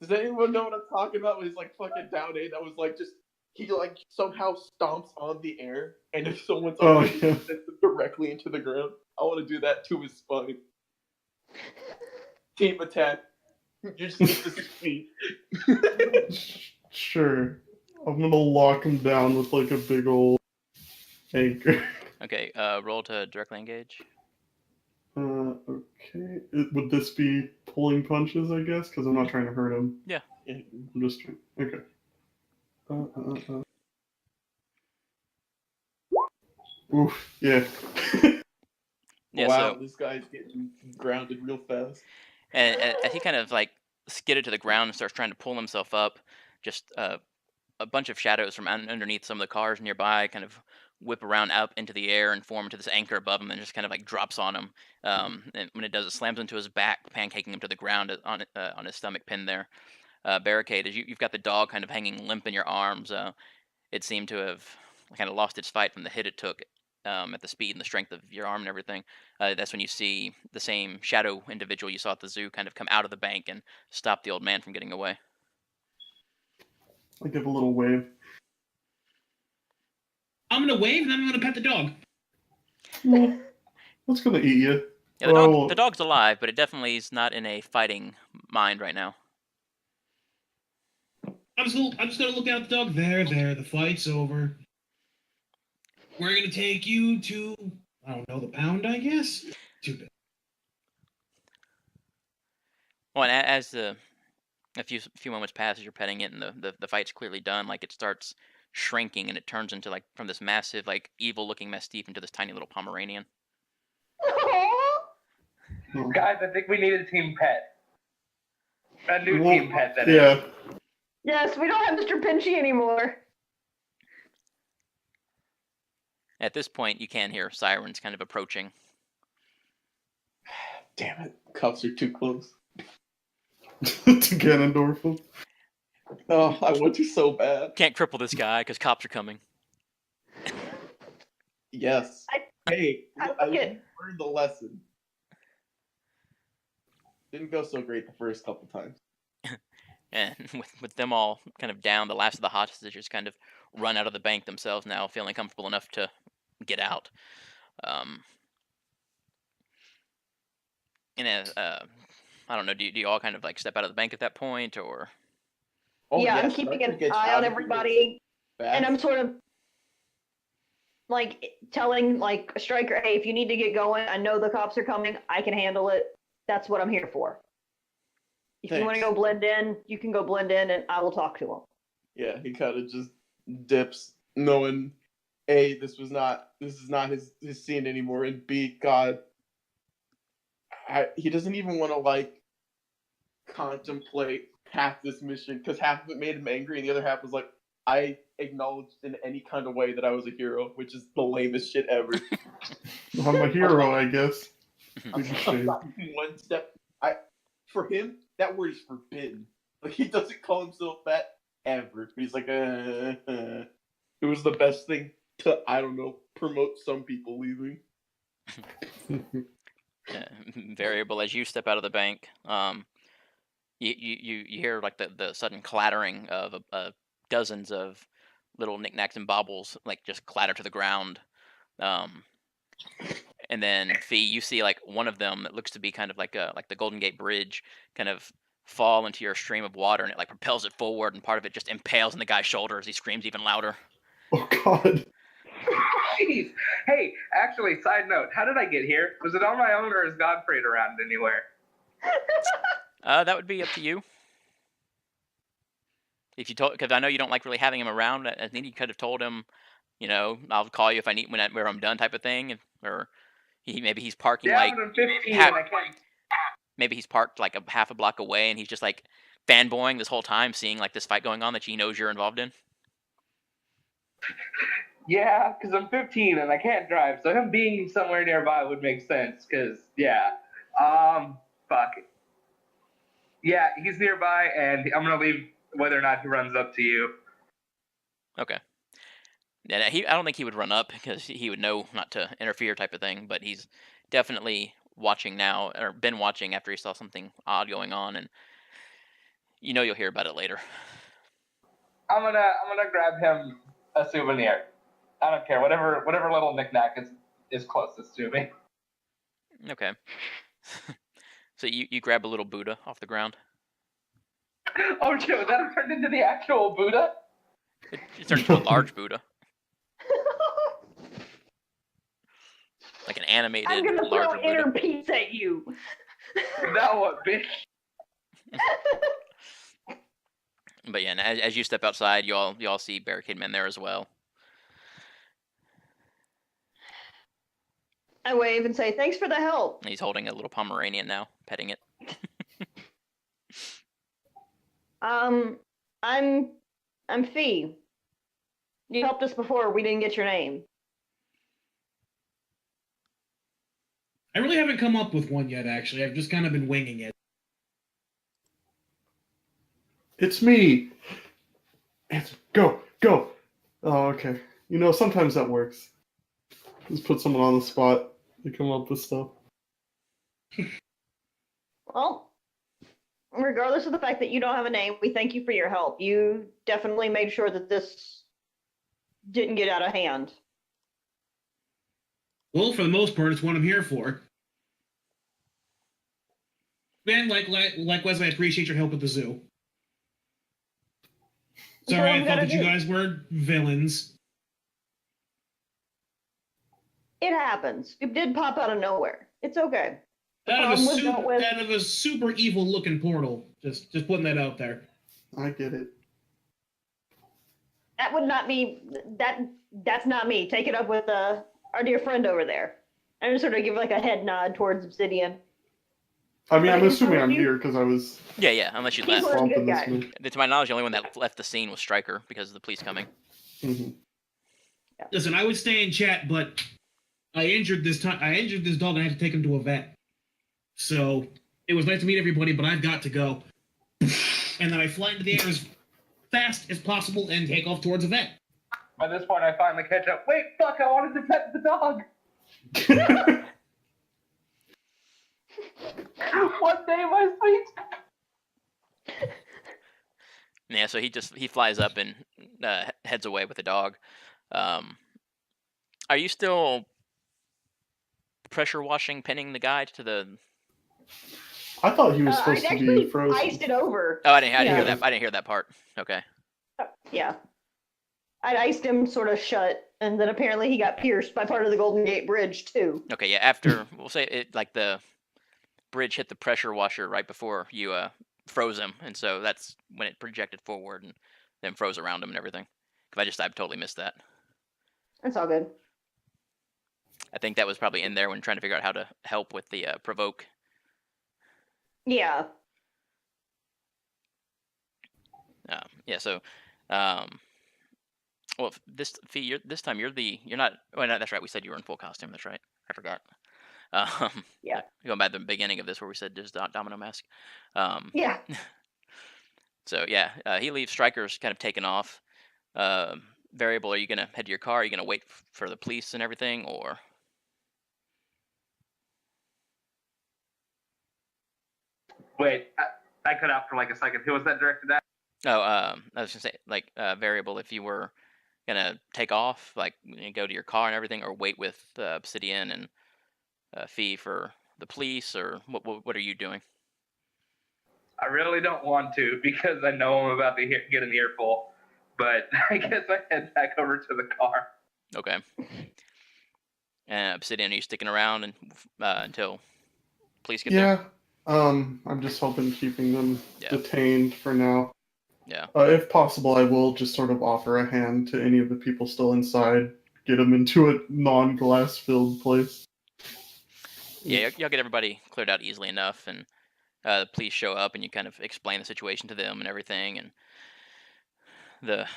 Does anyone know what I'm talking about? When he's like fucking down A, that was like just he like somehow stomps on the air, and if someone's on yeah. sends them directly into the ground. I want to do that to his spine. Team attack. You just need to speed. Sure. I'm gonna lock him down with like a big old anchor. Okay, roll to directly engage. Okay. Would this be pulling punches, I guess? Because I'm not trying to hurt him. Yeah. I'm just trying. Okay. Oof, yeah. Yeah, Wow, so this guy's getting grounded real fast. and as he kind of like skidded to the ground and starts trying to pull himself up, just a bunch of shadows from underneath some of the cars nearby kind of whip around up into the air and form into this anchor above him and just kind of like drops on him. And when it does, it slams into his back, pancaking him to the ground on his stomach pin there. Barricade, as you've got the dog kind of hanging limp in your arms. It seemed to have kind of lost its fight from the hit it took at the speed and the strength of your arm and everything. That's when you see the same shadow individual you saw at the zoo kind of come out of the bank and stop the old man from getting away. I give a little wave. I'm gonna wave and I'm gonna pet the dog. What's gonna eat you? Yeah, the dog's alive, but it definitely is not in a fighting mind right now. I'm just gonna look at the dog. There, the fight's over. We're gonna take you to, I don't know, the pound, I guess? Too bad. Well, and as a few moments pass as you're petting it and the fight's clearly done, like it starts shrinking and it turns into like from this massive, like evil looking Mastiff into this tiny little Pomeranian. Guys, I think we need a team pet. A new Well, team pet, that is. Yeah. Yes, we don't have Mr. Pinchy anymore. At this point, you can hear sirens kind of approaching. Damn it, cuffs are too close. To Ganondorf him. Oh, I want to so bad. Can't cripple this guy because cops are coming. Yes. Hey, I I like it. learned the lesson. Didn't go so great the first couple times. And with them all kind of down, the last of the hostages kind of run out of the bank themselves now, feeling comfortable enough to get out. I don't know, do you all kind of like step out of the bank at that point, or? Oh, yeah, I'm yes, keeping Stryker an gets eye out on of everybody. here And I'm fast. sort of like telling like Stryker, hey, if you need to get going, I know the cops are coming. I can handle it. That's what I'm here for. If you want to Thanks. go blend in, you can go blend in, and I will talk to him. Yeah, he kind of just dips, knowing A, this is not his scene anymore, and B, God, he doesn't even want to like contemplate half this mission because half of it made him angry, and the other half was like, I acknowledged in any kind of way that I was a hero, which is the lamest shit ever. I'm a hero, I guess. One step. For him, that word is forbidden. Like, he doesn't call himself that ever. He's like, It was the best thing to, I don't know, promote some people leaving. Variable, as you step out of the bank, you hear like the sudden clattering of dozens of little knickknacks and baubles like just clatter to the ground. And then Fee, you see like one of them that looks to be kind of like the Golden Gate Bridge kind of fall into your stream of water, and it like propels it forward, and part of it just impales on the guy's shoulder as he screams even louder. Oh God. Jeez. Hey, actually, side note, how did I get here? Was it on my own, or is Godfrey around anywhere? That would be up to you. If you told, because I know you don't like really having him around. I think you could have told him, I'll call you if I need where I'm done, type of thing, or maybe he's parking Yeah, like but I'm 15 and I can't. maybe he's parked like a half a block away, and he's just like fanboying this whole time, seeing like this fight going on that he knows you're involved in. Yeah, because I'm 15 and I can't drive, so him being somewhere nearby would make sense. Because fuck it. Yeah, he's nearby, and I'm gonna leave whether or not he runs up to you. Okay. Yeah, I don't think he would run up because he would know not to interfere, type of thing. But he's definitely watching now, or been watching after he saw something odd going on, and you'll hear about it later. I'm gonna grab him a souvenir. I don't care, whatever little knickknack is closest to me. Okay. So you grab a little Buddha off the ground. Oh shit! Was that turned into the actual Buddha? It turned into a large Buddha. Like an animated I'm gonna larger throw Buddha. inner peace at you. Now what, bitch? But yeah, and as you step outside, you all see Barricade Men there as well. I wave and say, "Thanks for the help." And he's holding a little Pomeranian now, petting it. I'm Fee. You helped us before. We didn't get your name. I really haven't come up with one yet, actually. I've just kind of been winging it. It's me. Answer. Go. Oh, okay. Sometimes that works. Just put someone on the spot to come up with stuff. Well, regardless of the fact that you don't have a name, we thank you for your help. You definitely made sure that this didn't get out of hand. Well, for the most part, it's what I'm here for. And likewise, I appreciate your help with the zoo. Sorry, I thought that you guys were villains. It happens. It did pop out of nowhere. It's okay. Out of a super evil looking portal. Just putting that out there. I get it. That would not be that's not me. Take it up with our dear friend over there. I just sort of give like a head nod towards Obsidian. I mean, I'm assuming I'm here because I was. Yeah, unless you left. Swamping this man. To my knowledge, the only one that left the scene was Stryker because of the police coming. Mm-hmm. Yeah. Listen, I would stay in chat, but I injured this dog and I had to take him to a vet. So it was nice to meet everybody, but I've got to go. And then I fly into the air as fast as possible and take off towards a vet. By this point, I finally catch up. Wait, fuck! I wanted to pet the dog. One day, my sweet. Yeah, so he flies up and heads away with the dog. Are you still pressure washing, pinning the guy to the? I thought he was supposed to be frozen. Iced it over. Oh, I didn't hear that. I didn't hear that part. Okay. Yeah. I iced him sort of shut, and then apparently he got pierced by part of the Golden Gate Bridge too. Okay, yeah. After we'll say it, like the bridge hit the pressure washer right before you froze him, and so that's when it projected forward and then froze around him and everything. Because I totally missed that. It's all good. I think that was probably in there when trying to figure out how to help with the provoke. Yeah. Yeah. So, well, this Fee, this time you're not. Well, no, that's right. We said you were in full costume. That's right. I forgot. Yeah. Going back to the beginning of this where we said there's Domino Mask. Yeah. So yeah, he leaves. Stryker's kind of taken off. Variable, are you gonna head to your car? Are you gonna wait for the police and everything, or? Wait, I cut out for like a second. Who was that directed at? Oh, I was gonna say like variable if you were gonna take off, like go to your car and everything, or wait with Obsidian and Fee for the police, or what are you doing? I really don't want to because I know I'm about to get an earful. But I guess I head back over to the car. Okay. And Obsidian, are you sticking around and until police get there? Yeah. I'm just hoping keeping them Yeah. detained for now. Yeah. If possible, I will just sort of offer a hand to any of the people still inside, get them into a non-glass filled place. Yeah, y'all get everybody cleared out easily enough, and the police show up, and you kind of explain the situation to them and everything, and the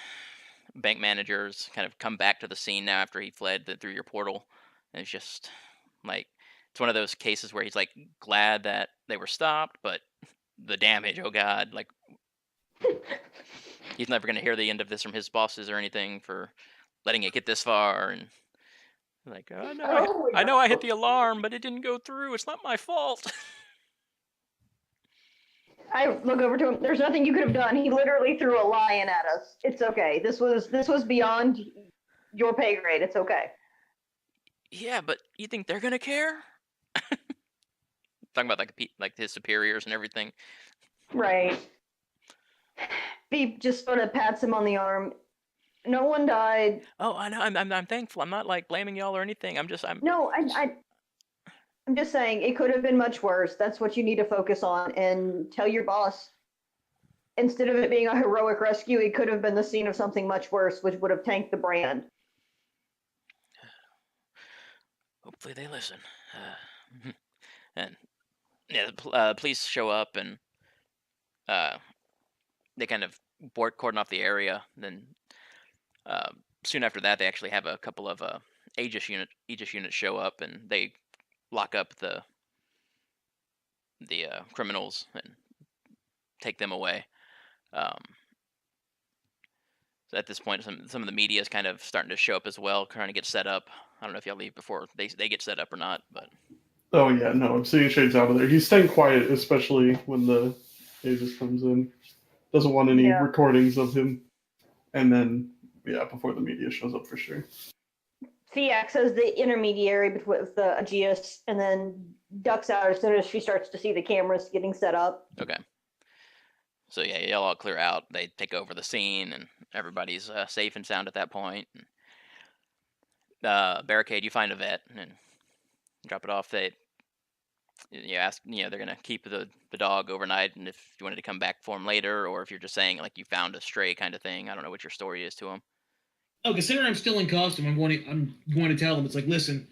bank managers kind of come back to the scene now after he fled through your portal, and it's just like it's one of those cases where he's like glad that they were stopped, but the damage, oh god, like he's never going to hear the end of this from his bosses or anything for letting it get this far, and like oh, no, I know I hit the alarm, but it didn't go through. It's not my fault. I look over to him. There's nothing you could have done. He literally threw a lion at us. It's okay. This was beyond your pay grade. It's okay. Yeah, but you think they're gonna care? Talking about like his superiors and everything. Right. Beep just sort of pats him on the arm. No one died. Oh, I know. I'm thankful. I'm not like blaming y'all or anything. I'm No, I'm just saying it could have been much worse. That's what you need to focus on and tell your boss. Instead of it being a heroic rescue, it could have been the scene of something much worse, which would have tanked the brand. Hopefully they listen. And yeah, the police show up and they kind of cordon off the area. Then soon after that, they actually have a couple of Aegis units show up, and they lock up the criminals and take them away. So at this point, some of the media is kind of starting to show up as well, trying to get set up. I don't know if y'all leave before they get set up or not, but. Oh yeah, no, Obsidian Shade's out of there. He's staying quiet, especially when the Aegis comes in. Doesn't want any recordings of him. And then, yeah, before the media shows up for sure. Fee acts as the intermediary between the Aegis and then ducks out as soon as she starts to see the cameras getting set up. Okay. So yeah, y'all all clear out. They take over the scene, and everybody's safe and sound at that point. Barricade, you find a vet and drop it off. They ask, they're gonna keep the dog overnight, and if you wanted to come back for him later, or if you're just saying like you found a stray kind of thing. I don't know what your story is to him. Oh, considering I'm still in costume, I'm going to tell them it's like, listen,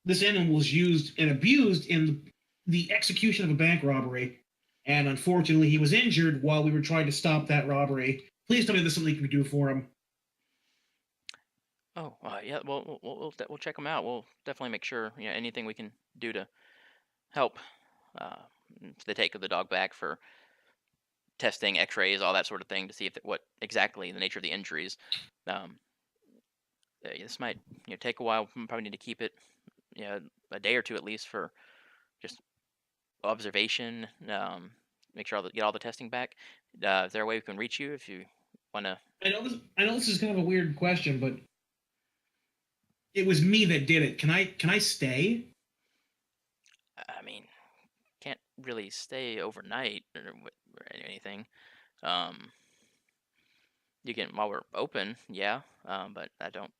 this animal was used and abused in the execution of a bank robbery, and unfortunately, he was injured while we were trying to stop that robbery. Please tell me there's something you can do for him. Oh, yeah. Well, we'll check them out. We'll definitely make sure anything we can do to help. They take the dog back for testing, X-rays, all that sort of thing to see if what exactly the nature of the injuries. This might take a while. We'll probably need to keep it a day or two at least for just observation. Make sure get all the testing back. Is there a way we can reach you if you want to? I know this is kind of a weird question, but it was me that did it. Can I stay? I mean, can't really stay overnight or anything. You can while we're open, yeah. But I don't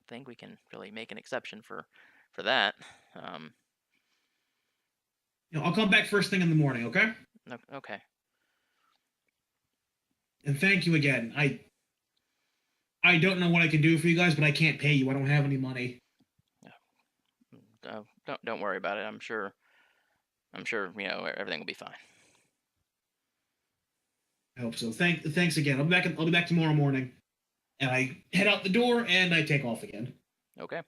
think we can really make an exception for that. I'll come back first thing in the morning, okay? Okay. And thank you again. I don't know what I can do for you guys, but I can't pay you. I don't have any money. Don't worry about it. I'm sure everything will be fine. I hope so. Thanks again. I'll be back tomorrow morning. And I head out the door and I take off again. Okay.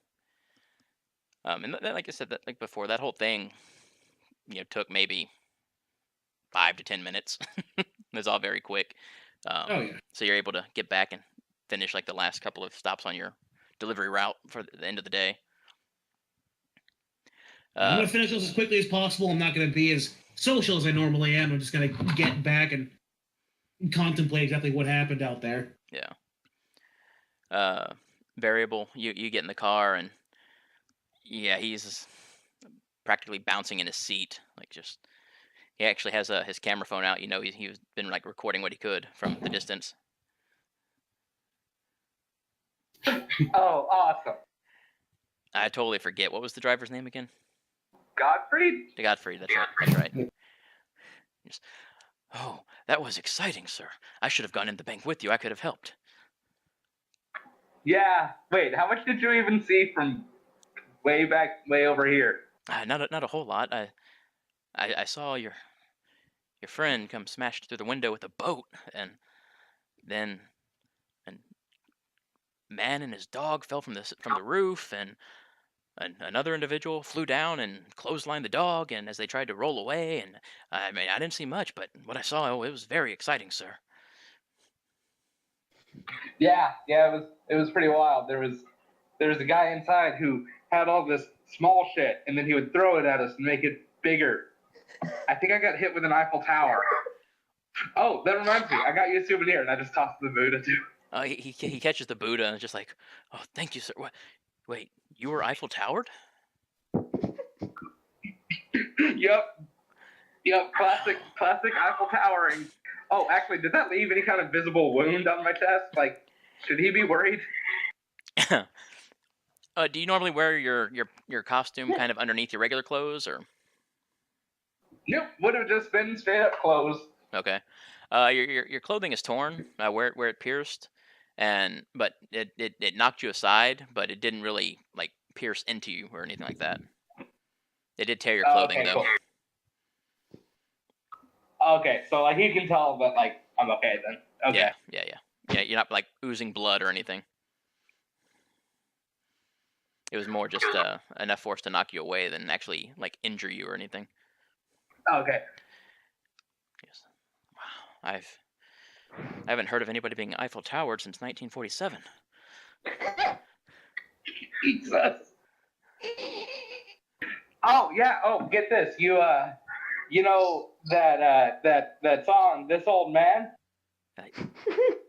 And like I said, that like before, that whole thing, took maybe 5 to 10 minutes. It was all very quick. Oh yeah. So you're able to get back and finish like the last couple of stops on your delivery route for the end of the day. I'm gonna finish this as quickly as possible. I'm not gonna be as social as I normally am. I'm just gonna get back and contemplate exactly what happened out there. Yeah. Variable, you get in the car and yeah, he's practically bouncing in his seat, like just. He actually has his camera phone out. He's been like recording what he could from the distance. Oh, awesome. I totally forget, what was the driver's name again? Godfrey? Godfrey. That's right. Just, oh, that was exciting, sir. I should have gone in the bank with you. I could have helped. Yeah. Wait, how much did you even see from way over here? Not a whole lot. I saw your friend come smashed through the window with a boat, and then a man and his dog fell from the roof, and another individual flew down and clotheslined the dog, and as they tried to roll away, and I didn't see much, but what I saw, it was very exciting, sir. Yeah, it was pretty wild. There was a guy inside who had all this small shit, and then he would throw it at us and make it bigger. I think I got hit with an Eiffel Tower. Oh, that reminds me. I got you a souvenir, and I just tossed the Buddha too. He catches the Buddha and is just like, oh, thank you, sir. What? Wait, you were Eiffel Towered? Yep. Classic Eiffel Towering. Oh, actually, did that leave any kind of visible wound on my chest? Like, should he be worried? Do you normally wear your costume kind of underneath your regular clothes, or? Nope, would have just been straight up clothes. Okay. Your clothing is torn where it pierced, but it knocked you aside, but it didn't really like pierce into you or anything like that. It did tear your clothing okay, though. Cool. Okay, so like you can tell that like I'm okay then. Okay. Yeah. You're not like oozing blood or anything. It was more just enough force to knock you away than actually like injure you or anything. Okay. Yes. Wow. I haven't heard of anybody being Eiffel Towered since 1947. Jesus. Oh yeah. Oh, get this. You know that song, "This Old Man"?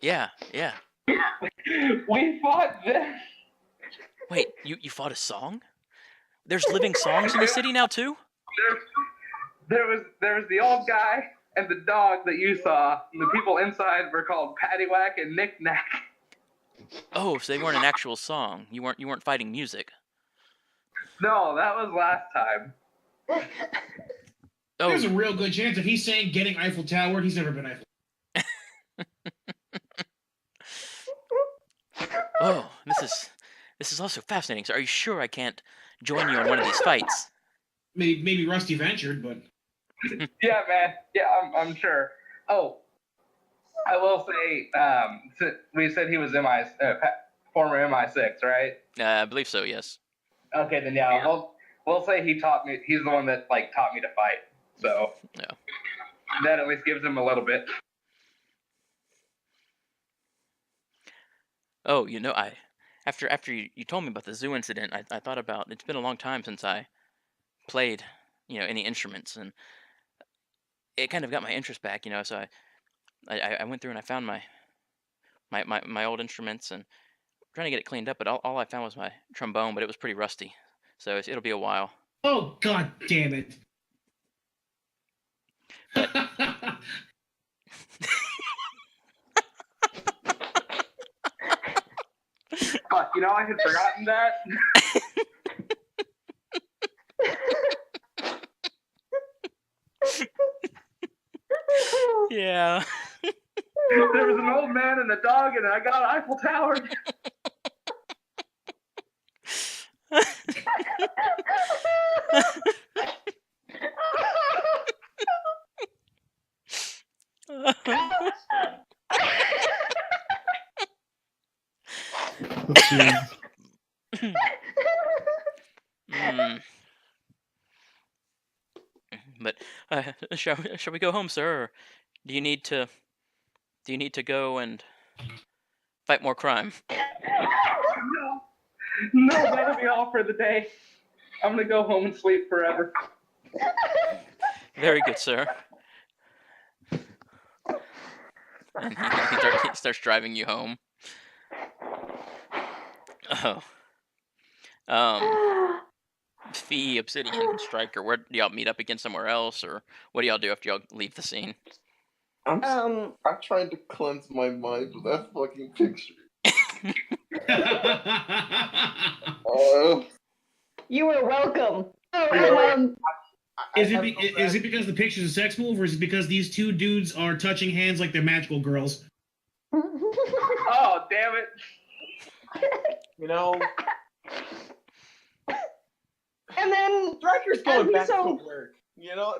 Yeah. We fought this. Wait, you fought a song? There's living songs in the city now too? There was the old guy and the dog that you saw, and the people inside were called Paddywhack and Knick Knack. Oh, so they weren't an actual song. You weren't fighting music. No, that was last time. Oh. There's a real good chance if he's saying getting Eiffel Towered, he's never been Eiffel. Oh, this is also fascinating. So, are you sure I can't join you in one of these fights? Maybe Rusty ventured, but. Yeah, man. Yeah, I'm sure. Oh, I will say, we said he was former MI6, right? I believe so. Yes. Okay, then yeah. We'll say he taught me. He's the one that like taught me to fight. So yeah, that at least gives him a little bit. Oh, after you told me about the zoo incident, I thought about, it's been a long time since I played, any instruments, and it kind of got my interest back, so I went through and I found my old instruments and trying to get it cleaned up, but all I found was my trombone, but it was pretty rusty, so it'll be a while. Oh, god damn it. But, Fuck, I had forgotten that. yeah. There was an old man and a dog, and I got an Eiffel Tower. Let's see. But shall we go home, sir? Or do you need to go and fight more crime? No, that'll be all for the day. I'm gonna go home and sleep forever. Very good, sir. And he starts driving you home. Oh. Fee, Obsidian, and Stryker, where do y'all meet up again somewhere else, or what do y'all do after y'all leave the scene? I'm trying to cleanse my mind with that fucking picture. You are welcome. Is it because the picture's a sex move, or is it because these two dudes are touching hands like they're magical girls? Oh, damn it. You know, And then Stryker's going back to work. You know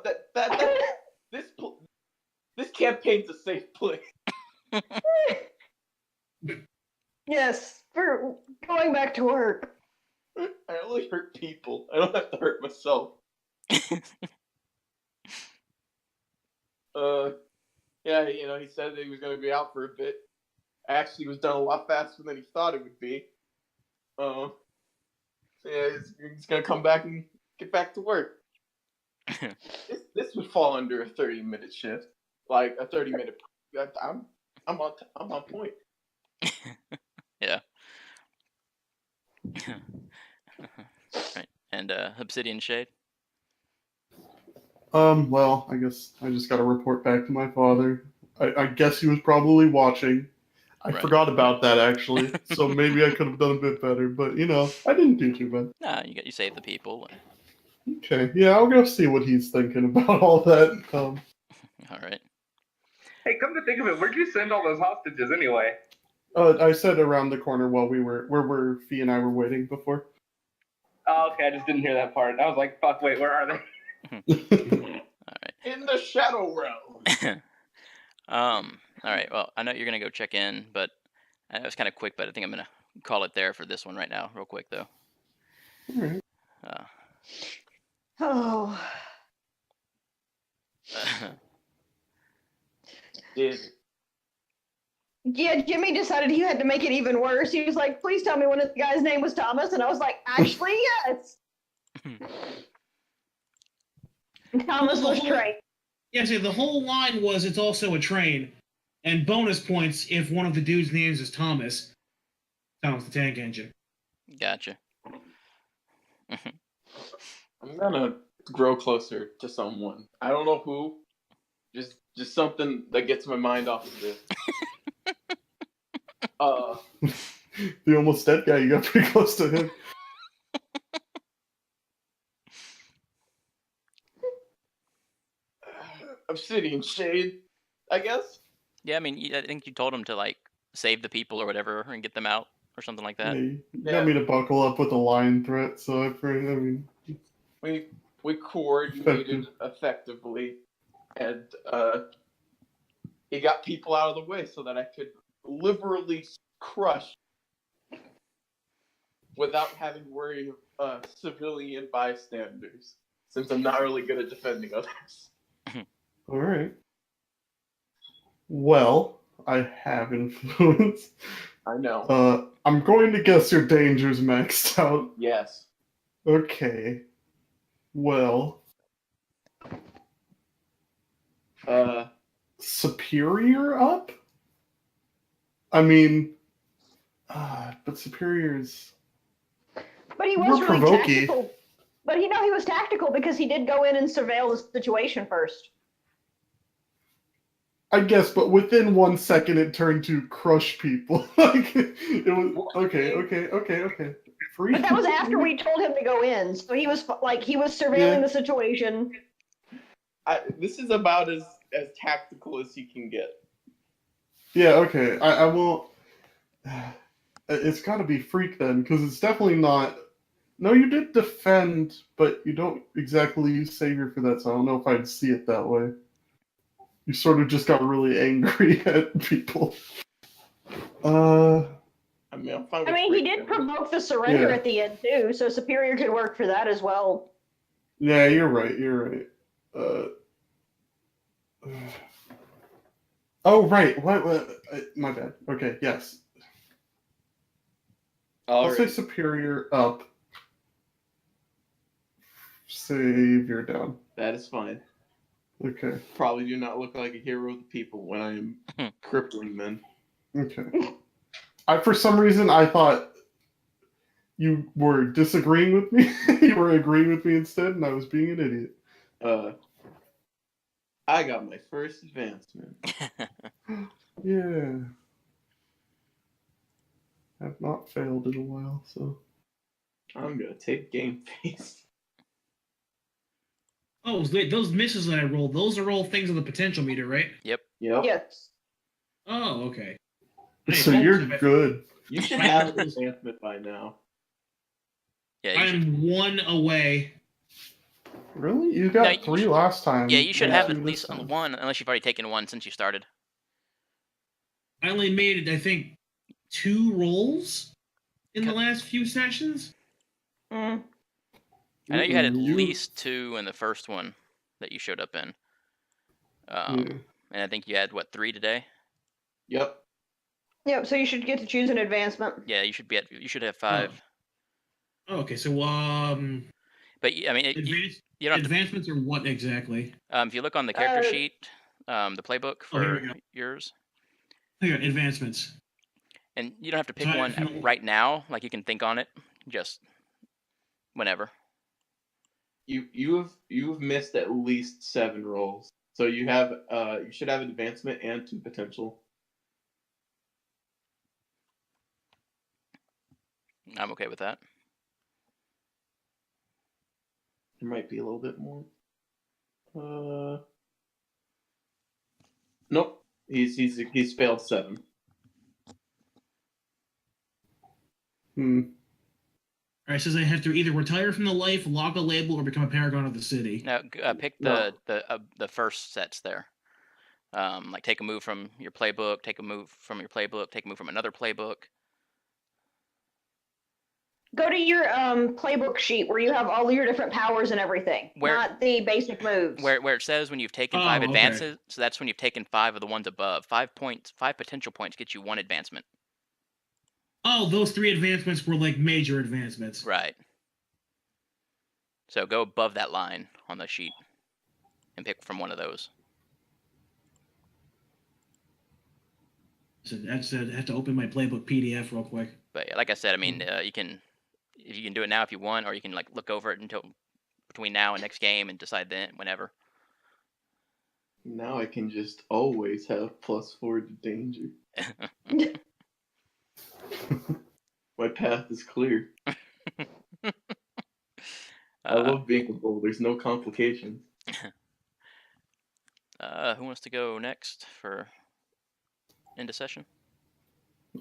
this campaign's a safe place. yes, for going back to work. I only hurt people. I don't have to hurt myself. Yeah, you know, he said that he was going to be out for a bit. Actually, was done a lot faster than he thought it would be. So yeah, he's going to come back and get back to work. This would fall under a 30-minute shift, like a 30-minute. I'm on point. Yeah. Right. And Obsidian Shade. Well, I guess I just got to report back to my father. I guess he was probably watching. I forgot about that, actually. So maybe I could have done a bit better, but, you know, I didn't do too bad. Nah, you saved the people. Okay, yeah, I'll go see what he's thinking about all that. All right. Hey, come to think of it, where'd you send all those hostages anyway? I said around the corner while where Fee and I were waiting before. Oh, okay, I just didn't hear that part. I was like, fuck, wait, where are they? All right. In the Shadow Realm. All right. Well, I know you're gonna go check in, but it was kind of quick. But I think I'm gonna call it there for this one right now, real quick though. All right. Oh. Yeah, Jimmy decided he had to make it even worse. He was like, please tell me one of the guy's name was Thomas. And I was like, actually, yes. Thomas was trained. Yeah, see, the whole line was it's also a train. And bonus points if one of the dudes' names is Thomas. Thomas the Tank Engine. Gotcha. I'm gonna grow closer to someone. I don't know who. Just something that gets my mind off of this. The almost dead guy, you got pretty close to him. Obsidian Shade, I guess. Yeah, I mean, I think you told him to like save the people or whatever and get them out or something like that. You got me to buckle up with a lion threat, so I mean, we coordinated effectively, and he got people out of the way so that I could liberally crush without having to worry of civilian bystanders, since I'm not really good at defending others. all right. Well, I have influence. I know. I'm going to guess your danger's maxed out. Yes. Okay. Well. Superior up? I mean, but Superior's. But he was more really provoking. tactical. But he was tactical because he did go in and surveil the situation first. I guess, but within 1 second it turned to crush people. Like it was okay. Free. But that was after we told him to go in, so he was surveilling the situation. This is about as tactical as he can get. Yeah, okay. I won't. It's got to be freak then, because it's definitely not. No, you did defend, but you don't exactly use savior for that, so I don't know if I'd see it that way. You sort of just got really angry at people. I mean, I'm fine I with mean, he freak did then. provoke the surrender Yeah. at the end too, so superior could work for that as well. Yeah, you're right. You're right. Oh, right. What? My bad. Okay. Yes. All I'll say right. superior up. Savior down. That is fine. Okay. Probably do not look like a hero of the people when I am crippling men. Okay. For some reason, I thought you were disagreeing with me. You were agreeing with me instead, and I was being an idiot. I got my first advancement. Yeah. I've not failed in a while, so. I'm gonna take game face. Oh, wait, those misses that I rolled, those are all things on the potential meter, right? Yep. Yes. Oh, okay. So Hey, you're folks, good. You should have an advancement by now. Yeah, you should, I'm one away. Really? You got No, you 3 should- last time. yeah, you should and have 2 at this least time. one, unless you've already taken one since you started. I only made, I think, 2 rolls in the last few sessions. Mm. I know you had at You- least 2 in the first one that you showed up in. Yeah. And I think you had, what, 3 today? Yep. Yep. So you should get to choose an advancement. Yeah, you should have 5. Oh, okay, so But I mean, you don't have to, advancements are what exactly? if you look on the character sheet, the playbook Oh, here for we go. yours, Hang on, advancements. and you don't have to pick So I one feel- right now. Like, you can think on it, just whenever. You've missed at least 7 rolls. So you should have advancement and 2 potential. I'm okay with that. There might be a little bit more. Nope. He's failed 7. All right, it says I have to either retire from the life, log a label, or become a paragon of the city. Now, pick the first sets there. Like, take a move from your playbook, take a move from your playbook, take a move from another playbook. Go to your playbook sheet where you have all your different powers and everything, not the basic moves. Where it says when you've taken 5 Oh, okay. advances, so that's when you've taken 5 of the ones above. 5 potential points get you 1 advancement. Oh, those 3 advancements were like major advancements. Right. So go above that line on the sheet and pick from one of those. So I have to open my playbook PDF real quick. But yeah, like I said, I mean, you can do it now if you want, or you can like look over it until between now and next game and decide then whenever. Now I can just always have +4 to danger. My path is clear. I love being a bull. There's no complications. Who wants to go next for end of session?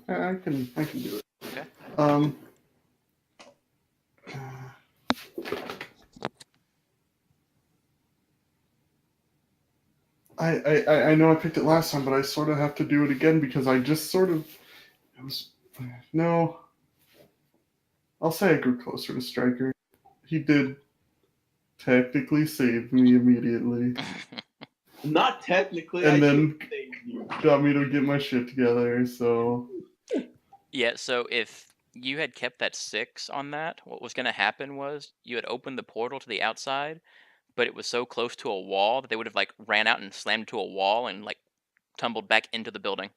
I can do it. Okay. I know I picked it last time, but I sort of have to do it again because I just sort of no. I'll say I grew closer to Stryker. He did technically save me immediately, Not technically. and I then should save you. got me to get my shit together. So Yeah, so if you had kept that 6 on that, what was going to happen was you had opened the portal to the outside, but it was so close to a wall that they would have like ran out and slammed into a wall and like tumbled back into the building.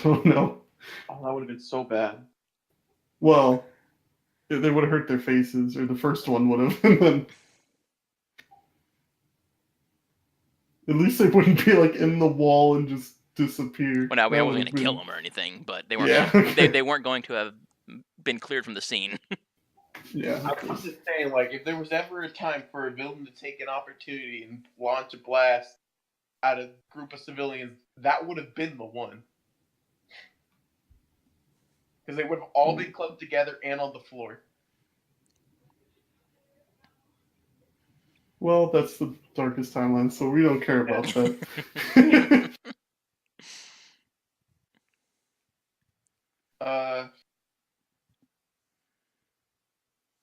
oh no. Oh, that would have been so bad. Well, they would have hurt their faces, or the first one would have, and then at least they wouldn't be like in the wall and just disappear. Well, no, I That wasn't going would've to kill been- them or anything, but they weren't. Yeah, Going, okay. they weren't going to have been cleared from the scene. Yeah. I was just saying, like, if there was ever a time for a villain to take an opportunity and launch a blast at a group of civilians, that would have been the one. Because they would have all been clubbed together and on the floor. Well, that's the darkest timeline, so we don't care about that.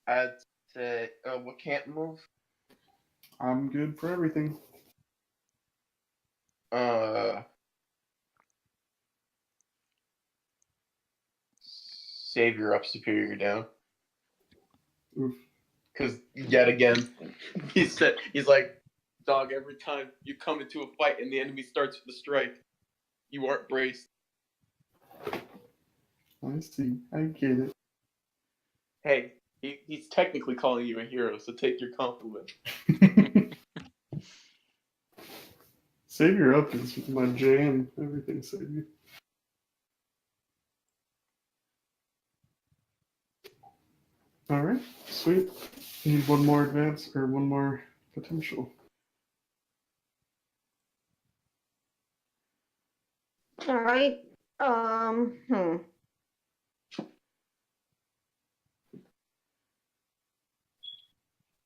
I'd say, what can't move? I'm good for everything. Savior up, superior down. Oof. Because yet again, he's like, dog, every time you come into a fight and the enemy starts with a strike, you aren't braced. I see. I get it. Hey, he's technically calling you a hero, so take your compliment. Savior up is my jam. Everything Savior. Alright, sweet. Need one more advance or one more potential. All right. I'm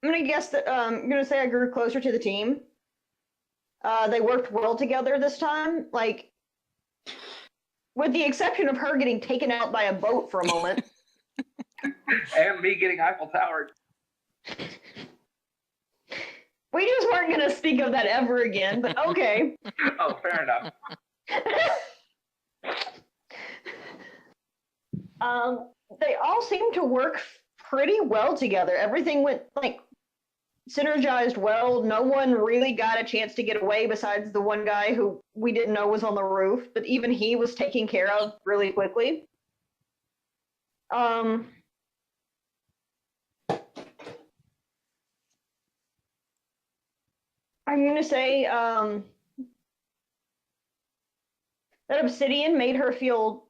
gonna guess that I'm gonna say I grew closer to the team. They worked well together this time, like with the exception of her getting taken out by a boat for a moment. And me getting Eiffel Towered. We just weren't gonna speak of that ever again, but okay. Oh, fair enough. They all seemed to work pretty well together. Everything went like synergized well. No one really got a chance to get away besides the one guy who we didn't know was on the roof, but even he was taken care of really quickly. I'm gonna say that Obsidian made her feel,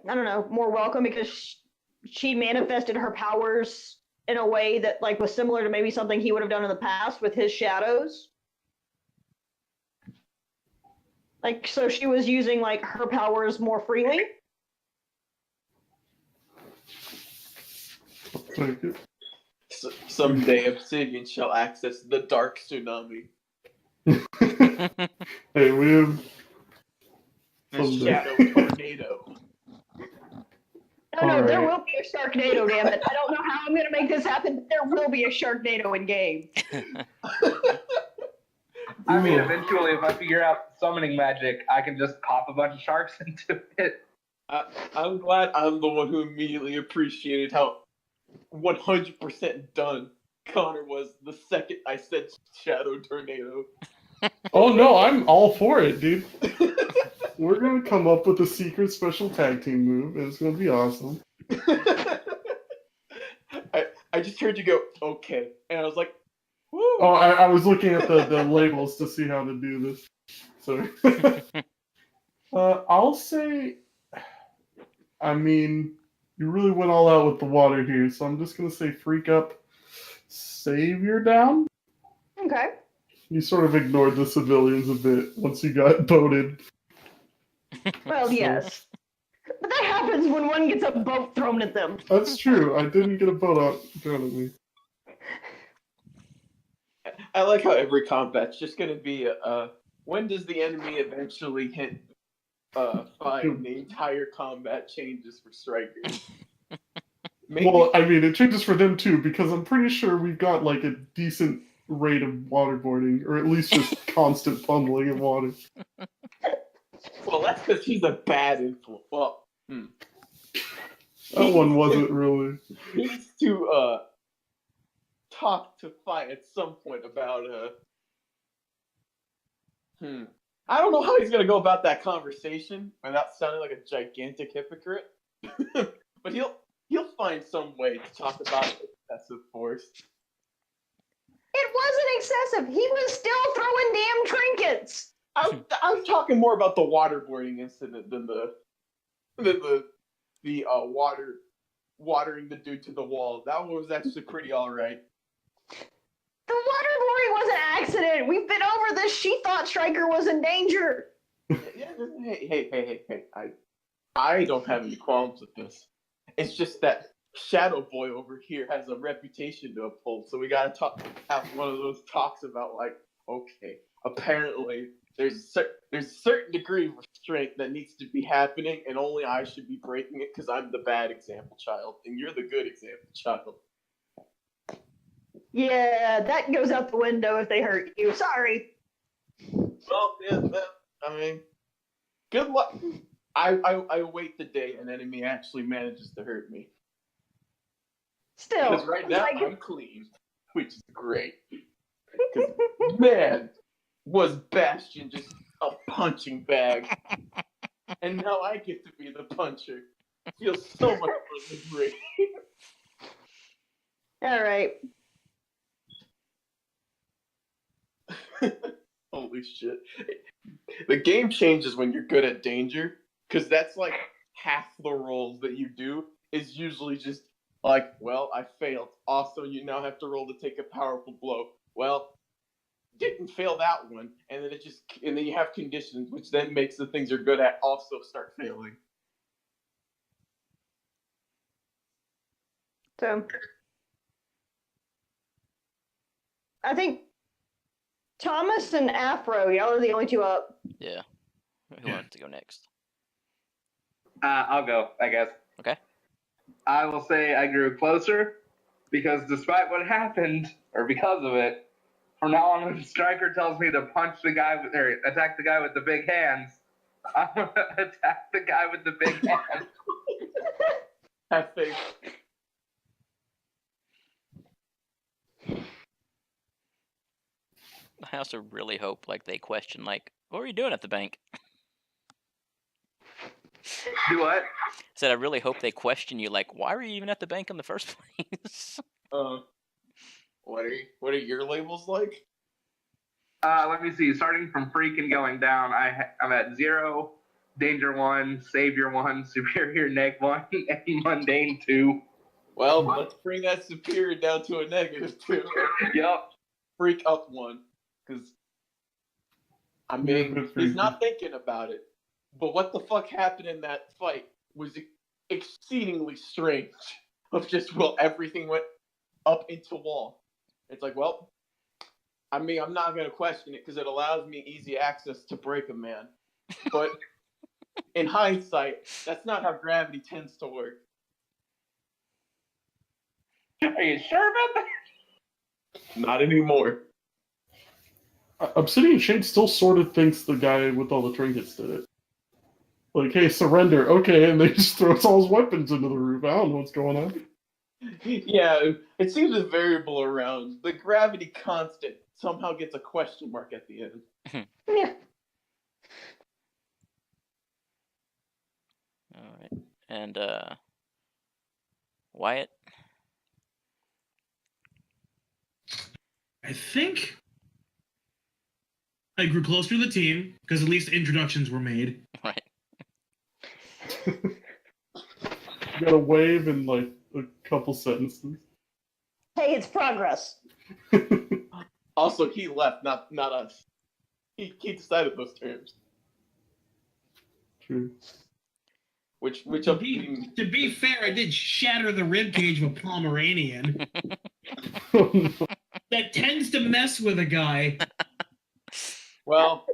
I don't know, more welcome because she manifested her powers in a way that like was similar to maybe something he would have done in the past with his shadows. Like, so she was using like her powers more freely. Take it. Someday Obsidian shall access the dark tsunami. Hey, we have The someday. shadow tornado. No, there Alright. will be a Sharknado, damn it. I don't know how I'm gonna make this happen, but there will be a Sharknado in game. I mean, Ooh. eventually, if I figure out summoning magic, I can just pop a bunch of sharks into it. I'm glad I'm the one who immediately appreciated how 100% done Connor was the second I said shadow tornado. Oh no, I'm all for it, dude. We're gonna come up with a secret special tag team move, and it's gonna be awesome. I just heard you go, okay. And I was like, woo. Oh, I was looking at the labels to see how to do this. So, I'll say, I mean, you really went all out with the water here, so I'm just gonna say freak up, savior down. Okay. You sort of ignored the civilians a bit once you got boated. Well, So- yes. But that happens when one gets a boat thrown at them. That's true. I didn't get a boat out thrown at me. I like how every combat's just gonna be when does the enemy eventually hit fine, the entire combat changes for Stryker. Maybe Well, I mean, it changes for them too, because I'm pretty sure we've got like a decent rate of waterboarding, or at least just constant pummeling of water. well that's because he's a bad influence. Well, That one wasn't really. he needs to talk to Fight at some point about I don't know how he's gonna go about that conversation without sounding like a gigantic hypocrite. But he'll find some way to talk about excessive force. It wasn't excessive. He was still throwing damn trinkets. I'm talking more about the waterboarding incident than the watering the dude to the wall. That one was actually pretty alright. The waterboarding was an accident. We've been over this. She thought Stryker was in danger. Yeah, hey. I don't have any qualms with this. It's just that Shadow Boy over here has a reputation to uphold, so we gotta have one of those talks about like, okay, apparently there's a certain degree of restraint that needs to be happening, and only I should be breaking it because I'm the bad example child, and you're the good example child. Yeah, that goes out the window if they hurt you. Sorry. Well, yeah, I mean, good luck. I await the day an enemy actually manages to hurt me. Still, Because right now like, I'm clean, which is great. Because man, was Bastion just a punching bag, and now I get to be the puncher. Feels so much more liberating. all right. Holy shit! The game changes when you're good at danger, because that's like half the rolls that you do is usually just like, well, I failed. Also, you now have to roll to take a powerful blow. Well, didn't fail that one, and then you have conditions, which then makes the things you're good at also start failing. So, I think Thomas and Afro, y'all are the only two up. Yeah. Who wants to go next? I'll go, I guess. Okay. I will say I grew closer because despite what happened, or because of it, from now on when Stryker tells me to punch the guy with, or attack the guy with the big hands, I'm gonna attack the guy with the big hands. Have faith. I also really hope like they question like, what were you doing at the bank? Do what? Said I really hope they question you like, why were you even at the bank in the first place? What are your labels like? Let me see. Starting from freak and going down, I'm at 0, danger 1, savior 1, superior -1, and mundane 2. Well, let's bring that superior down to a -2. Yup. Freak up 1, because I mean he's not thinking about it. But what the fuck happened in that fight was exceedingly strange. Of just, well, everything went up into wall. It's like, well, I mean, I'm not going to question it because it allows me easy access to break a man. But in hindsight, that's not how gravity tends to work. Are you sure about that? Not anymore. Obsidian Shade still sort of thinks the guy with all the trinkets did it. Like, hey, surrender. Okay, and they just throws all his weapons into the roof. I don't know what's going on. Yeah, it seems a variable around. The gravity constant somehow gets a question mark at the end. Yeah. All right. And Wyatt? I think I grew closer to the team because at least introductions were made. Right. You got a wave in like a couple sentences. Hey, it's progress. Also, he left, not us. He decided those terms. True. Which To be fair, I did shatter the ribcage of a Pomeranian. Oh, no. That tends to mess with a guy. well,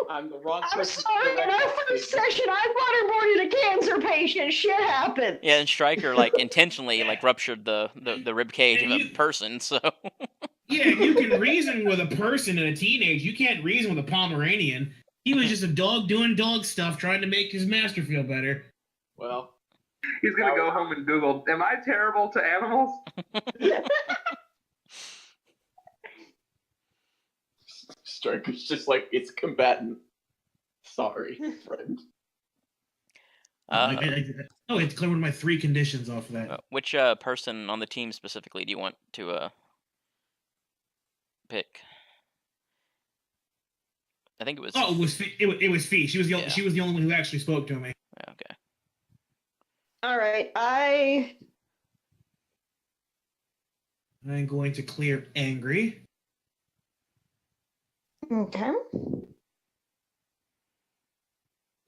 I'm the wrong I'm person. sorry, in our first session, I waterboarded a cancer patient. Shit happened. Yeah, and Stryker like intentionally like ruptured the rib cage of a person, so Yeah, you can reason with a person in a teenage. You can't reason with a Pomeranian. He was just a dog doing dog stuff, trying to make his master feel better. Well, He's gonna go home and Google, am I terrible to animals? Stryker's just like, it's combatant. Sorry, friend. It's clear one of my 3 conditions off of that. which person on the team specifically do you want to pick? I think it was. Oh, it was Fee. She was the only one who actually spoke to me. Okay. All right, I'm going to clear angry. Okay.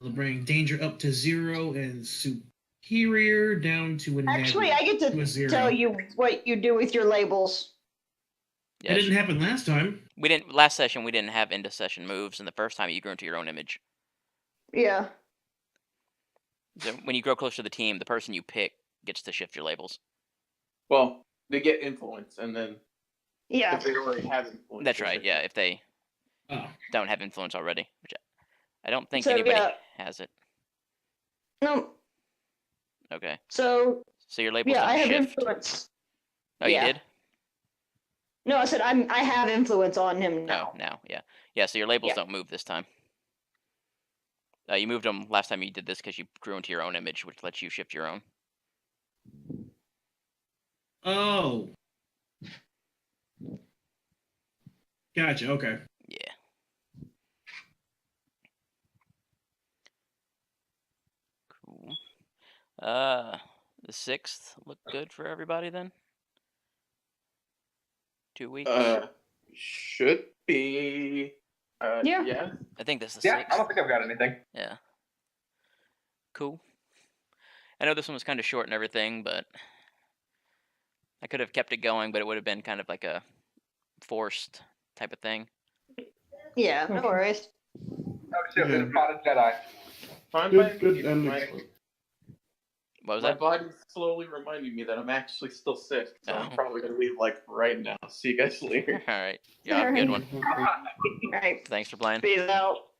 I'll bring danger up to 0 and superior down to a Actually, I get to a to 0. tell you what you do with your labels. It Yeah, didn't happen last time. we didn't last session. We didn't have into session moves, and the first time you grew into your own image. Yeah. So when you grow closer to the team, the person you pick gets to shift your labels. Well, they get influence, and then Yeah. if they already have influence. That's they right. shift Yeah, it. if they Oh. don't have influence already, which I don't think So, anybody yeah. has it. No. Okay, So so your labels yeah, I didn't have shift. influence. Oh, yeah. you did? No, I said I have influence on him now. Oh, now, yeah, yeah. So your labels Yeah. don't move this time. You moved them last time you did this because you grew into your own image, which lets you shift your own. Oh. Gotcha, okay. Yeah. Cool. The 6th look good for everybody then? 2 weeks? Should be. Yeah. Yeah. I think this is the Yeah, 6th. I don't think I've got anything. Yeah. Cool. I know this one was kind of short and everything, but I could have kept it going, but it would have been kind of like a forced type of thing. Yeah, no worries. Oh shit, Yeah. we spotted Jedi. Fine by Good me. ending. What was My that? body's slowly reminding me that I'm actually still sick, so I'm Oh. probably gonna leave like right now. See you guys later. All right. Yeah, have a good one. All right. Thanks for playing. Peace out.